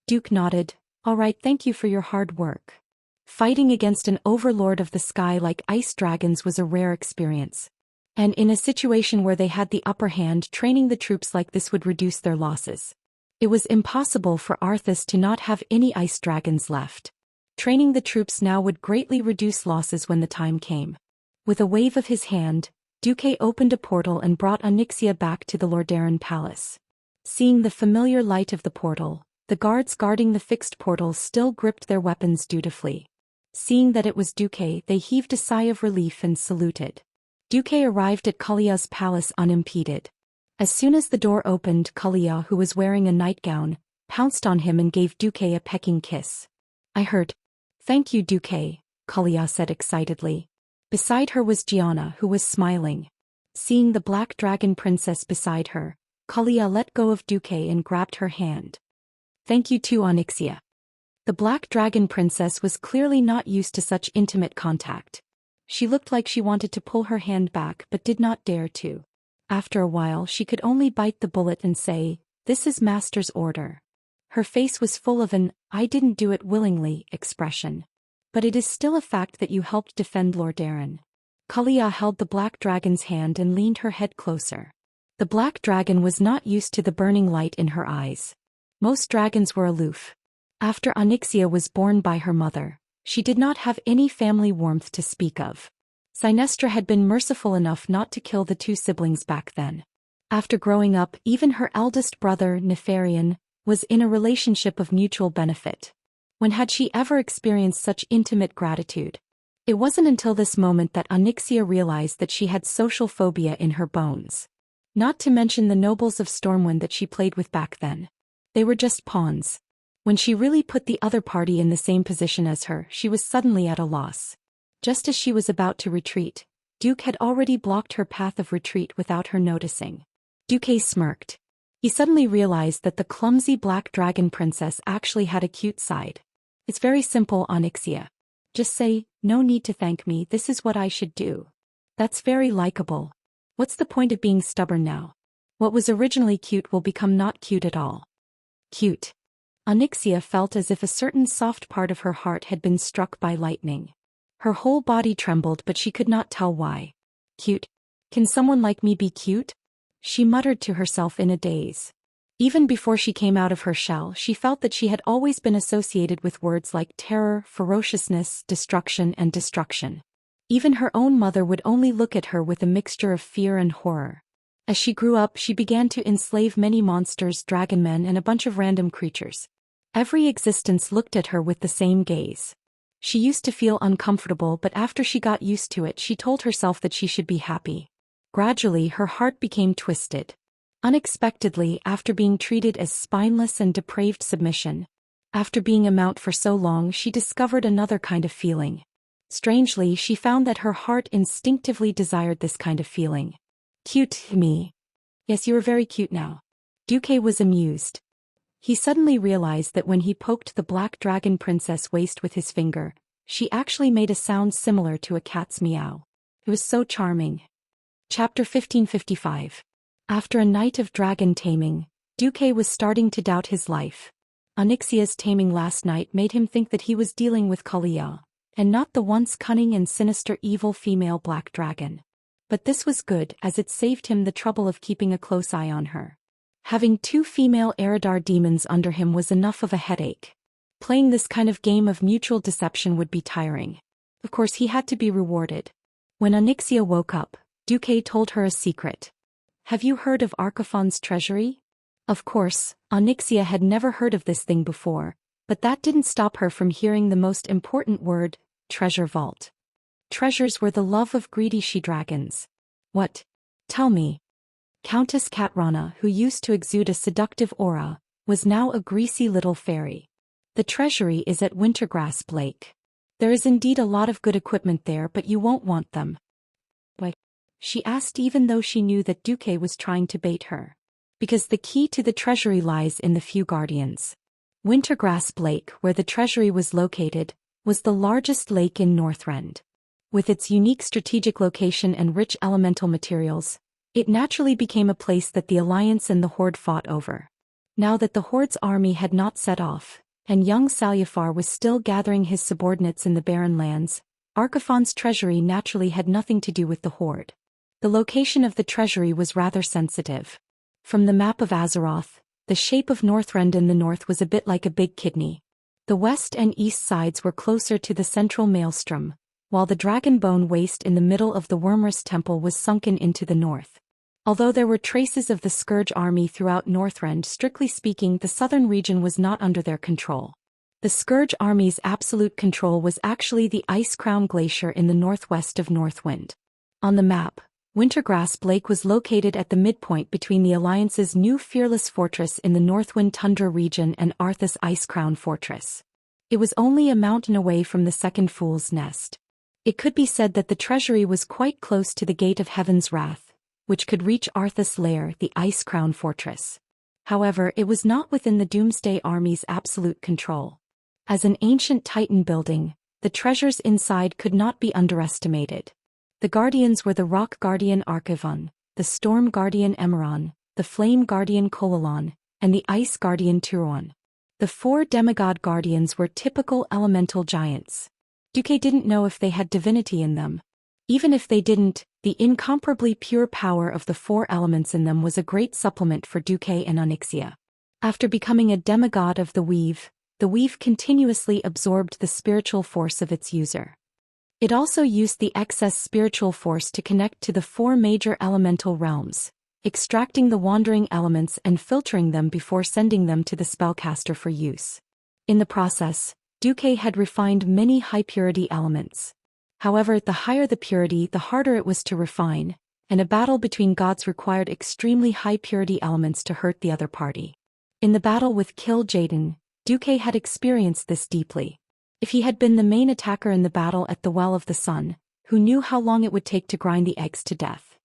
Duke nodded. "All right, thank you for your hard work." Fighting against an overlord of the sky like ice dragons was a rare experience. And in a situation where they had the upper hand, training the troops like this would reduce their losses. It was impossible for Arthas to not have any ice dragons left. Training the troops now would greatly reduce losses when the time came. With a wave of his hand, Duque opened a portal and brought Xianxia back to the Lordaeron palace. Seeing the familiar light of the portal, the guards guarding the fixed portal still gripped their weapons dutifully. Seeing that it was Duque, they heaved a sigh of relief and saluted. Duque arrived at Kalia's palace unimpeded. As soon as the door opened, Kalia, who was wearing a nightgown, pounced on him and gave Duque a pecking kiss. "I heard." "Thank you, Duque," Kalia said excitedly. Beside her was Gianna, who was smiling. Seeing the black dragon princess beside her, Kalia let go of Duque and grabbed her hand. "Thank you too, Xianxia." The black dragon princess was clearly not used to such intimate contact. She looked like she wanted to pull her hand back but did not dare to. After a while she could only bite the bullet and say, "This is master's order." Her face was full of an "I didn't do it willingly" expression. "But it is still a fact that you helped defend Lordaeron." Kalia held the black dragon's hand and leaned her head closer. The black dragon was not used to the burning light in her eyes. Most dragons were aloof. After Xianxia was born by her mother, she did not have any family warmth to speak of. Sinestra had been merciful enough not to kill the two siblings back then. After growing up, even her eldest brother, Nefarian, was in a relationship of mutual benefit. When had she ever experienced such intimate gratitude? It wasn't until this moment that Xianxia realized that she had social phobia in her bones. Not to mention the nobles of Stormwind that she played with back then. They were just pawns. When she really put the other party in the same position as her, she was suddenly at a loss. Just as she was about to retreat, Duke had already blocked her path of retreat without her noticing. Duque smirked. He suddenly realized that the clumsy black dragon princess actually had a cute side. "It's very simple, Xianxia. Just say, 'No need to thank me, this is what I should do.' That's very likable. What's the point of being stubborn now? What was originally cute will become not cute at all." Cute. Xianxia felt as if a certain soft part of her heart had been struck by lightning. Her whole body trembled but she could not tell why. "Cute? Can someone like me be cute?" She muttered to herself in a daze. Even before she came out of her shell, she felt that she had always been associated with words like terror, ferociousness, destruction, and destruction. Even her own mother would only look at her with a mixture of fear and horror. As she grew up, she began to enslave many monsters, dragon men, and a bunch of random creatures. Every existence looked at her with the same gaze. She used to feel uncomfortable, but after she got used to it, she told herself that she should be happy. Gradually, her heart became twisted. Unexpectedly, after being treated as spineless and depraved submission, after being a mount for so long, she discovered another kind of feeling. Strangely, she found that her heart instinctively desired this kind of feeling. "Cute, me." "Yes, you are very cute now." Duque was amused. He suddenly realized that when he poked the black dragon princess waist with his finger, she actually made a sound similar to a cat's meow. It was so charming. Chapter 1555. After a night of dragon taming, Duque was starting to doubt his life. Xianxia's taming last night made him think that he was dealing with Kalia, and not the once cunning and sinister evil female black dragon. But this was good, as it saved him the trouble of keeping a close eye on her. Having two female Eridar demons under him was enough of a headache. Playing this kind of game of mutual deception would be tiring. Of course he had to be rewarded. When Xianxia woke up, Duque told her a secret. "Have you heard of Archefon's treasury?" Of course, Xianxia had never heard of this thing before, but that didn't stop her from hearing the most important word, treasure vault. Treasures were the love of greedy she-dragons. "What? Tell me." Countess Katrana, who used to exude a seductive aura, was now a greasy little fairy. "The treasury is at Wintergrasp Lake. There is indeed a lot of good equipment there, but you won't want them." "Why?" she asked, even though she knew that Duque was trying to bait her. "Because the key to the treasury lies in the Few Guardians." Wintergrasp Lake, where the treasury was located, was the largest lake in Northrend. With its unique strategic location and rich elemental materials, it naturally became a place that the Alliance and the Horde fought over. Now that the Horde's army had not set off, and young Salyafar was still gathering his subordinates in the barren lands, Archefon's treasury naturally had nothing to do with the Horde. The location of the treasury was rather sensitive. From the map of Azeroth, the shape of Northrend in the north was a bit like a big kidney. The west and east sides were closer to the central maelstrom, while the Dragonbone Waste in the middle of the Wyrmrest Temple was sunken into the north. Although there were traces of the Scourge army throughout Northrend, strictly speaking, the southern region was not under their control. The Scourge army's absolute control was actually the Ice Crown Glacier in the northwest of Northwind. On the map, Wintergrasp Lake was located at the midpoint between the Alliance's new Fearless Fortress in the Northwind Tundra region and Arthas Ice Crown Fortress. It was only a mountain away from the Second Fool's Nest. It could be said that the treasury was quite close to the Gate of Heaven's Wrath, which could reach Arthas' lair, the Ice Crown Fortress. However, it was not within the Doomsday Army's absolute control. As an ancient Titan building, the treasures inside could not be underestimated. The Guardians were the Rock Guardian Archivon, the Storm Guardian Emeron, the Flame Guardian Kolalon, and the Ice Guardian Turon. The 4 demigod guardians were typical elemental giants. Duque didn't know if they had divinity in them. Even if they didn't, the incomparably pure power of the 4 elements in them was a great supplement for Duque and Onyxia. After becoming a demigod of the weave continuously absorbed the spiritual force of its user. It also used the excess spiritual force to connect to the 4 major elemental realms, extracting the wandering elements and filtering them before sending them to the spellcaster for use. In the process, Duque had refined many high-purity elements. However, the higher the purity, the harder it was to refine, and a battle between gods required extremely high-purity elements to hurt the other party. In the battle with Kill Jaden, Duque had experienced this deeply. If he had been the main attacker in the battle at the Well of the Sun, who knew how long it would take to grind the eggs to death?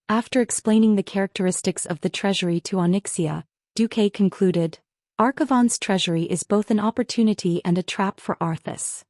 After explaining the characteristics of the treasury to Onyxia, Duque concluded, Archivon's treasury is both an opportunity and a trap for Arthas.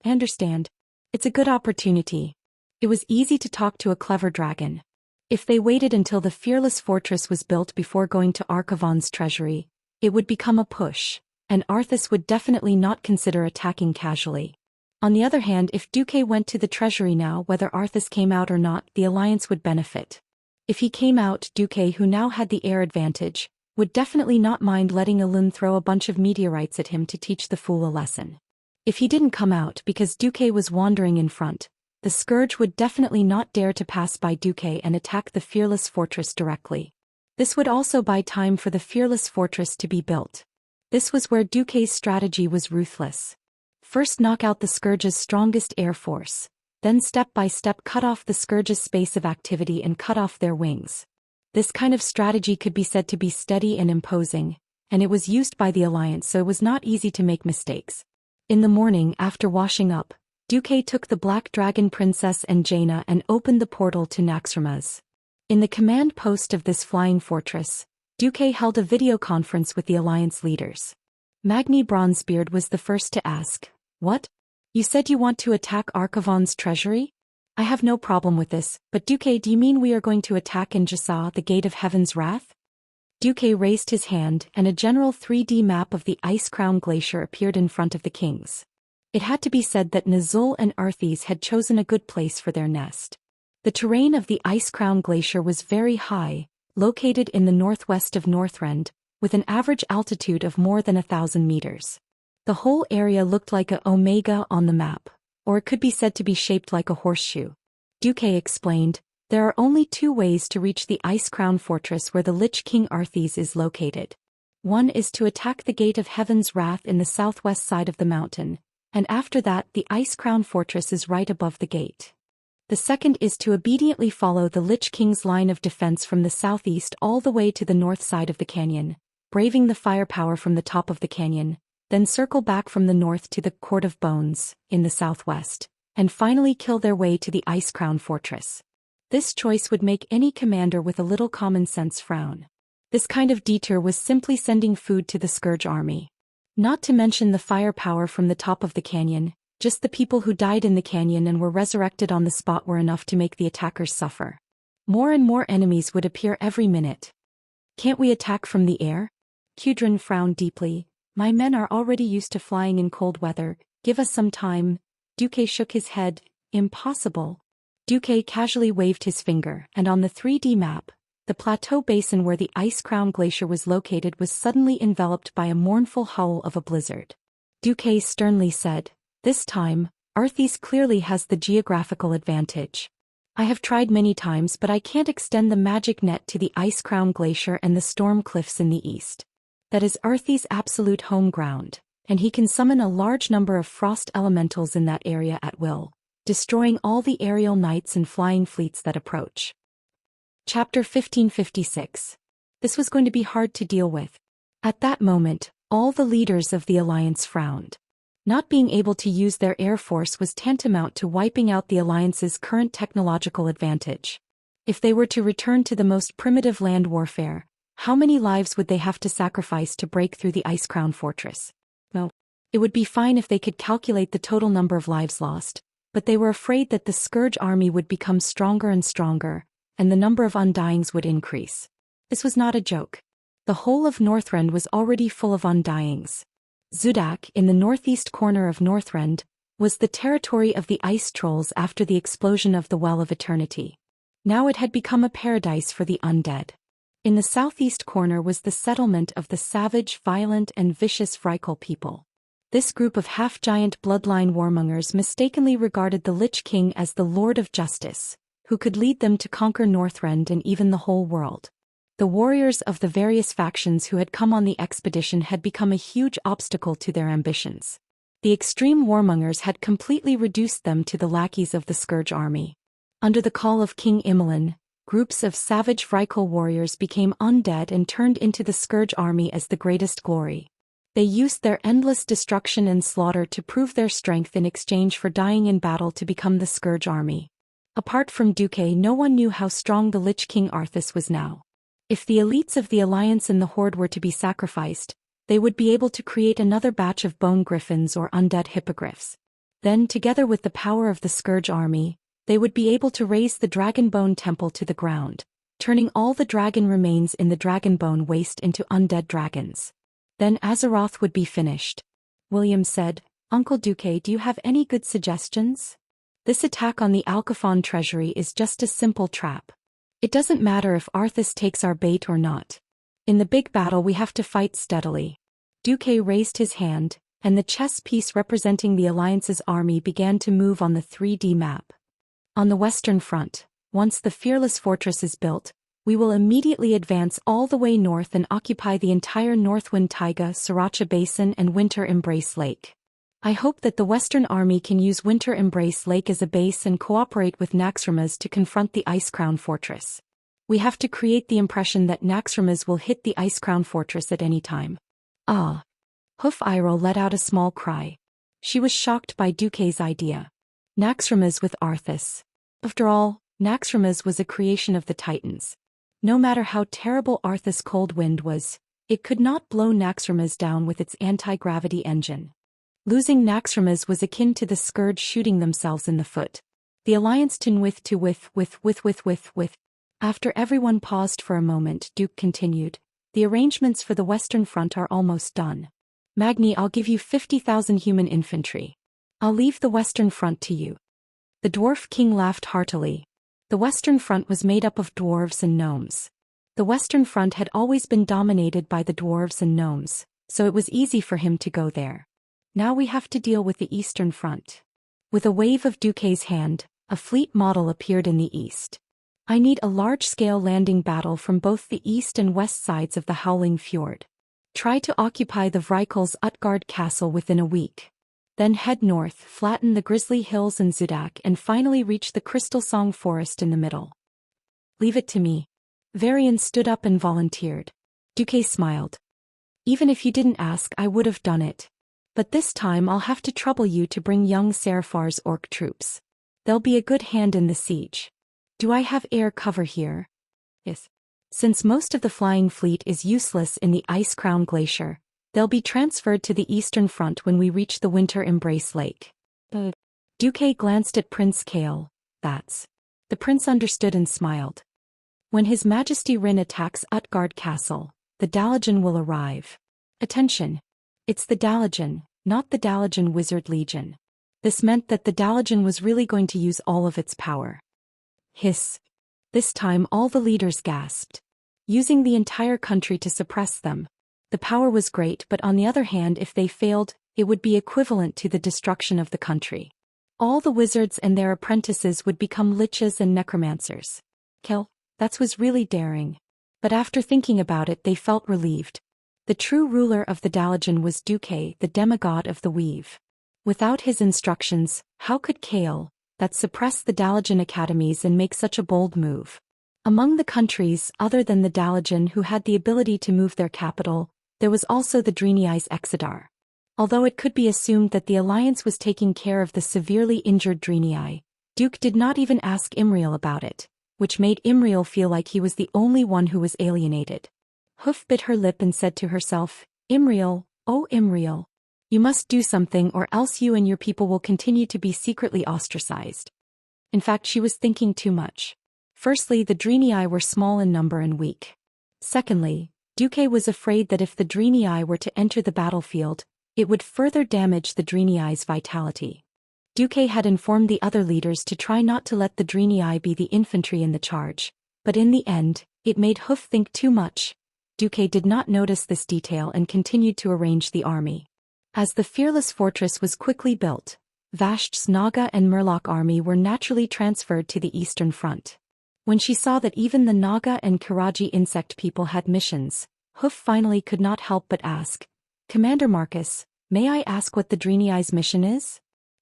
I understand. It's a good opportunity. It was easy to talk to a clever dragon. If they waited until the Fearless Fortress was built before going to Archivon's treasury, it would become a push, and Arthas would definitely not consider attacking casually. On the other hand, if Duque went to the treasury now, whether Arthas came out or not, the alliance would benefit. If he came out, Duque, who now had the air advantage, would definitely not mind letting Elun throw a bunch of meteorites at him to teach the fool a lesson. If he didn't come out because Duque was wandering in front, the Scourge would definitely not dare to pass by Duque and attack the Fearless Fortress directly. This would also buy time for the Fearless Fortress to be built. This was where Duque's strategy was ruthless. First knock out the Scourge's strongest air force, then step by step cut off the Scourge's space of activity and cut off their wings. This kind of strategy could be said to be steady and imposing, and it was used by the Alliance, so it was not easy to make mistakes. In the morning, after washing up, Duque took the Black Dragon Princess and Jaina and opened the portal to Naxxramas. In the command post of this flying fortress, Duque held a video conference with the Alliance leaders. Magni Bronzebeard was the first to ask, "What? You said you want to attack Archivon's treasury? I have no problem with this, but Duque, do you mean we are going to attack in Jasa, the Gate of Heaven's Wrath?" Duque raised his hand and a general 3D map of the Ice Crown Glacier appeared in front of the kings. It had to be said that Nazul and Arthas had chosen a good place for their nest. The terrain of the Ice Crown Glacier was very high, located in the northwest of Northrend, with an average altitude of more than 1,000 meters. The whole area looked like a omega on the map, or it could be said to be shaped like a horseshoe. Duque explained, there are only 2 ways to reach the Ice Crown Fortress where the Lich King Arthas is located. One is to attack the Gate of Heaven's Wrath in the southwest side of the mountain, and after that the Ice Crown Fortress is right above the gate. The second is to obediently follow the Lich King's line of defense from the southeast all the way to the north side of the canyon, braving the firepower from the top of the canyon, then circle back from the north to the Court of Bones, in the southwest, and finally kill their way to the Ice Crown Fortress. This choice would make any commander with a little common sense frown. This kind of detour was simply sending food to the Scourge army. Not to mention the firepower from the top of the canyon, just the people who died in the canyon and were resurrected on the spot were enough to make the attackers suffer. More and more enemies would appear every minute. Can't we attack from the air? Kudrin frowned deeply. My men are already used to flying in cold weather, give us some time. Duque shook his head. Impossible. Duque casually waved his finger, and on the 3D map, the plateau basin where the Ice Crown Glacier was located was suddenly enveloped by a mournful howl of a blizzard. Duque sternly said, "This time, Arthas clearly has the geographical advantage. I have tried many times but I can't extend the magic net to the Ice Crown Glacier and the storm cliffs in the east. That is Arthas' absolute home ground, and he can summon a large number of frost elementals in that area at will, destroying all the aerial knights and flying fleets that approach." Chapter 1556. This was going to be hard to deal with. At that moment, all the leaders of the alliance frowned. Not being able to use their air force was tantamount to wiping out the alliance's current technological advantage. If they were to return to the most primitive land warfare, how many lives would they have to sacrifice to break through the Ice Crown Fortress? Well, it would be fine if they could calculate the total number of lives lost, but they were afraid that the Scourge army would become stronger and stronger, and the number of undyings would increase. This was not a joke. The whole of Northrend was already full of undyings. Zudak, in the northeast corner of Northrend, was the territory of the ice trolls after the explosion of the Well of Eternity. Now it had become a paradise for the undead. In the southeast corner was the settlement of the savage, violent and vicious Vrykul people. This group of half-giant bloodline warmongers mistakenly regarded the Lich King as the Lord of Justice, who could lead them to conquer Northrend and even the whole world. The warriors of the various factions who had come on the expedition had become a huge obstacle to their ambitions. The extreme warmongers had completely reduced them to the lackeys of the Scourge army. Under the call of King Immerse, groups of savage Vrykul warriors became undead and turned into the Scourge army as the greatest glory. They used their endless destruction and slaughter to prove their strength in exchange for dying in battle to become the Scourge army. Apart from Duque, no one knew how strong the Lich King Arthas was now. If the elites of the Alliance and the Horde were to be sacrificed, they would be able to create another batch of bone griffins or undead hippogriffs. Then, together with the power of the Scourge army, they would be able to raise the Dragonbone Temple to the ground, turning all the dragon remains in the Dragonbone Waste into undead dragons. Then Azeroth would be finished. William said, "Uncle Duque, do you have any good suggestions? This attack on the Alcaphon treasury is just a simple trap. It doesn't matter if Arthas takes our bait or not. In the big battle we have to fight steadily." Duque raised his hand, and the chess piece representing the Alliance's army began to move on the 3D map. "On the western front, once the Fearless Fortress is built, we will immediately advance all the way north and occupy the entire Northwind Taiga, Sriracha Basin and Winter Embrace Lake. I hope that the Western Army can use Winter Embrace Lake as a base and cooperate with Naxxramas to confront the Ice Crown Fortress. We have to create the impression that Naxxramas will hit the Ice Crown Fortress at any time." "Ah." Hoof Iroh let out a small cry. She was shocked by Duque's idea. Naxxramas with Arthas. After all, Naxxramas was a creation of the Titans. No matter how terrible Arthas' cold wind was, it could not blow Naxxramas down with its anti-gravity engine. Losing Naxxramas was akin to the Scourge shooting themselves in the foot. The Alliance with. After everyone paused for a moment, Duke continued, "The arrangements for the Western Front are almost done. Magni, I'll give you 50,000 human infantry. I'll leave the Western Front to you." The Dwarf King laughed heartily. The Western Front was made up of dwarves and gnomes. The Western Front had always been dominated by the dwarves and gnomes, so it was easy for him to go there. Now we have to deal with the Eastern Front. With a wave of Duque's hand, a fleet model appeared in the east. "I need a large-scale landing battle from both the east and west sides of the Howling Fjord. Try to occupy the Vrykul's Utgard Castle within a week. Then head north, flatten the Grizzly Hills and Zudak and finally reach the Crystal Song Forest in the middle." "Leave it to me." Varian stood up and volunteered. Duque smiled. "Even if you didn't ask, I would have done it. But this time I'll have to trouble you to bring young Seraphar's orc troops. They'll be a good hand in the siege. Do I have air cover here?" "Yes." "Since most of the flying fleet is useless in the Ice Crown Glacier, they'll be transferred to the Eastern Front when we reach the Winter Embrace Lake." Duque glanced at Prince Kael. "That's..." The prince understood and smiled. "When His Majesty Rin attacks Utgard Castle, the Dalajan will arrive. Attention! It's the Dalajan, not the Dalajan Wizard Legion." This meant that the Dalajan was really going to use all of its power. Hiss. This time all the leaders gasped. Using the entire country to suppress them. The power was great, but on the other hand, if they failed, it would be equivalent to the destruction of the country. All the wizards and their apprentices would become liches and necromancers. Kel, that was really daring. But after thinking about it, they felt relieved. The true ruler of the Dalajan was Duque, the demigod of the weave. Without his instructions, how could Kale, that suppressed the Dalajan academies, and make such a bold move? Among the countries other than the Dalajan who had the ability to move their capital, there was also the Driniai's Exodar. Although it could be assumed that the alliance was taking care of the severely injured Drinii, Duke did not even ask Imriel about it, which made Imriel feel like he was the only one who was alienated. Hoof bit her lip and said to herself, Imriel, oh Imriel, you must do something or else you and your people will continue to be secretly ostracized. In fact, she was thinking too much. Firstly, the Drinii were small in number and weak. Secondly, Duque was afraid that if the Drinii were to enter the battlefield, it would further damage the Drinii's vitality. Duque had informed the other leaders to try not to let the Drinii be the infantry in the charge, but in the end, it made Hoof think too much. Duque did not notice this detail and continued to arrange the army. As the fearless fortress was quickly built, Vasht's Naga and Murloc army were naturally transferred to the eastern front. When she saw that even the Naga and Karaji insect people had missions, Hoof finally could not help but ask, Commander Marcus, may I ask what the Drinii's mission is?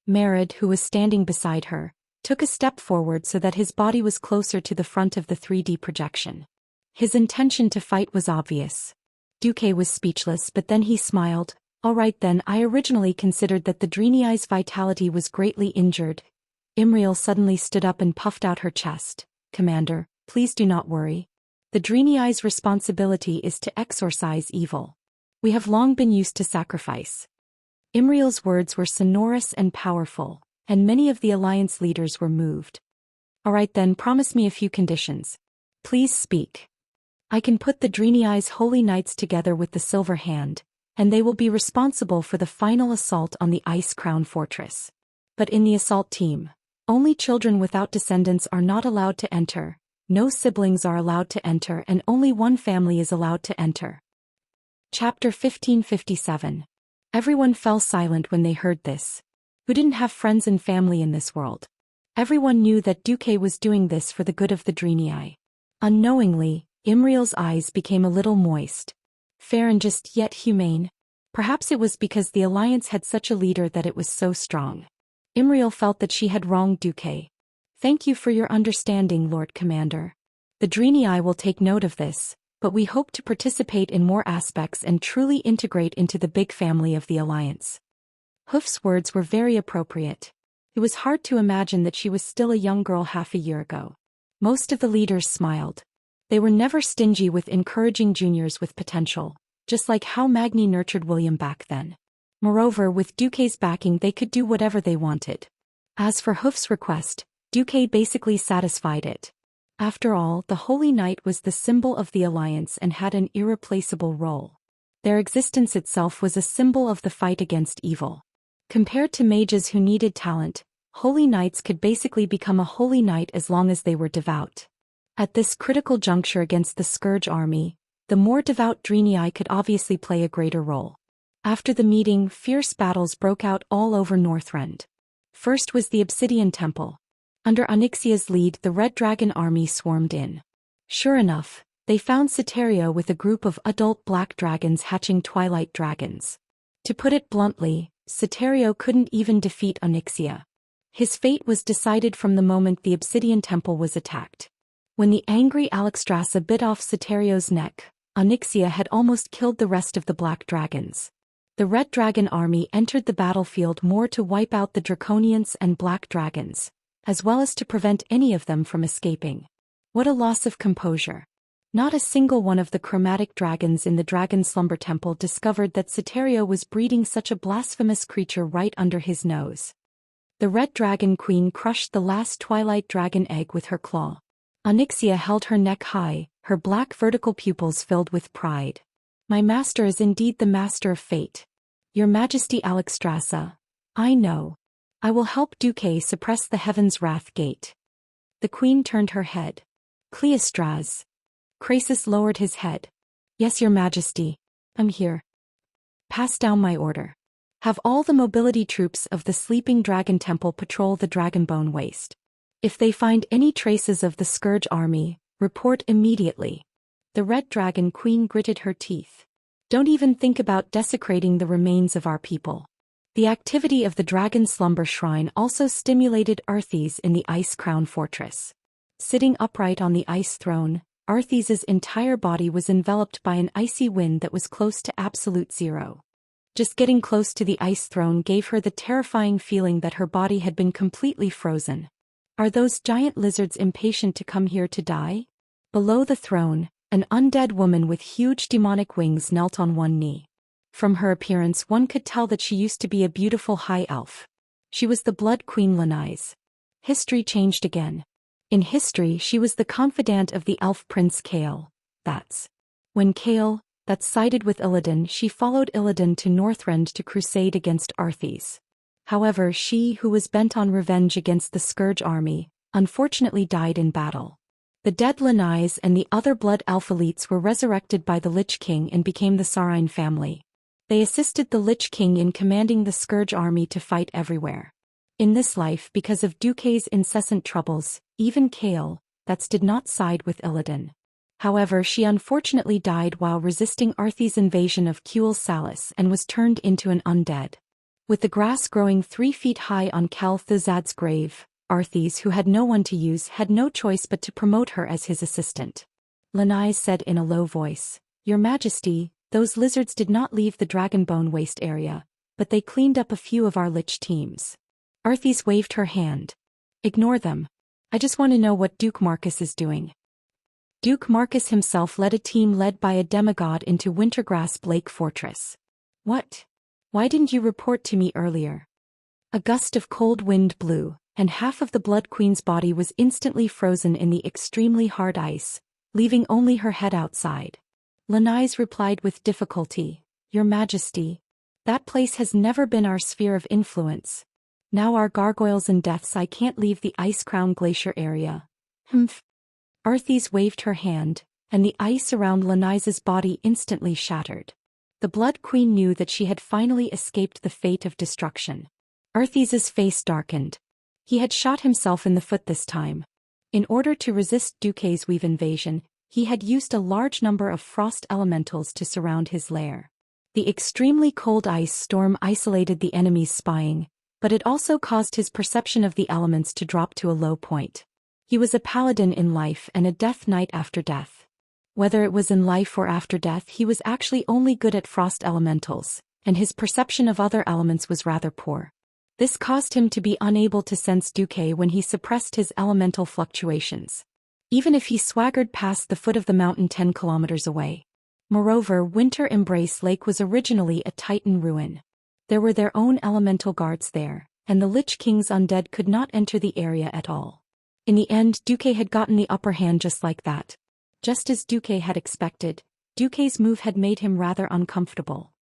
Merid, who was standing beside her, took a step forward so that his body was closer to the front of the 3D projection. His intention to fight was obvious. Duque was speechless, but then he smiled. All right then, I originally considered that the Drinii's vitality was greatly injured. Imriel suddenly stood up and puffed out her chest. Commander, please do not worry. The Drinii's responsibility is to exorcise evil. We have long been used to sacrifice. Imriel's words were sonorous and powerful, and many of the alliance leaders were moved. All right then, promise me a few conditions. Please speak. I can put the Drinii's holy knights together with the Silver Hand, and they will be responsible for the final assault on the Ice Crown Fortress. But in the assault team, only children without descendants are not allowed to enter, no siblings are allowed to enter, and only one family is allowed to enter. Chapter 1557. Everyone fell silent when they heard this. Who didn't have friends and family in this world? Everyone knew that Duque was doing this for the good of the Drinii. Unknowingly, Imriel's eyes became a little moist. Fair and just yet humane. Perhaps it was because the alliance had such a leader that it was so strong. Imriel felt that she had wronged Duque. Thank you for your understanding, Lord Commander. The Drinii will take note of this, but we hope to participate in more aspects and truly integrate into the big family of the alliance. Hoof's words were very appropriate. It was hard to imagine that she was still a young girl half a year ago. Most of the leaders smiled. They were never stingy with encouraging juniors with potential, just like how Magni nurtured William back then. Moreover, with Duque's backing, they could do whatever they wanted. As for Hoof's request, Duque basically satisfied it. After all, the Holy Knight was the symbol of the alliance and had an irreplaceable role. Their existence itself was a symbol of the fight against evil. Compared to mages who needed talent, Holy Knights could basically become a Holy Knight as long as they were devout. At this critical juncture against the Scourge army, the more devout Drinii could obviously play a greater role. After the meeting, fierce battles broke out all over Northrend. First was the Obsidian Temple. Under Onyxia's lead, the Red Dragon army swarmed in. Sure enough, they found Soterio with a group of adult black dragons hatching twilight dragons. To put it bluntly, Soterio couldn't even defeat Onyxia. His fate was decided from the moment the Obsidian Temple was attacked. When the angry Alexstrasza bit off Soterio's neck, Onyxia had almost killed the rest of the black dragons. The Red Dragon army entered the battlefield more to wipe out the Draconians and black dragons, as well as to prevent any of them from escaping. What a loss of composure. Not a single one of the chromatic dragons in the Dragon Slumber Temple discovered that Soterio was breeding such a blasphemous creature right under his nose. The Red Dragon Queen crushed the last Twilight Dragon egg with her claw. Onyxia held her neck high, her black vertical pupils filled with pride. My master is indeed the master of fate. Your Majesty Alexstrasza, I know. I will help Duque suppress the Heaven's Wrath Gate. The queen turned her head. Cleistras. Crassus lowered his head. Yes, your majesty. I'm here. Pass down my order. Have all the mobility troops of the Sleeping Dragon Temple patrol the Dragonbone Waste. If they find any traces of the Scourge army, report immediately. The Red Dragon Queen gritted her teeth. Don't even think about desecrating the remains of our people. The activity of the Dragon Slumber Shrine also stimulated Arthes in the Ice Crown Fortress. Sitting upright on the ice throne, Arthes's entire body was enveloped by an icy wind that was close to absolute zero. Just getting close to the ice throne gave her the terrifying feeling that her body had been completely frozen. Are those giant lizards impatient to come here to die? Below the throne, an undead woman with huge demonic wings knelt on one knee. From her appearance one could tell that she used to be a beautiful high elf. She was the Blood Queen Lanise. History changed again. In history she was the confidant of the elf prince Kael. When Kael sided with Illidan, she followed Illidan to Northrend to crusade against Arthes. However, she who was bent on revenge against the Scourge army, unfortunately died in battle. The dead Lanise and the other Blood Elf elites were resurrected by the Lich King and became the Sarine family. They assisted the Lich King in commanding the Scourge army to fight everywhere. In this life, because of Duque's incessant troubles, even Kael did not side with Illidan. However, she unfortunately died while resisting Arthes' invasion of Cuel Salis and was turned into an undead. With the grass growing 3 feet high on Cal Thuzad's grave, Arthes, who had no one to use, had no choice but to promote her as his assistant. Lanise said in a low voice, "Your Majesty, those lizards did not leave the Dragonbone Waste area, but they cleaned up a few of our Lich teams." Arthes waved her hand. "Ignore them. I just want to know what Duke Marcus is doing." Duke Marcus himself led a team led by a demigod into Wintergrasp Lake Fortress. "What? Why didn't you report to me earlier?" A gust of cold wind blew, and half of the Blood Queen's body was instantly frozen in the extremely hard ice, leaving only her head outside. Lanise replied with difficulty, "Your Majesty, that place has never been our sphere of influence. Now our gargoyles and deaths, I can't leave the Ice Crown Glacier area." "Humph." Arthes waved her hand, and the ice around Lanise's body instantly shattered. The Blood Queen knew that she had finally escaped the fate of destruction. Arthes's face darkened. He had shot himself in the foot this time. In order to resist Duque's Weave invasion, he had used a large number of frost elementals to surround his lair. The extremely cold ice storm isolated the enemy's spying, but it also caused his perception of the elements to drop to a low point. He was a paladin in life and a death knight after death. Whether it was in life or after death, he was actually only good at frost elementals, and his perception of other elements was rather poor. This caused him to be unable to sense Duque when he suppressed his elemental fluctuations, even if he swaggered past the foot of the mountain 10 kilometers away. Moreover, Winter Embrace Lake was originally a Titan ruin. There were their own elemental guards there, and the Lich King's undead could not enter the area at all. In the end, Duque had gotten the upper hand just like that. Just as Duque had expected, Duque's move had made him rather uncomfortable.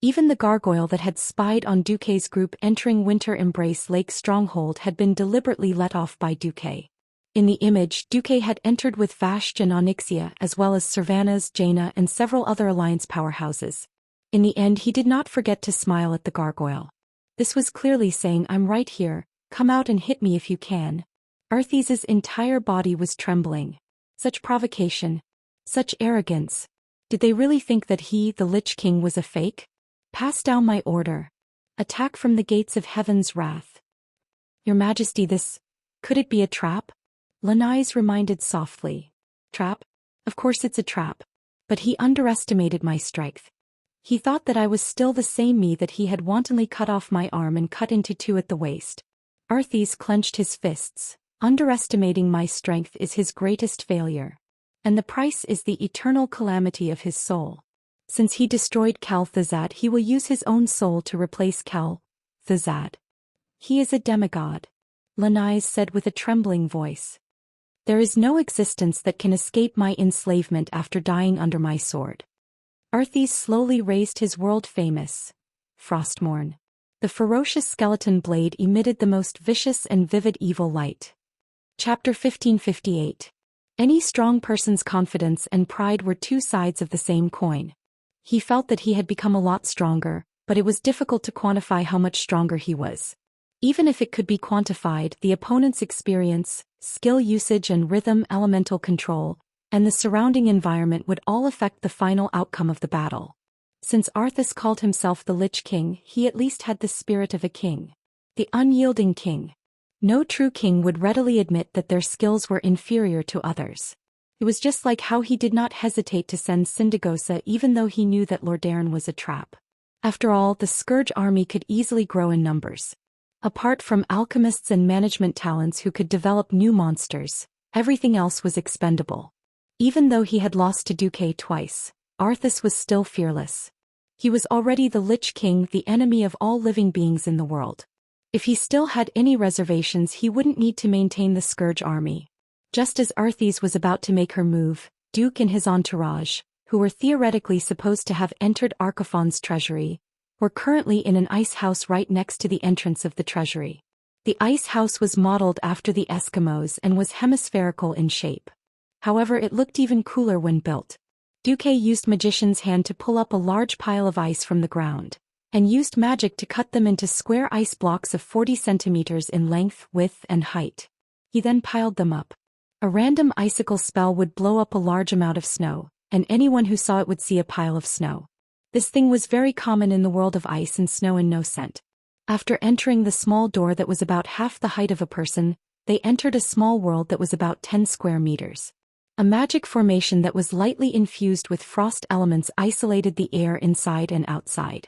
Even the gargoyle that had spied on Duque's group entering Winter Embrace Lake's stronghold had been deliberately let off by Duque. In the image, Duque had entered with Vashj and Onyxia as well as Servanas, Jaina and several other Alliance powerhouses. In the end, he did not forget to smile at the gargoyle. This was clearly saying, "I'm right here, come out and hit me if you can." Arthes's entire body was trembling. Such provocation. Such arrogance. Did they really think that he, the Lich King, was a fake? "Pass down my order. Attack from the gates of heaven's wrath." "Your Majesty, could it be a trap?" Lanise reminded softly. "Trap? Of course it's a trap. But he underestimated my strength. He thought that I was still the same me that he had wantonly cut off my arm and cut into 2 at the waist." Arthes clenched his fists. "Underestimating my strength is his greatest failure. And the price is the eternal calamity of his soul. Since he destroyed Cal Thuzad, he will use his own soul to replace Cal Thuzad. He is a demigod," Lanise said with a trembling voice. "There is no existence that can escape my enslavement after dying under my sword." Arthes slowly raised his world-famous Frostmourne. The ferocious skeleton blade emitted the most vicious and vivid evil light. Chapter 1558. Any strong person's confidence and pride were two sides of the same coin. He felt that he had become a lot stronger, but it was difficult to quantify how much stronger he was. Even if it could be quantified, the opponent's experience, skill usage and rhythm elemental control, and the surrounding environment would all affect the final outcome of the battle. Since Arthas called himself the Lich King, he at least had the spirit of a king. The unyielding king. No true king would readily admit that their skills were inferior to others. It was just like how he did not hesitate to send Sindagosa even though he knew that Lordaeron was a trap. After all, the Scourge army could easily grow in numbers. Apart from alchemists and management talents who could develop new monsters, everything else was expendable. Even though he had lost to Duque twice, Arthas was still fearless. He was already the Lich King, the enemy of all living beings in the world. If he still had any reservations, he wouldn't need to maintain the Scourge army. Just as Arthas was about to make her move, Duke and his entourage, who were theoretically supposed to have entered Archefon's treasury, were currently in an ice house right next to the entrance of the treasury. The ice house was modeled after the Eskimos and was hemispherical in shape. However, it looked even cooler when built. Duque used Magician's Hand to pull up a large pile of ice from the ground, and used magic to cut them into square ice blocks of 40 centimeters in length, width, and height. He then piled them up. A random icicle spell would blow up a large amount of snow, and anyone who saw it would see a pile of snow. This thing was very common in the world of ice and snow and no scent. After entering the small door that was about half the height of a person, they entered a small world that was about 10 square meters. A magic formation that was lightly infused with frost elements isolated the air inside and outside.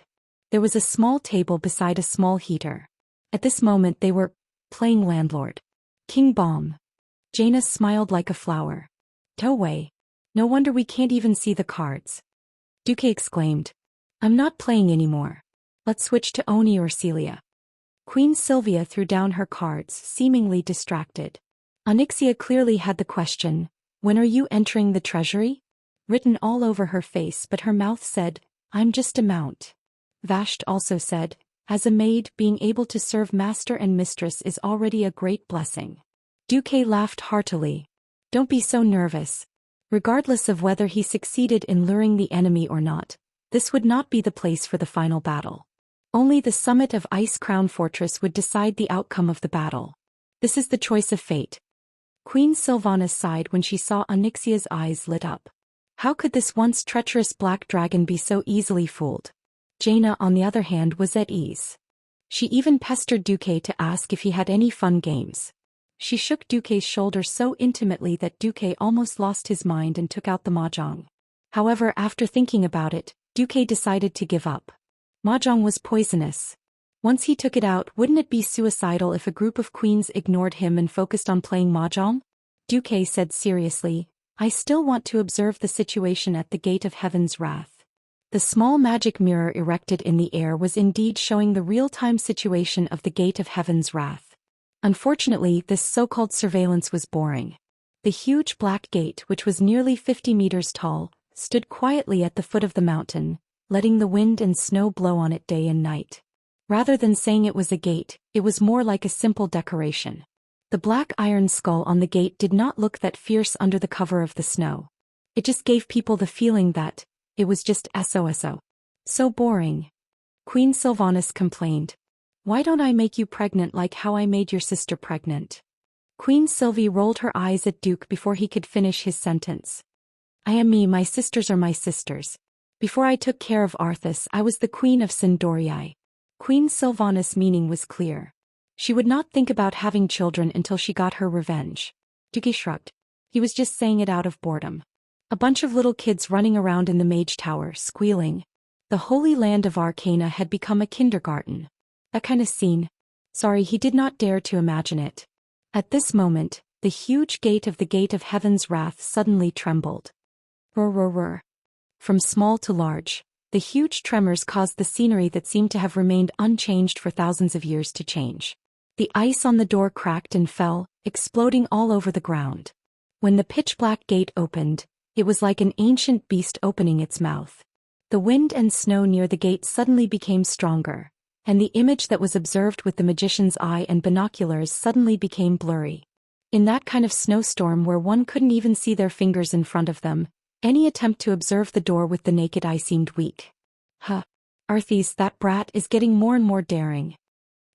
There was a small table beside a small heater. At this moment they were playing landlord. King Bomb. Jaina smiled like a flower. "No way. No wonder we can't even see the cards." Duque exclaimed. "I'm not playing anymore. Let's switch to Oni or Celia." Queen Sylvia threw down her cards, seemingly distracted. Onyxia clearly had the question, "When are you entering the treasury?" written all over her face, but her mouth said, "I'm just a mount." Vashti also said, "As a maid, being able to serve master and mistress is already a great blessing." Duque laughed heartily. "Don't be so nervous. Regardless of whether he succeeded in luring the enemy or not, this would not be the place for the final battle. Only the summit of Ice Crown Fortress would decide the outcome of the battle. This is the choice of fate." Queen Sylvana sighed when she saw Onyxia's eyes lit up. How could this once treacherous black dragon be so easily fooled? Jaina, on the other hand, was at ease. She even pestered Duque to ask if he had any fun games. She shook Duque's shoulder so intimately that Duque almost lost his mind and took out the mahjong. However, after thinking about it, Duque decided to give up. Mahjong was poisonous. Once he took it out, wouldn't it be suicidal if a group of queens ignored him and focused on playing mahjong? Duque said seriously, "I still want to observe the situation at the Gate of Heaven's Wrath." The small magic mirror erected in the air was indeed showing the real-time situation of the Gate of Heaven's Wrath. Unfortunately, this so-called surveillance was boring. The huge black gate, which was nearly 50 meters tall, stood quietly at the foot of the mountain, letting the wind and snow blow on it day and night. Rather than saying it was a gate, it was more like a simple decoration. The black iron skull on the gate did not look that fierce under the cover of the snow. It just gave people the feeling that it was just SOSO. So boring. Queen Sylvanas complained. "Why don't I make you pregnant like how I made your sister pregnant?" Queen Sylvie rolled her eyes at Duke before he could finish his sentence. "I am me, my sisters are my sisters. Before I took care of Arthas, I was the Queen of Sindorii." Queen Sylvanas' meaning was clear. She would not think about having children until she got her revenge. Duque shrugged. He was just saying it out of boredom. A bunch of little kids running around in the Mage Tower, squealing. The Holy Land of Arcana had become a kindergarten. That kind of scene. Sorry, he did not dare to imagine it. At this moment, the huge gate of the Gate of Heaven's Wrath suddenly trembled. Roar, roar, roar. From small to large, the huge tremors caused the scenery that seemed to have remained unchanged for thousands of years to change. The ice on the door cracked and fell, exploding all over the ground. When the pitch-black gate opened, it was like an ancient beast opening its mouth. The wind and snow near the gate suddenly became stronger, and the image that was observed with the magician's eye and binoculars suddenly became blurry. In that kind of snowstorm where one couldn't even see their fingers in front of them, any attempt to observe the door with the naked eye seemed weak. Huh. Arthis, that brat is getting more and more daring.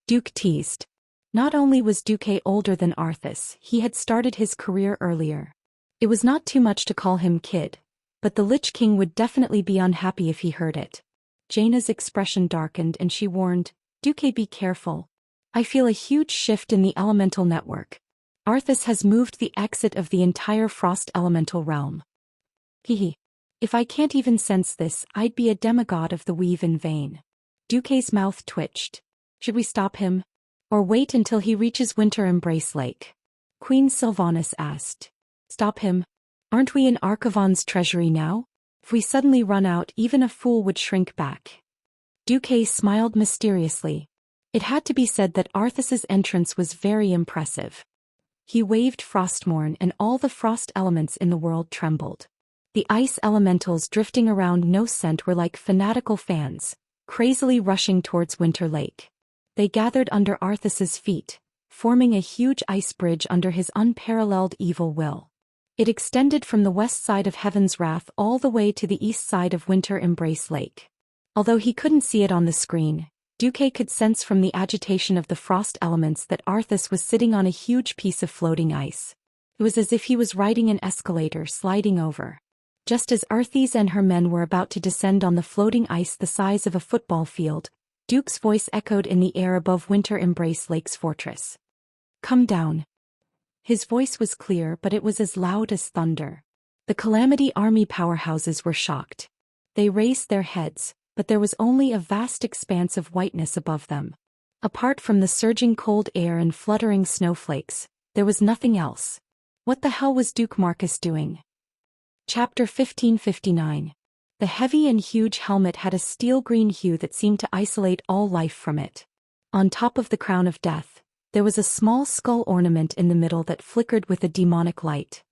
Duke teased. Not only was Duque older than Arthas, he had started his career earlier. It was not too much to call him kid, but the Lich King would definitely be unhappy if he heard it. Jaina's expression darkened and she warned, Duque, be careful. I feel a huge shift in the elemental network. Arthas has moved the exit of the entire frost elemental realm. Hehe. If I can't even sense this, I'd be a demigod of the weave in vain. Duque's mouth twitched. Should we stop him? Or wait until he reaches Winter Embrace Lake? Queen Sylvanas asked. Stop him? Aren't we in Archivon's treasury now? If we suddenly run out, even a fool would shrink back. Duque smiled mysteriously. It had to be said that Arthas's entrance was very impressive. He waved Frostmourne and all the frost elements in the world trembled. The ice elementals drifting around No Scent were like fanatical fans, crazily rushing towards Winter Lake. They gathered under Arthas's feet, forming a huge ice bridge under his unparalleled evil will. It extended from the west side of Heaven's Wrath all the way to the east side of Winter Embrace Lake. Although he couldn't see it on the screen, Duque could sense from the agitation of the frost elements that Arthas was sitting on a huge piece of floating ice. It was as if he was riding an escalator sliding over. Just as Arthis and her men were about to descend on the floating ice the size of a football field, Duke's voice echoed in the air above Winter Embrace Lake's fortress. Come down. His voice was clear, but it was as loud as thunder. The Calamity Army powerhouses were shocked. They raised their heads, but there was only a vast expanse of whiteness above them. Apart from the surging cold air and fluttering snowflakes, there was nothing else. What the hell was Duke Marcus doing? Chapter 1559. The heavy and huge helmet had a steel-green hue that seemed to isolate all life from it. On top of the crown of death, there was a small skull ornament in the middle that flickered with a demonic light.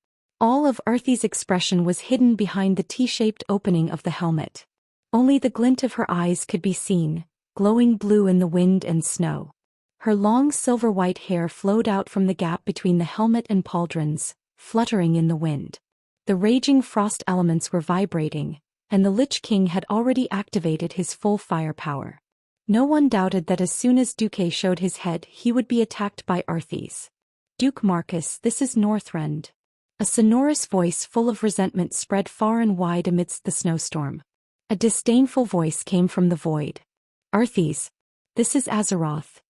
All of Arthis' expression was hidden behind the T-shaped opening of the helmet. Only the glint of her eyes could be seen, glowing blue in the wind and snow. Her long silver-white hair flowed out from the gap between the helmet and pauldrons, fluttering in the wind. The raging frost elements were vibrating, and the Lich King had already activated his full firepower. No one doubted that as soon as Duque showed his head he would be attacked by Arthis. Duke Marcus, this is Northrend. A sonorous voice full of resentment spread far and wide amidst the snowstorm. A disdainful voice came from the void. Arthis. This is Azeroth.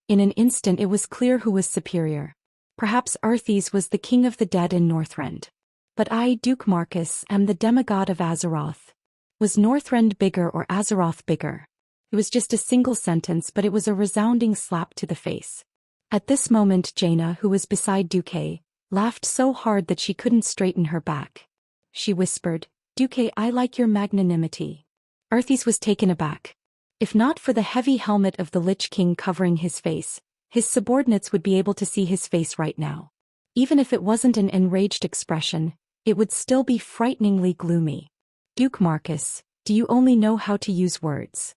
In an instant it was clear who was superior. Perhaps Arthis was the king of the dead in Northrend. But I, Duke Marcus, am the demigod of Azeroth. Was Northrend bigger or Azeroth bigger? It was just a single sentence, but it was a resounding slap to the face. At this moment Jaina, who was beside Duque, laughed so hard that she couldn't straighten her back. She whispered, Duque, I like your magnanimity. Arthis was taken aback. If not for the heavy helmet of the Lich King covering his face, his subordinates would be able to see his face right now. Even if it wasn't an enraged expression, it would still be frighteningly gloomy. Duke Marcus, do you only know how to use words?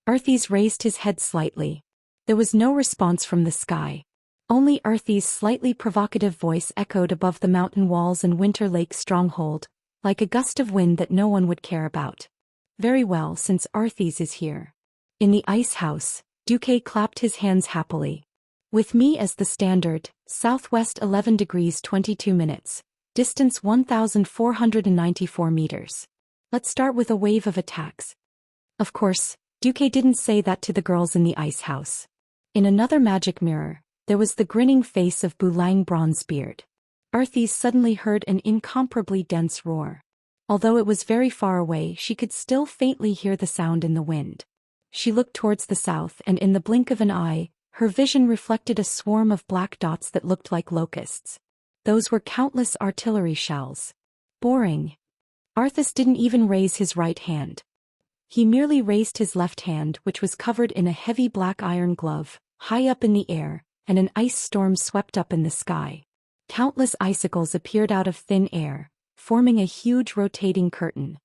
Arthis raised his head slightly. There was no response from the sky. Only Arthis' slightly provocative voice echoed above the mountain walls and Winter Lake's stronghold, like a gust of wind that no one would care about. Very well, since Arthis is here. In the ice house, Duque clapped his hands happily. With me as the standard, southwest 11 degrees 22 minutes, distance 1,494 meters. Let's start with a wave of attacks. Of course, Duque didn't say that to the girls in the ice house. In another magic mirror, there was the grinning face of Bulang Bronzebeard. Arthis suddenly heard an incomparably dense roar. Although it was very far away, she could still faintly hear the sound in the wind. She looked towards the south, and in the blink of an eye, her vision reflected a swarm of black dots that looked like locusts. Those were countless artillery shells. Boring. Arthis didn't even raise his right hand. He merely raised his left hand, which was covered in a heavy black iron glove, high up in the air, and an ice storm swept up in the sky. Countless icicles appeared out of thin air, forming a huge rotating curtain.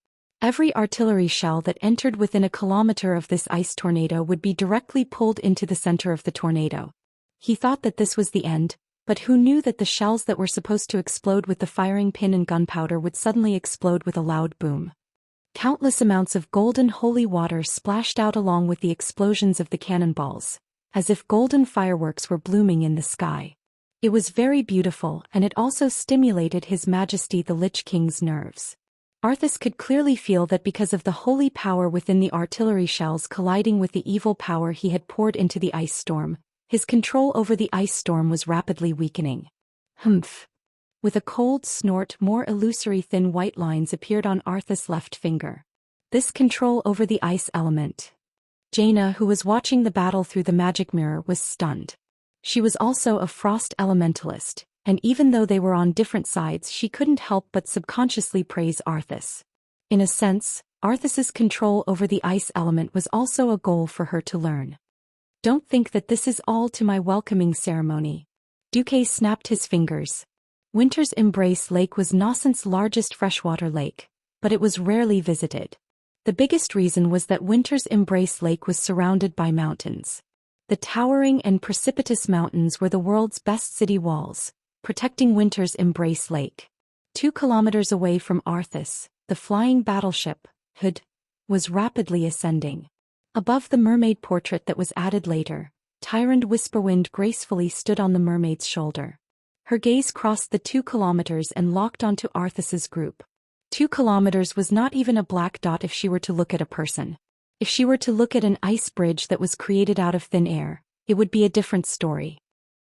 Every artillery shell that entered within a kilometer of this ice tornado would be directly pulled into the center of the tornado. He thought that this was the end, But who knew that the shells that were supposed to explode with the firing pin and gunpowder would suddenly explode with a loud boom? Countless amounts of golden holy water splashed out along with the explosions of the cannonballs, as if golden fireworks were blooming in the sky. It was very beautiful, and it also stimulated His Majesty the Lich King's nerves. Arthas could clearly feel that because of the holy power within the artillery shells colliding with the evil power he had poured into the ice storm, his control over the ice storm was rapidly weakening. Humph! With a cold snort, more illusory thin white lines appeared on Arthas' left finger. This control over the ice element. Jaina, who was watching the battle through the magic mirror, was stunned. She was also a frost elementalist, and even though they were on different sides, she couldn't help but subconsciously praise Arthas. In a sense, Arthas's control over the ice element was also a goal for her to learn. Don't think that this is all to my welcoming ceremony. Duque snapped his fingers. Winter's Embrace Lake was Noscent's largest freshwater lake, but it was rarely visited. The biggest reason was that Winter's Embrace Lake was surrounded by mountains. The towering and precipitous mountains were the world's best city walls, protecting Winter's Embrace Lake. 2 kilometers away from Arthas, the flying battleship, Hood, was rapidly ascending. Above the mermaid portrait that was added later, Tyrande Whisperwind gracefully stood on the mermaid's shoulder. Her gaze crossed the 2 kilometers and locked onto Arthas's group. 2 kilometers was not even a black dot if she were to look at a person. If she were to look at an ice bridge that was created out of thin air, it would be a different story.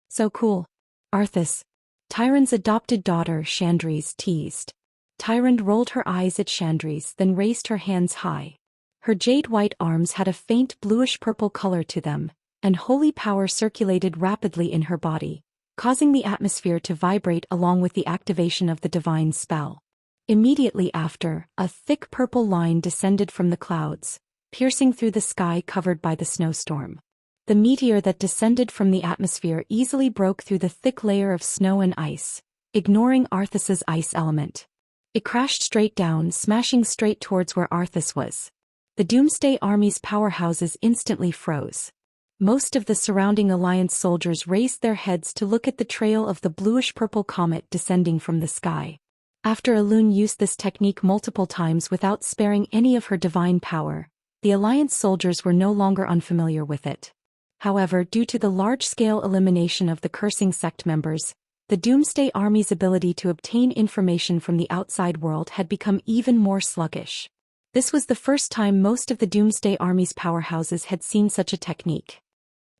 So cool. Arthas. Tyrande's adopted daughter, Chandrise, teased. Tyrande rolled her eyes at Chandrise, then raised her hands high. Her jade-white arms had a faint bluish-purple color to them, and holy power circulated rapidly in her body, causing the atmosphere to vibrate along with the activation of the divine spell. Immediately after, a thick purple line descended from the clouds, piercing through the sky covered by the snowstorm. The meteor that descended from the atmosphere easily broke through the thick layer of snow and ice, ignoring Arthas's ice element. It crashed straight down, smashing straight towards where Arthas was. The Doomsday Army's powerhouses instantly froze. Most of the surrounding Alliance soldiers raised their heads to look at the trail of the bluish-purple comet descending from the sky. After Elune used this technique multiple times without sparing any of her divine power, the Alliance soldiers were no longer unfamiliar with it. However, due to the large-scale elimination of the cursing sect members, the Doomsday Army's ability to obtain information from the outside world had become even more sluggish. This was the first time most of the Doomsday Army's powerhouses had seen such a technique.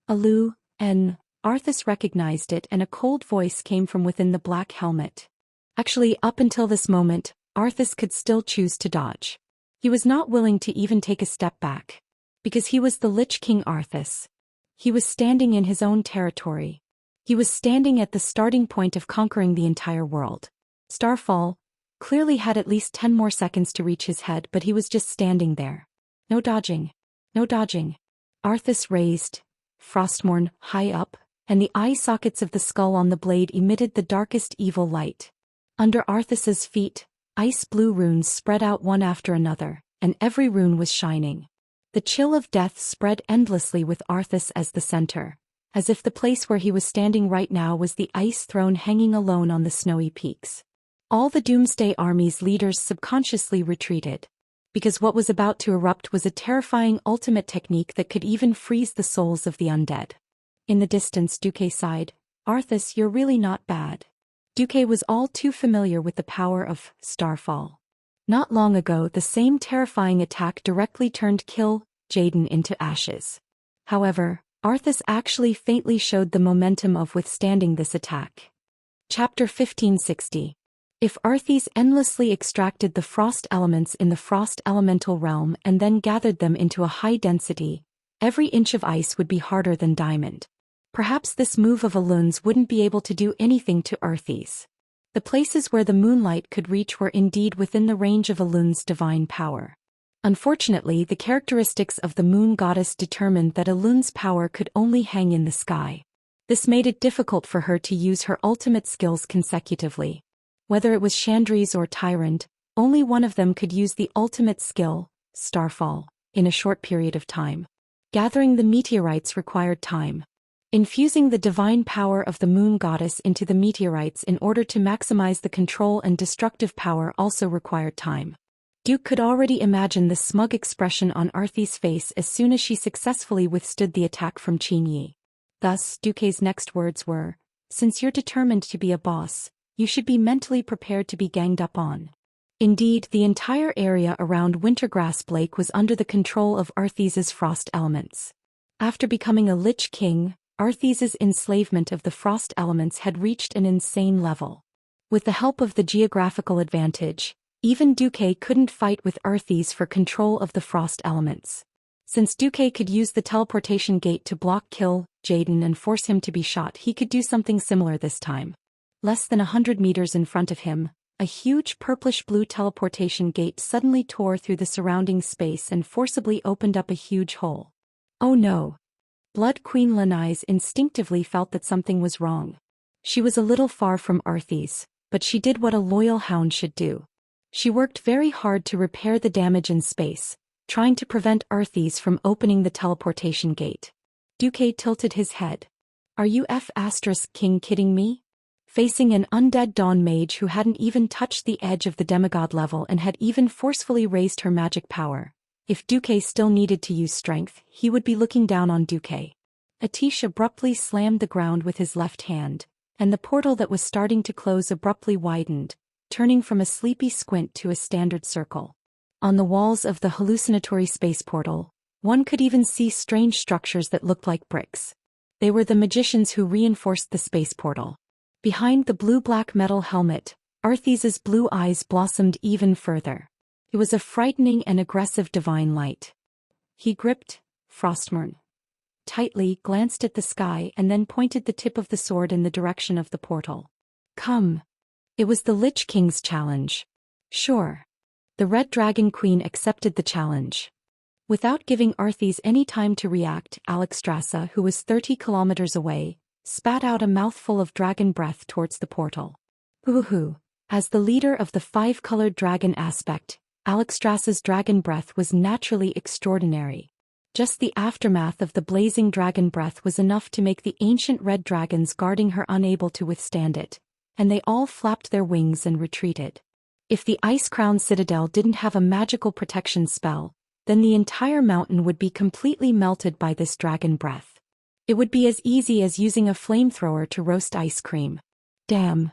Alu, Arthas recognized it, and a cold voice came from within the black helmet. Actually, up until this moment, Arthas could still choose to dodge. He was not willing to even take a step back. Because he was the Lich King Arthas. He was standing in his own territory. He was standing at the starting point of conquering the entire world. Starfall clearly had at least 10 more seconds to reach his head, but he was just standing there. No dodging. No dodging. Arthas raised Frostmourne high up, and the eye sockets of the skull on the blade emitted the darkest evil light. Under Arthas's feet, ice blue runes spread out one after another, and every rune was shining. The chill of death spread endlessly with Arthas as the center, as if the place where he was standing right now was the ice throne hanging alone on the snowy peaks. All the Doomsday Army's leaders subconsciously retreated, because what was about to erupt was a terrifying ultimate technique that could even freeze the souls of the undead. In the distance, Duque sighed. Arthas, you're really not bad. Duque was all too familiar with the power of Starfall. Not long ago, the same terrifying attack directly turned Kill Jaden into ashes. However, Arthas actually faintly showed the momentum of withstanding this attack. Chapter 1560. If Arthas endlessly extracted the frost elements in the frost elemental realm and then gathered them into a high density, every inch of ice would be harder than diamond. Perhaps this move of Elune's wouldn't be able to do anything to Arthas. The places where the moonlight could reach were indeed within the range of Elune's divine power. Unfortunately, the characteristics of the moon goddess determined that Elune's power could only hang in the sky. This made it difficult for her to use her ultimate skills consecutively. Whether it was Chandrise or Tyrande, only one of them could use the ultimate skill, Starfall, in a short period of time. Gathering the meteorites required time. Infusing the divine power of the moon goddess into the meteorites in order to maximize the control and destructive power also required time. Duke could already imagine the smug expression on Arthy's face as soon as she successfully withstood the attack from Qin Yi. Thus, Duke's next words were, "Since you're determined to be a boss, you should be mentally prepared to be ganged up on." Indeed, the entire area around Wintergrass Lake was under the control of Arthes's frost elements. After becoming a Lich King, Arthes's enslavement of the frost elements had reached an insane level. With the help of the geographical advantage, even Duke couldn't fight with Arthes for control of the frost elements. Since Duke could use the teleportation gate to kill Jaden and force him to be shot, he could do something similar this time. Less than 100 meters in front of him, a huge purplish-blue teleportation gate suddenly tore through the surrounding space and forcibly opened up a huge hole. Oh no! Blood Queen Lanais instinctively felt that something was wrong. She was a little far from Arthes, but she did what a loyal hound should do. She worked very hard to repair the damage in space, trying to prevent Arthes from opening the teleportation gate. Duque tilted his head. "Are you King kidding me?" Facing an undead dawn mage who hadn't even touched the edge of the demigod level and had even forcefully raised her magic power, if Duque still needed to use strength, he would be looking down on Duque. Atish abruptly slammed the ground with his left hand, and the portal that was starting to close abruptly widened, turning from a sleepy squint to a standard circle. On the walls of the hallucinatory space portal, one could even see strange structures that looked like bricks. They were the magicians who reinforced the space portal. Behind the blue-black metal helmet, Arthes's blue eyes blossomed even further. It was a frightening and aggressive divine light. He gripped Frostmourne tightly, glanced at the sky, and then pointed the tip of the sword in the direction of the portal. "Come." It was the Lich King's challenge. Sure. The Red Dragon Queen accepted the challenge. Without giving Arthes any time to react, Alexstrasza, who was 30 kilometers away, spat out a mouthful of dragon breath towards the portal. Woohoo! As the leader of the five-colored dragon aspect, Alexstrasza's dragon breath was naturally extraordinary. Just the aftermath of the blazing dragon breath was enough to make the ancient red dragons guarding her unable to withstand it, and they all flapped their wings and retreated. If the Ice-Crown Citadel didn't have a magical protection spell, then the entire mountain would be completely melted by this dragon breath. It would be as easy as using a flamethrower to roast ice cream. Damn.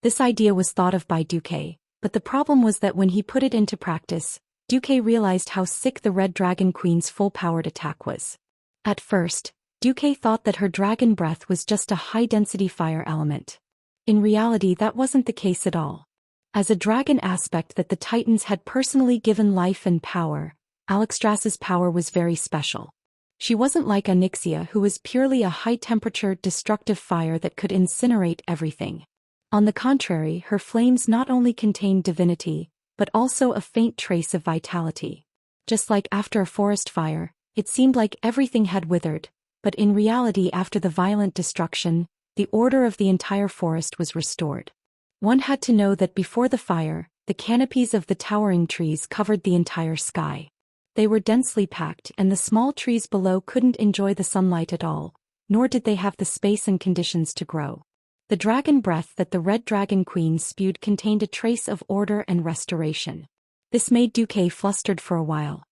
This idea was thought of by Duque, but the problem was that when he put it into practice, Duque realized how sick the Red Dragon Queen's full-powered attack was. At first, Duque thought that her dragon breath was just a high-density fire element. In reality, that wasn't the case at all. As a dragon aspect that the Titans had personally given life and power, Alexstrasza's power was very special. She wasn't like Onyxia, who was purely a high-temperature, destructive fire that could incinerate everything. On the contrary, her flames not only contained divinity, but also a faint trace of vitality. Just like after a forest fire, it seemed like everything had withered, but in reality, after the violent destruction, the order of the entire forest was restored. One had to know that before the fire, the canopies of the towering trees covered the entire sky. They were densely packed, and the small trees below couldn't enjoy the sunlight at all, nor did they have the space and conditions to grow. The dragon breath that the Red Dragon Queen spewed contained a trace of order and restoration. This made Duque flustered for a while.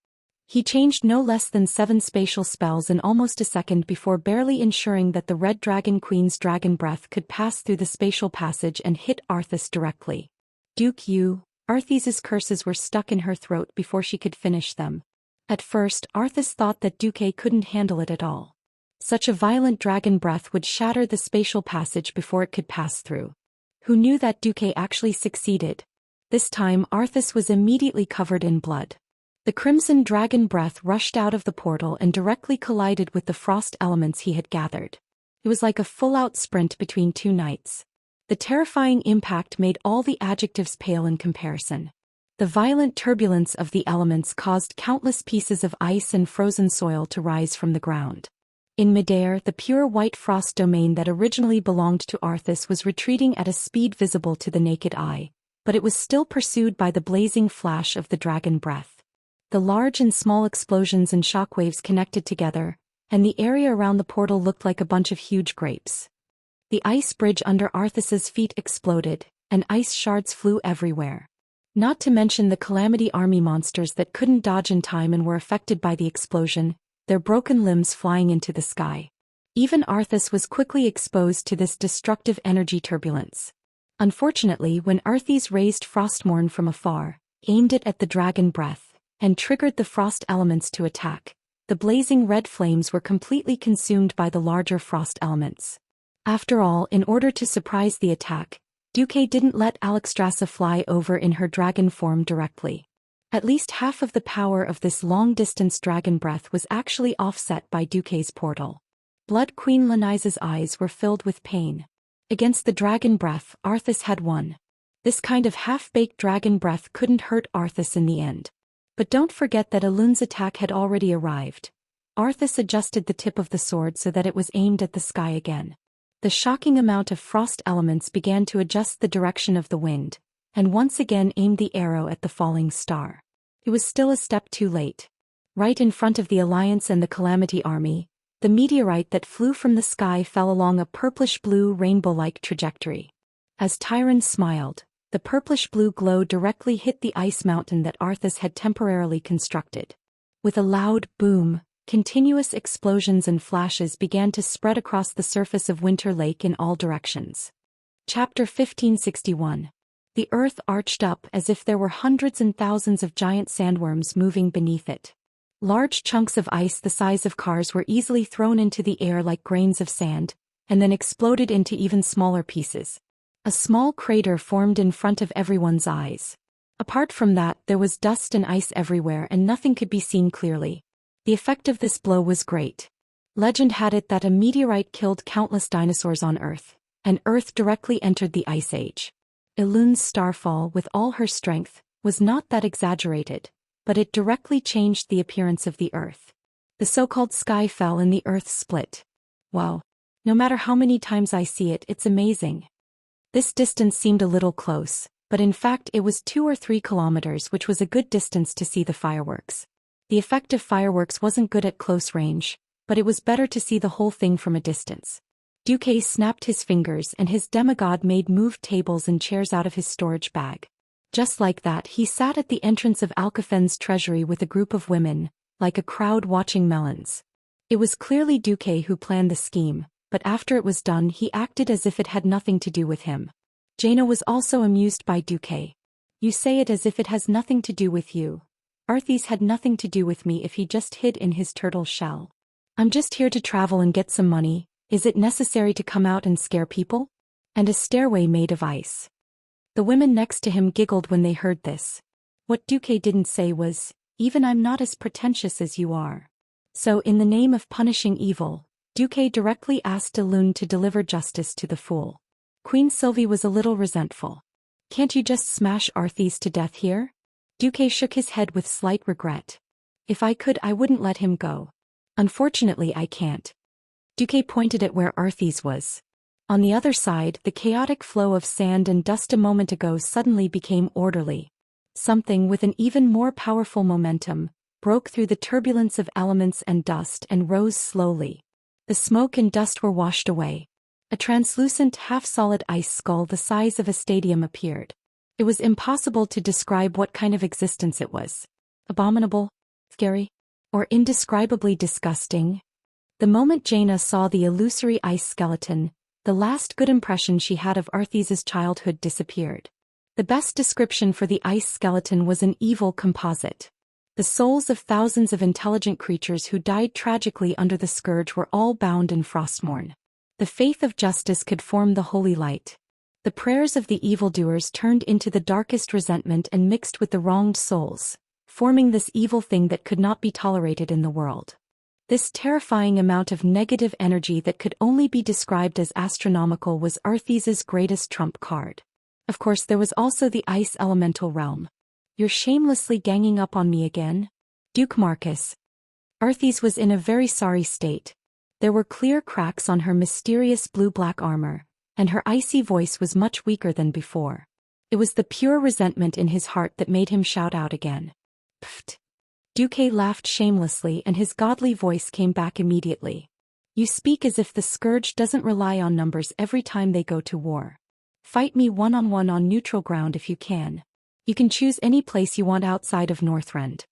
He changed no less than 7 spatial spells in almost a second before barely ensuring that the Red Dragon Queen's dragon breath could pass through the spatial passage and hit Arthas directly. Arthes's curses were stuck in her throat before she could finish them. At first, Arthas thought that Duque couldn't handle it at all. Such a violent dragon breath would shatter the spatial passage before it could pass through. Who knew that Duque actually succeeded? This time, Arthas was immediately covered in blood. The crimson dragon breath rushed out of the portal and directly collided with the frost elements he had gathered. It was like a full-out sprint between two knights. The terrifying impact made all the adjectives pale in comparison. The violent turbulence of the elements caused countless pieces of ice and frozen soil to rise from the ground. In midair, the pure white frost domain that originally belonged to Arthas was retreating at a speed visible to the naked eye, but it was still pursued by the blazing flash of the dragon breath. The large and small explosions and shockwaves connected together, and the area around the portal looked like a bunch of huge grapes. The ice bridge under Arthas's feet exploded, and ice shards flew everywhere. Not to mention the Calamity Army monsters that couldn't dodge in time and were affected by the explosion, their broken limbs flying into the sky. Even Arthas was quickly exposed to this destructive energy turbulence. Unfortunately, when Arthas raised Frostmourne from afar, aimed it at the dragon breath, and triggered the frost elements to attack, the blazing red flames were completely consumed by the larger frost elements. After all, in order to surprise the attack, Duque didn't let Alexstrasza fly over in her dragon form directly. At least half of the power of this long-distance dragon breath was actually offset by Duque's portal. Blood Queen Lanaisa's eyes were filled with pain. Against the dragon breath, Arthas had won. This kind of half-baked dragon breath couldn't hurt Arthas in the end. But don't forget that Elun's attack had already arrived. Arthas adjusted the tip of the sword so that it was aimed at the sky again. The shocking amount of frost elements began to adjust the direction of the wind, and once again aimed the arrow at the falling star. It was still a step too late. Right in front of the Alliance and the Calamity Army, the meteorite that flew from the sky fell along a purplish-blue rainbow-like trajectory. As Tyron smiled, the purplish-blue glow directly hit the ice mountain that Arthas had temporarily constructed. With a loud boom, continuous explosions and flashes began to spread across the surface of Winter Lake in all directions. Chapter 1561. The earth arched up as if there were hundreds and thousands of giant sandworms moving beneath it. Large chunks of ice the size of cars were easily thrown into the air like grains of sand, and then exploded into even smaller pieces. A small crater formed in front of everyone's eyes. Apart from that, there was dust and ice everywhere and nothing could be seen clearly. The effect of this blow was great. Legend had it that a meteorite killed countless dinosaurs on Earth, and Earth directly entered the Ice Age. Elun's starfall, with all her strength, was not that exaggerated, but it directly changed the appearance of the Earth. The so-called sky fell and the Earth split. Wow. No matter how many times I see it, it's amazing. This distance seemed a little close, but in fact it was 2 or 3 kilometers, which was a good distance to see the fireworks. The effect of fireworks wasn't good at close range, but it was better to see the whole thing from a distance. Duque snapped his fingers and his demigod made moved tables and chairs out of his storage bag. Just like that, he sat at the entrance of Alcafen's treasury with a group of women, like a crowd watching melons. It was clearly Duque who planned the scheme, but after it was done he acted as if it had nothing to do with him. Jaina was also amused by Duque. You say it as if it has nothing to do with you. Arthas had nothing to do with me if he just hid in his turtle shell. I'm just here to travel and get some money. Is it necessary to come out and scare people? And a stairway made of ice. The women next to him giggled when they heard this. What Duque didn't say was, even I'm not as pretentious as you are. So in the name of punishing evil, Duque directly asked Elun to deliver justice to the fool. Queen Sylvie was a little resentful. Can't you just smash Arthas to death here? Duque shook his head with slight regret. If I could, I wouldn't let him go. Unfortunately, I can't. Duque pointed at where Arthas was. On the other side, the chaotic flow of sand and dust a moment ago suddenly became orderly. Something with an even more powerful momentum broke through the turbulence of elements and dust and rose slowly. The smoke and dust were washed away. A translucent, half-solid ice skull the size of a stadium appeared. It was impossible to describe what kind of existence it was. Abominable, scary, or indescribably disgusting. The moment Jaina saw the illusory ice skeleton, the last good impression she had of Arthas's childhood disappeared. The best description for the ice skeleton was an evil composite. The souls of thousands of intelligent creatures who died tragically under the scourge were all bound in Frostmourne. The faith of justice could form the holy light. The prayers of the evildoers turned into the darkest resentment and mixed with the wronged souls, forming this evil thing that could not be tolerated in the world. This terrifying amount of negative energy that could only be described as astronomical was Arthas's greatest trump card. Of course, there was also the ice elemental realm. You're shamelessly ganging up on me again? Duke Marcus. Arthas was in a very sorry state. There were clear cracks on her mysterious blue-black armor, and her icy voice was much weaker than before. It was the pure resentment in his heart that made him shout out again. Pfft. Duque laughed shamelessly and his godly voice came back immediately. You speak as if the scourge doesn't rely on numbers every time they go to war. Fight me one-on-one on neutral ground if you can. You can choose any place you want outside of Northrend.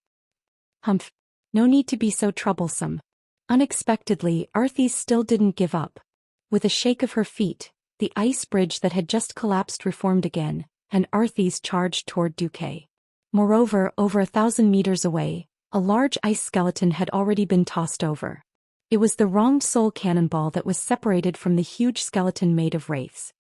Humph. No need to be so troublesome. Unexpectedly, Arthis still didn't give up. With a shake of her feet, the ice bridge that had just collapsed reformed again, and Arthis charged toward Duque. Moreover, over 1,000 meters away, a large ice skeleton had already been tossed over. It was the wronged soul cannonball that was separated from the huge skeleton made of wraiths.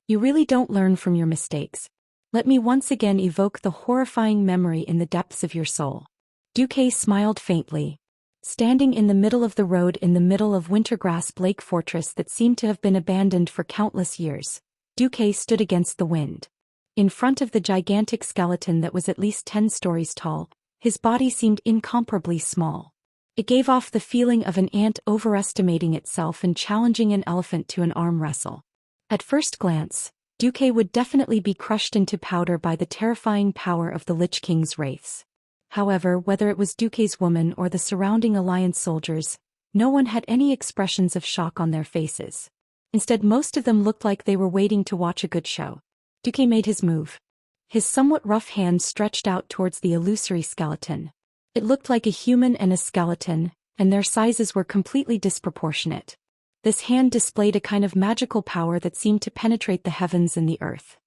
You really don't learn from your mistakes. Let me once again evoke the horrifying memory in the depths of your soul. Duque smiled faintly. Standing in the middle of the road in the middle of Wintergrasp Lake Fortress that seemed to have been abandoned for countless years, Duque stood against the wind. In front of the gigantic skeleton that was at least 10 stories tall, his body seemed incomparably small. It gave off the feeling of an ant overestimating itself and challenging an elephant to an arm wrestle. At first glance, Duque would definitely be crushed into powder by the terrifying power of the Lich King's wraiths. However, whether it was Duque's woman or the surrounding Alliance soldiers, no one had any expressions of shock on their faces. Instead, most of them looked like they were waiting to watch a good show. Duque made his move. His somewhat rough hand stretched out towards the illusory skeleton. It looked like a human and a skeleton, and their sizes were completely disproportionate. This hand displayed a kind of magical power that seemed to penetrate the heavens and the earth.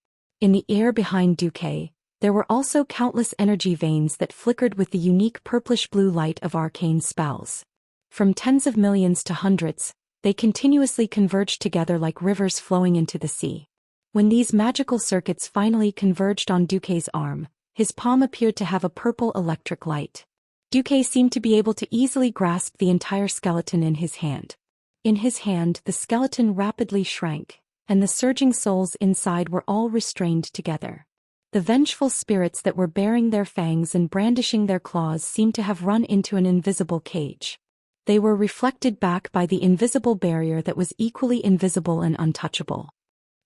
In the air behind Duque, there were also countless energy veins that flickered with the unique purplish-blue light of arcane spells. From tens of millions to hundreds, they continuously converged together like rivers flowing into the sea. When these magical circuits finally converged on Duque's arm, his palm appeared to have a purple electric light. Duque seemed to be able to easily grasp the entire skeleton in his hand. In his hand, the skeleton rapidly shrank, and the surging souls inside were all restrained together. The vengeful spirits that were baring their fangs and brandishing their claws seemed to have run into an invisible cage. They were reflected back by the invisible barrier that was equally invisible and untouchable.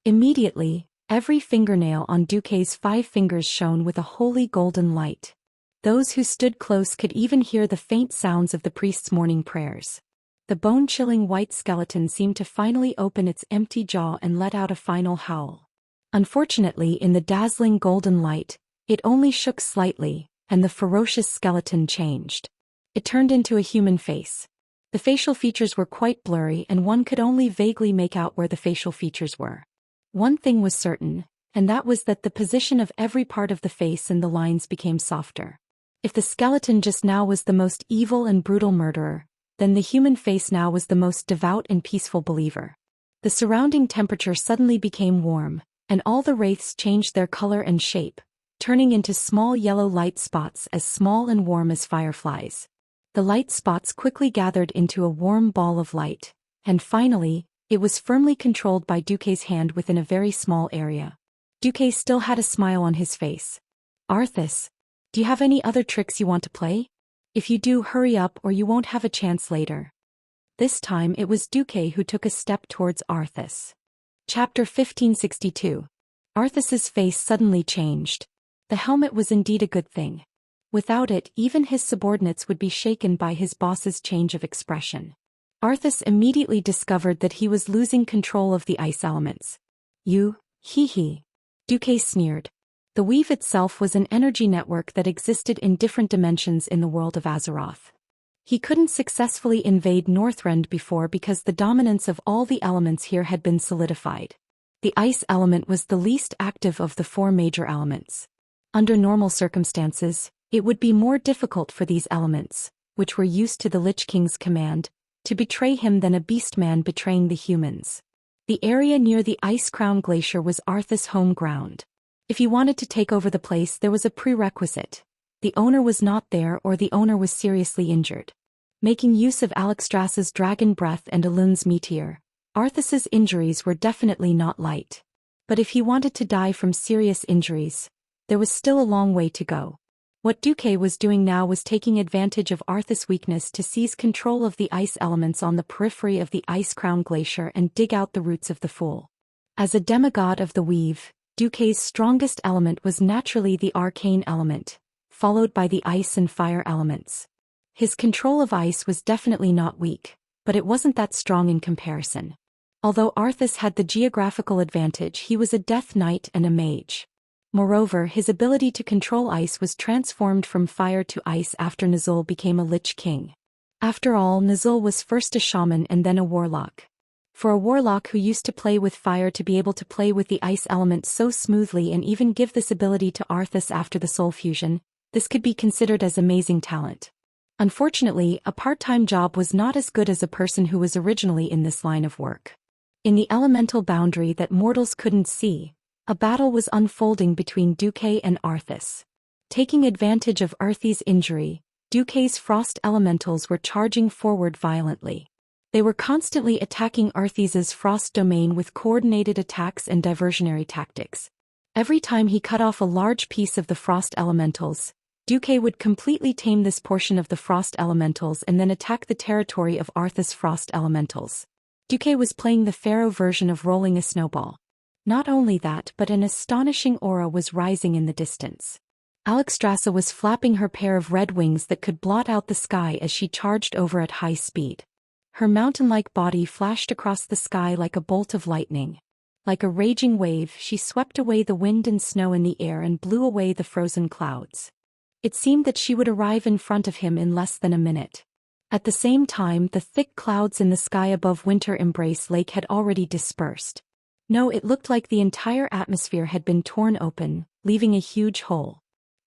Immediately, every fingernail on Duque's 5 fingers shone with a holy golden light. Those who stood close could even hear the faint sounds of the priest's morning prayers. The bone-chilling white skeleton seemed to finally open its empty jaw and let out a final howl. Unfortunately, in the dazzling golden light, it only shook slightly, and the ferocious skeleton changed. It turned into a human face. The facial features were quite blurry and one could only vaguely make out where the facial features were. One thing was certain, and that was that the position of every part of the face and the lines became softer. If the skeleton just now was the most evil and brutal murderer, then the human face now was the most devout and peaceful believer. The surrounding temperature suddenly became warm, and all the wraiths changed their color and shape, turning into small yellow light spots as small and warm as fireflies. The light spots quickly gathered into a warm ball of light, and finally, it was firmly controlled by Duque's hand within a very small area. Duque still had a smile on his face. Arthis, do you have any other tricks you want to play? If you do, hurry up or you won't have a chance later. This time it was Duque who took a step towards Arthis. Chapter 1562. Arthis's face suddenly changed. The helmet was indeed a good thing. Without it, even his subordinates would be shaken by his boss's change of expression. Arthis immediately discovered that he was losing control of the ice elements. You, hee. Duque sneered. The weave itself was an energy network that existed in different dimensions in the world of Azeroth. He couldn't successfully invade Northrend before because the dominance of all the elements here had been solidified. The ice element was the least active of the 4 major elements. Under normal circumstances, it would be more difficult for these elements, which were used to the Lich King's command, to betray him than a beastman betraying the humans. The area near the Ice Crown Glacier was Arthis' home ground. If he wanted to take over the place, there was a prerequisite. The owner was not there or the owner was seriously injured. Making use of Alexstras's dragon breath and Elun's meteor, Arthis's injuries were definitely not light. But if he wanted to die from serious injuries, there was still a long way to go. What Duque was doing now was taking advantage of Arthis' weakness to seize control of the ice elements on the periphery of the Ice Crown Glacier and dig out the roots of the Fool. As a demigod of the weave, Duque's strongest element was naturally the arcane element, followed by the ice and fire elements. His control of ice was definitely not weak, but it wasn't that strong in comparison. Although Arthas had the geographical advantage, he was a Death Knight and a mage. Moreover, his ability to control ice was transformed from fire to ice after Nazul became a Lich King. After all, Nazul was first a shaman and then a warlock. For a warlock who used to play with fire to be able to play with the ice element so smoothly and even give this ability to Arthas after the soul fusion, this could be considered as amazing talent. Unfortunately, a part-time job was not as good as a person who was originally in this line of work. In the elemental boundary that mortals couldn't see, a battle was unfolding between Duque and Arthas. Taking advantage of Arthy's injury, Duque's frost elementals were charging forward violently. They were constantly attacking Arthas's frost domain with coordinated attacks and diversionary tactics. Every time he cut off a large piece of the frost elementals, Duque would completely tame this portion of the frost elementals and then attack the territory of Arthas' frost elementals. Duque was playing the pharaoh version of rolling a snowball. Not only that, but an astonishing aura was rising in the distance. Alexstrasza was flapping her pair of red wings that could blot out the sky as she charged over at high speed. Her mountain-like body flashed across the sky like a bolt of lightning. Like a raging wave, she swept away the wind and snow in the air and blew away the frozen clouds. It seemed that she would arrive in front of him in less than a minute. At the same time, the thick clouds in the sky above Winter Embrace Lake had already dispersed. No, it looked like the entire atmosphere had been torn open, leaving a huge hole.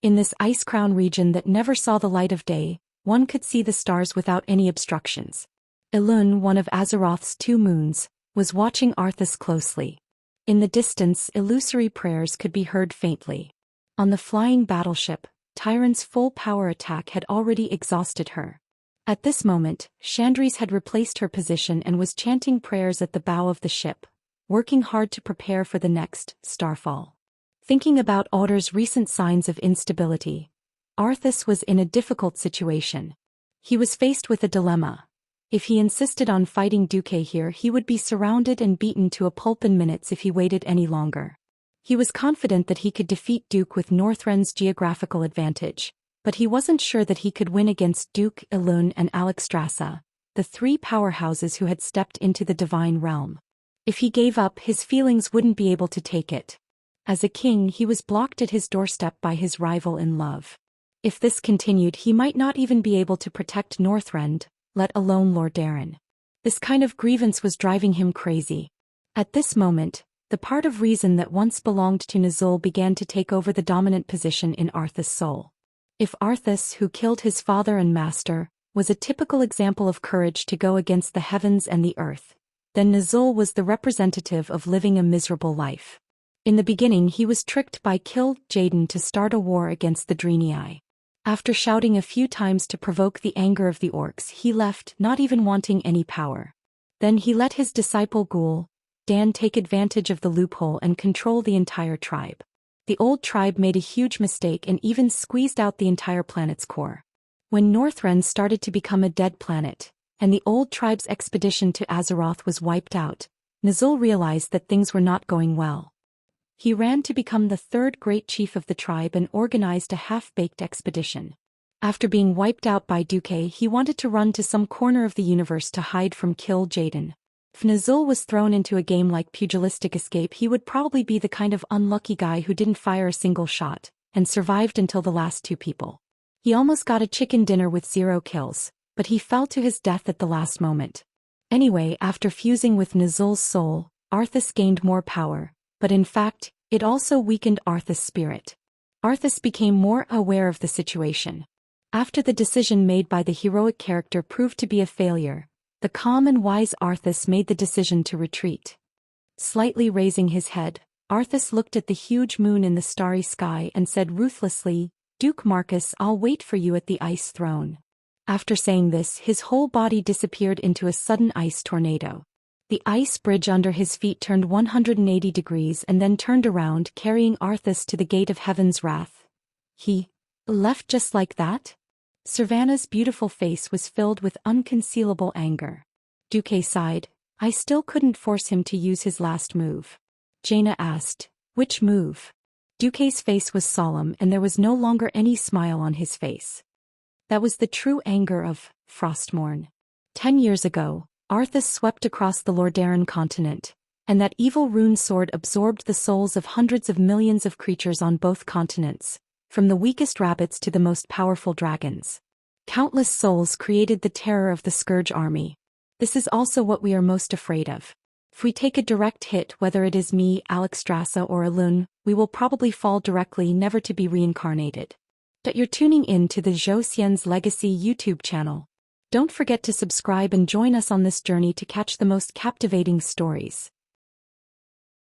In this ice crown region that never saw the light of day, one could see the stars without any obstructions. Elun, one of Azeroth's 2 moons, was watching Arthas closely. In the distance, illusory prayers could be heard faintly. On the flying battleship, Tyrant's full power attack had already exhausted her. At this moment, Chandris had replaced her position and was chanting prayers at the bow of the ship, working hard to prepare for the next starfall. Thinking about Alder's recent signs of instability, Arthas was in a difficult situation. He was faced with a dilemma. If he insisted on fighting Duque here, he would be surrounded and beaten to a pulp in minutes if he waited any longer. He was confident that he could defeat Duke with Northren's geographical advantage, but he wasn't sure that he could win against Duke, Elun and Alexstrasza, the 3 powerhouses who had stepped into the divine realm. If he gave up, his feelings wouldn't be able to take it. As a king, he was blocked at his doorstep by his rival in love. If this continued, he might not even be able to protect Northrend, let alone Lordaeron. This kind of grievance was driving him crazy. At this moment, the part of reason that once belonged to Nazul began to take over the dominant position in Arthas' soul. If Arthas, who killed his father and master, was a typical example of courage to go against the heavens and the earth, then Nazul was the representative of living a miserable life. In the beginning, he was tricked by Kill Jaden to start a war against the Draenei. After shouting a few times to provoke the anger of the orcs, he left, not even wanting any power. Then he let his disciple Ghoul, Dan, take advantage of the loophole and control the entire tribe. The old tribe made a huge mistake and even squeezed out the entire planet's core. When Northrend started to become a dead planet, and the old tribe's expedition to Azeroth was wiped out, Nazul realized that things were not going well. He ran to become the 3rd great chief of the tribe and organized a half-baked expedition. After being wiped out by Duque, he wanted to run to some corner of the universe to hide from Kill Jaden. If Nazul was thrown into a game like Pugilistic Escape, he would probably be the kind of unlucky guy who didn't fire a single shot, and survived until the last 2 people. He almost got a chicken dinner with 0 kills, but he fell to his death at the last moment. Anyway, after fusing with Nazul's soul, Arthas gained more power, but in fact, it also weakened Arthas' spirit. Arthas became more aware of the situation. After the decision made by the heroic character proved to be a failure, the calm and wise Arthas made the decision to retreat. Slightly raising his head, Arthas looked at the huge moon in the starry sky and said ruthlessly, "Duke Marcus, I'll wait for you at the ice throne." After saying this, his whole body disappeared into a sudden ice tornado. The ice bridge under his feet turned 180 degrees and then turned around, carrying Arthas to the gate of Heaven's wrath. He left just like that? Servana's beautiful face was filled with unconcealable anger. Duque sighed. I still couldn't force him to use his last move. Jaina asked, which move? Duque's face was solemn and there was no longer any smile on his face. That was the true anger of Frostmourne. 10 years ago, Arthas swept across the Lordaeron continent, and that evil rune sword absorbed the souls of hundreds of millions of creatures on both continents, from the weakest rabbits to the most powerful dragons. Countless souls created the terror of the Scourge army. This is also what we are most afraid of. If we take a direct hit, whether it is me, Alexstrasza, or Elune, we will probably fall directly, never to be reincarnated. But you're tuning in to the Zhou Xian's Legacy YouTube channel. Don't forget to subscribe and join us on this journey to catch the most captivating stories.